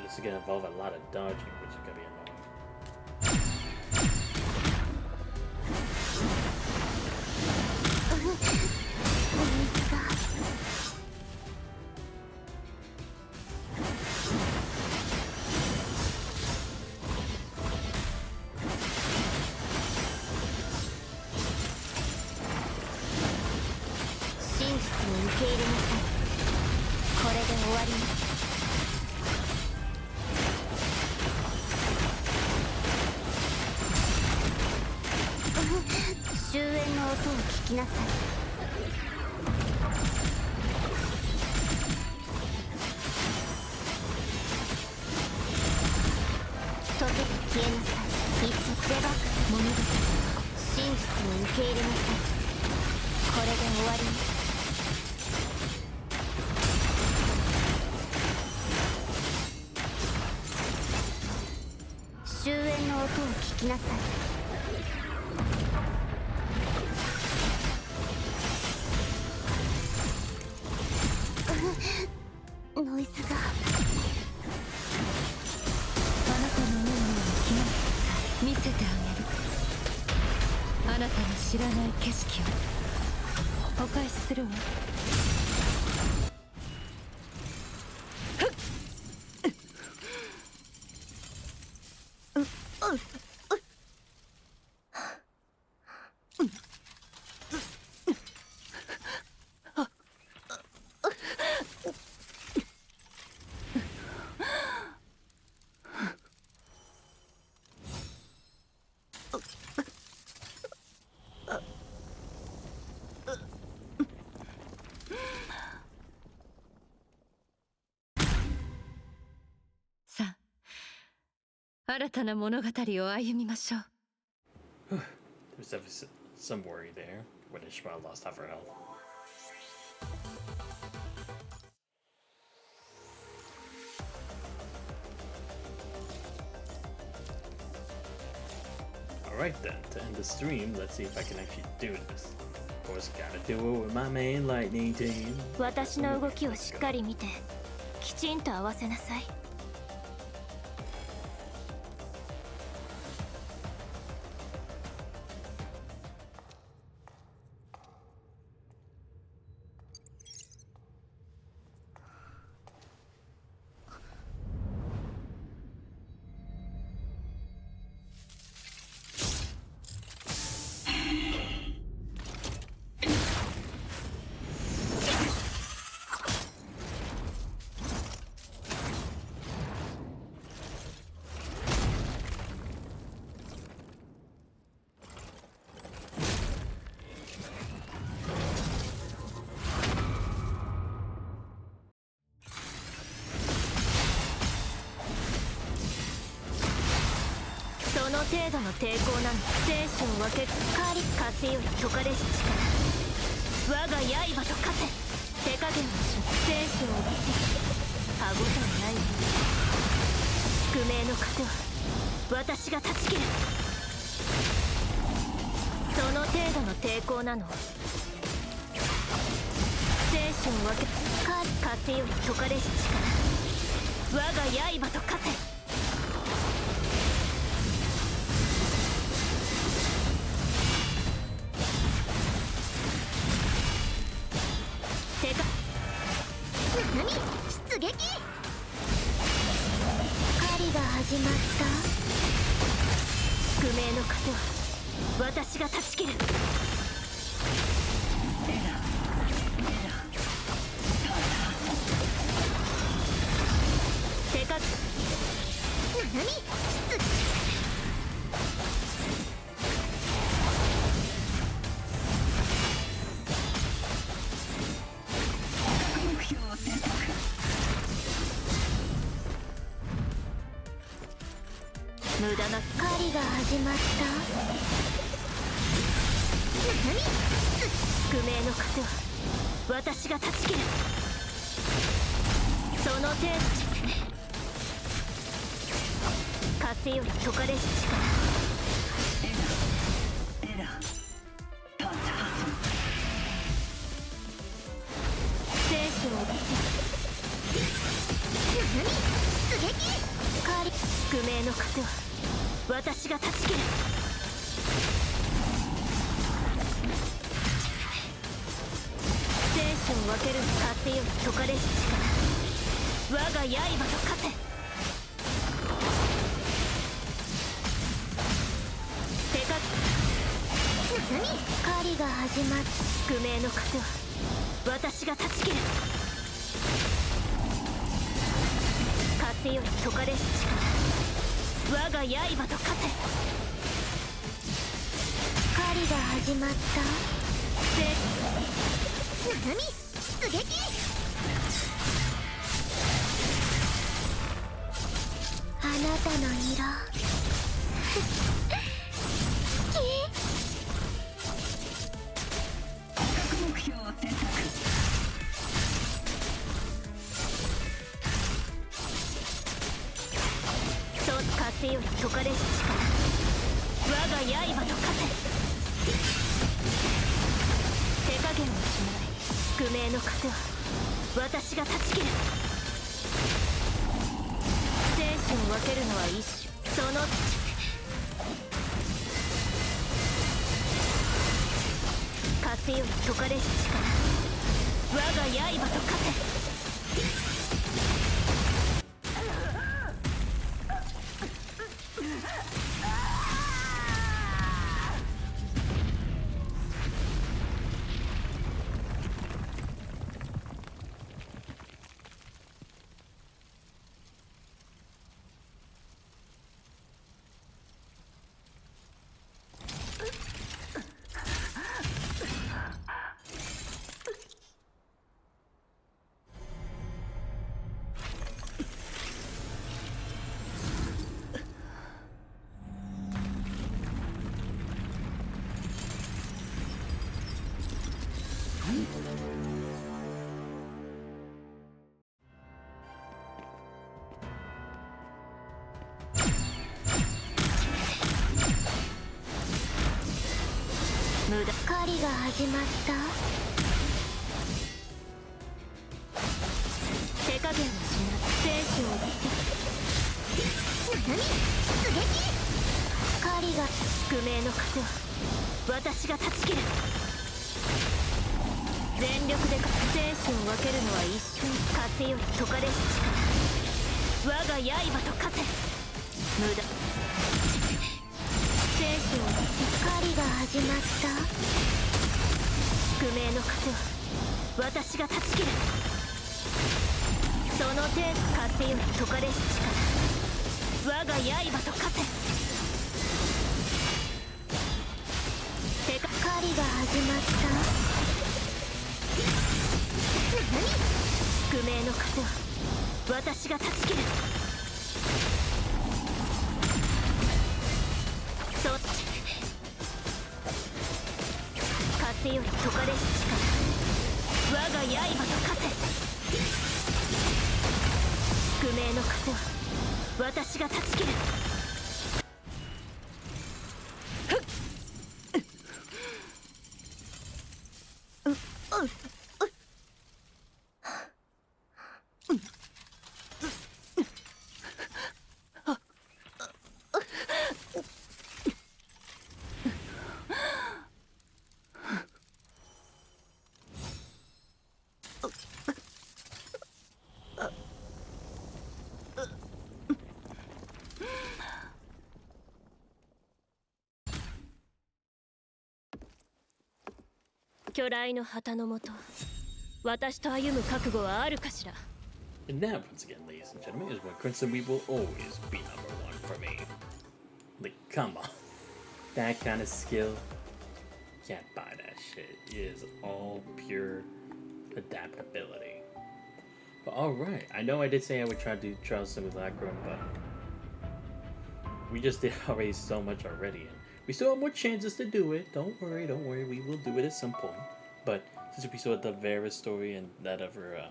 S1: This is gonna involve a lot of dodging, which is gonna be annoying.
S3: 知らない景色をお返しするわ。さあ、新たな物語を歩みましょう。
S1: There's definitely some worry there when Ishmael lost half her health. Alright then, to end the stream, let's see if I can actually do this. Of course, gotta do it with my main lightning team.
S4: 私の動きをしっかり見て、きちんと合わせなさい。の程度の抵抗なの。生死を分け風より解かれし力、我が刃と化せ。手加減をし生死を負って歯応えないわ。宿命の風は私が断ち切る。その程度の抵抗なの。生死を分け風より解かれし力、我が刃と化せ。
S3: 何？出撃！狩りが始まった。
S4: 宿命の風は私が断ち切る。手か
S3: 何？
S4: 無駄な
S3: 狩りが始まった。何？
S4: 宿命の風は私が断ち切る。その程度風より解かれし力、生死を
S3: 何？出撃！
S4: 宿命の風は私が断ち切る。生死を分ける風より解かれし力、我が刃と化せ。手か
S3: 何？狩りが始まった。
S4: 宿命の風は私が断ち切る。風より解かれし力、我が刃と化せ。
S3: 狩りが始まった。何？出撃！あなたの色
S5: 目標を選択。
S4: 風より解かれし力、我が刃と化せ。手加減をしない。宿命の風は私が断ち切る。生死を分けるのは一種。その風より解かれし力、我が刃と化せ。無駄。
S3: 狩りが始まった。
S4: 手加減をしない。生死を
S3: 何？出撃！狩りが
S4: 宿命の風は私が断ち切る。全力で生死を分けるのは一瞬。風より解かれし力、我が刃と化せ。無駄。生死を
S3: 狩りが始まった。
S4: 宿命の風は私が断ち切る。その程度風より解かれし力、我が刃と化せ。
S3: 狩りが始まった。何？
S4: 宿命の風は私が断ち切る。風より解かれし力、我が刃と化せ。宿命の風は私が断ち切る。巨来の旗のもと、私と歩む覚悟はあるかしら。
S1: And now, once again, ladies and gentlemen, is when Crimson Weave will always be number one for me. Like, come on. That kind of skill, can't buy that shit. It is all pure adaptability. But alright, I know I did say I would try to do Trials Simulacrum, but we just did already so much already, and we still have more chances to do it. Don't worry, we will do it at some point. But since we saw the Vera story and that other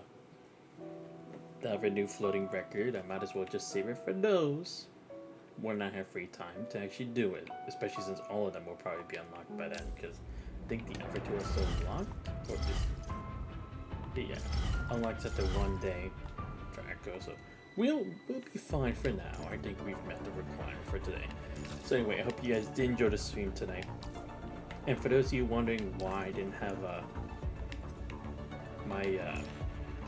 S1: new floating record, I might as well just save it for those when I have free time to actually do it. Especially since all of them will probably be unlocked by then, because I think the other two are still locked, or just unlocked after 1 day for Echo. So we'll be fine for now. I think we've met the requirement for today. So anyway, I hope you guys did enjoy the stream tonight. And for those of you wondering why I didn't have my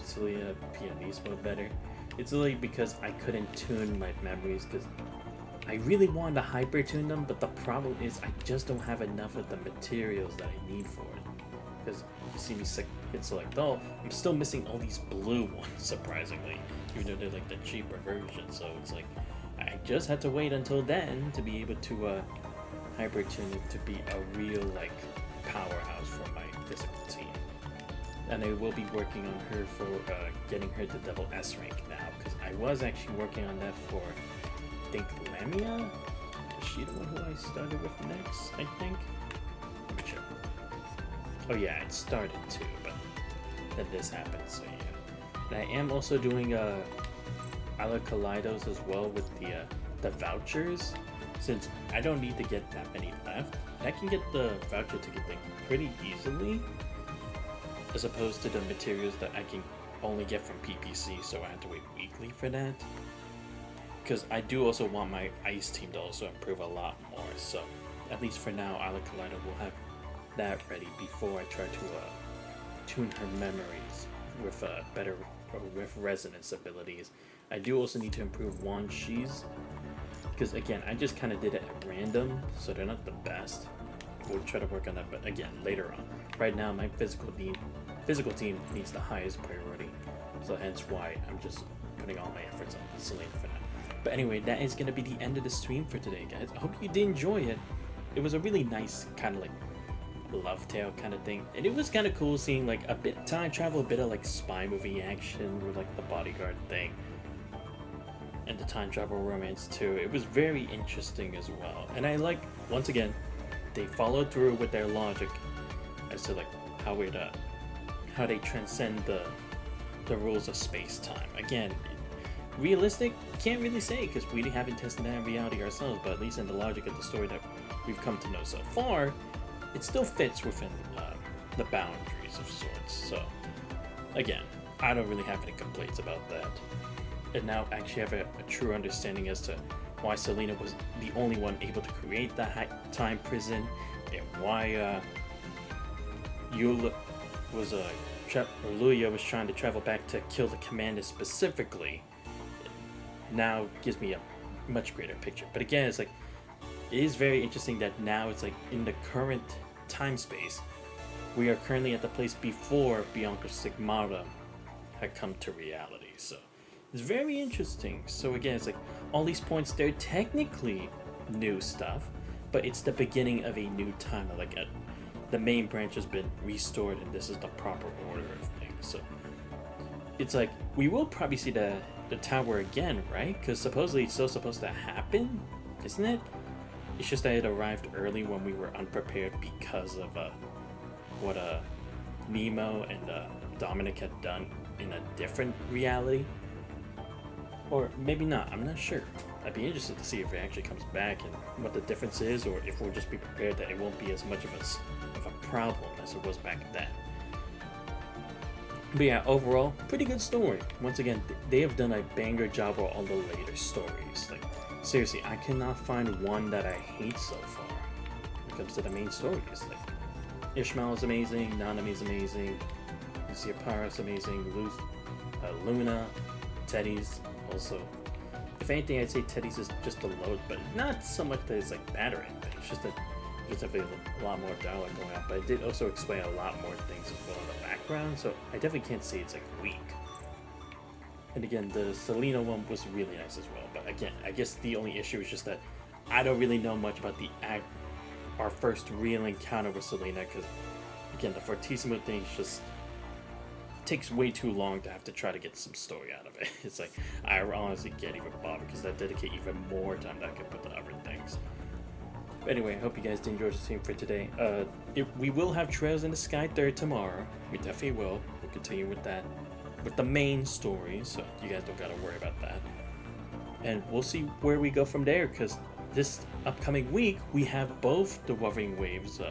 S1: Celia pianissimo better, it's really because I couldn't tune my memories, because I really wanted to hyper tune them, but the problem is I just don't have enough of the materials that I need for it. Because you see me hit select all, I'm still missing all these blue ones, surprisingly, even though they're like the cheaper version. So it's like I just had to wait until then to be able to hyper tune it to be a real like powerhouse for my physical team. And I will be working on her for getting her to double S rank now, because I was actually working on that for, I think, Lamia? Is she the one who I started with next, I think? Let me check. Oh yeah, it started too, but then this happened, so yeah. And I am also doing Ala Kaleidos as well with the vouchers, since I don't need to get that many left. I can get the voucher to get them pretty easily, as opposed to the materials that I can only get from PPC, so I have to wait weekly for that. Because I do also want my ice team to also improve a lot more, so at least for now, Ala Kaleido will have that ready before I try to tune her memories with better with resonance abilities. I do also need to improve Wan Shi's, because again, I just kind of did it at random, so they're not the best. We'll try to work on that, but again, later on. Right now, my physical team needs the highest priority, so hence why I'm just putting all my efforts on Selena for now. But anyway, that is going to be the end of the stream for today, guys. I hope you did enjoy it. It was a really nice kind of like love tale kind of thing, and it was kind of cool seeing like a bit of time travel, a bit of like spy movie action with like the bodyguard thing, and the time travel romance too. It was very interesting as well, and I like, once again, they followed through with their logic as to like how they transcend the rules of space-time. Again, realistic, can't really say, because we haven't tested that in reality ourselves, but at least in the logic of the story that we've come to know so far, it still fits within the boundaries of sorts. So again, I don't really have any complaints about that, and now actually have a true understanding as to why Selena was the only one able to create the time prison, and why Luya was trying to travel back to kill the commander specifically. Now gives me a much greater picture. But again, it's like, it is very interesting that now it's like in the current time space, we are currently at the place before Bianca Sigmara had come to reality. So it's very interesting. So again, it's like all these points, they're technically new stuff, but it's the beginning of a new time. Like the main branch has been restored, and this is the proper order of things. So it's like we will probably see the tower again, right? Because supposedly it's still supposed to happen, isn't it? It's just that it arrived early when we were unprepared because of what Nemo and Dominic had done in a different reality. Or maybe not, I'm not sure. I'd be interested to see if it actually comes back and what the difference is, or if we'll just be prepared that it won't be as much of a problem as it was back then. But yeah, overall, pretty good story. Once again, they have done a banger job on all the later stories. Like, seriously, I cannot find one that I hate so far when it comes to the main stories. Like, Ishmael is amazing, Nanami is amazing, Lucia Parra is amazing, Luna, Teddy's also. If anything, I'd say Teddy's is just a load, but not so much that it's like bad or anything. It's just that there's definitely a lot more dialogue going on, but it did also explain a lot more things as well in the background, so I definitely can't say it's like weak. And again, the Selena one was really nice as well, but again, I guess the only issue is just that I don't really know much about our first real encounter with Selena, because again, the Fortissimo thing just takes way too long to have to try to get some story out of it. It's like, I honestly can't even bother because I dedicate even more time that I can put to other things. But anyway, I hope you guys did enjoy the stream for today. We will have Trails in the Sky 3rd tomorrow. We definitely will. We'll continue with that, with the main story, so you guys don't gotta worry about that. And we'll see where we go from there, because this upcoming week, we have both the Wuthering Waves,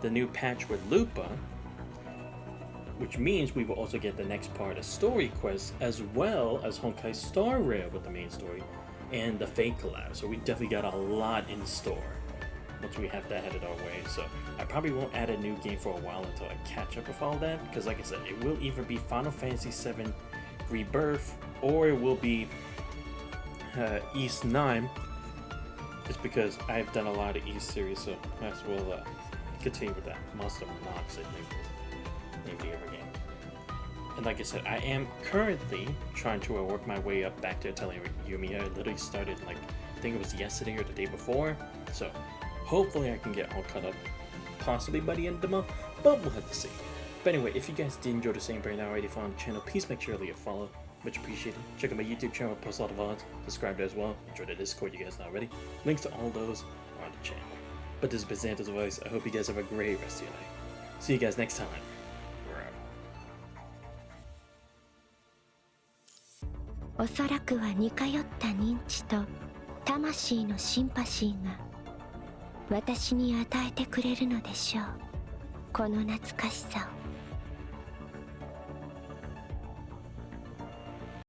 S1: the new patch with Lupa, which means we will also get the next part of Story Quest, as well as Honkai Star Rail with the main story, and the Fate collab. So we definitely got a lot in store once we have that headed our way. So I probably won't add a new game for a while until I catch up with all that, because like I said, it will either be Final Fantasy VII Rebirth, or it will be East 9, just because I've done a lot of East series, so might as well continue with that. Monster Knox, I think, name the other game. And like I said, I am currently trying to work my way up back to Atelier Yumiya. I literally started, like, I think it was yesterday or the day before, so hopefully I can get all caught up possibly by the end of the month, but we'll have to see. But anyway, if you guys did enjoy the same right now already following the channel, please make sure to leave a follow. Much appreciated. Check out my YouTube channel, I post all the VODs. Subscribe there as well. Enjoy the Discord, you guys know already. Links to all those are on the channel. But this is Bizanto's Voice. I hope you guys have a great rest of your night. See you guys next time. We're out.
S4: おそらくは似通った認知と魂のシンパシーが私に与えてくれるのでしょう。この懐かしさを。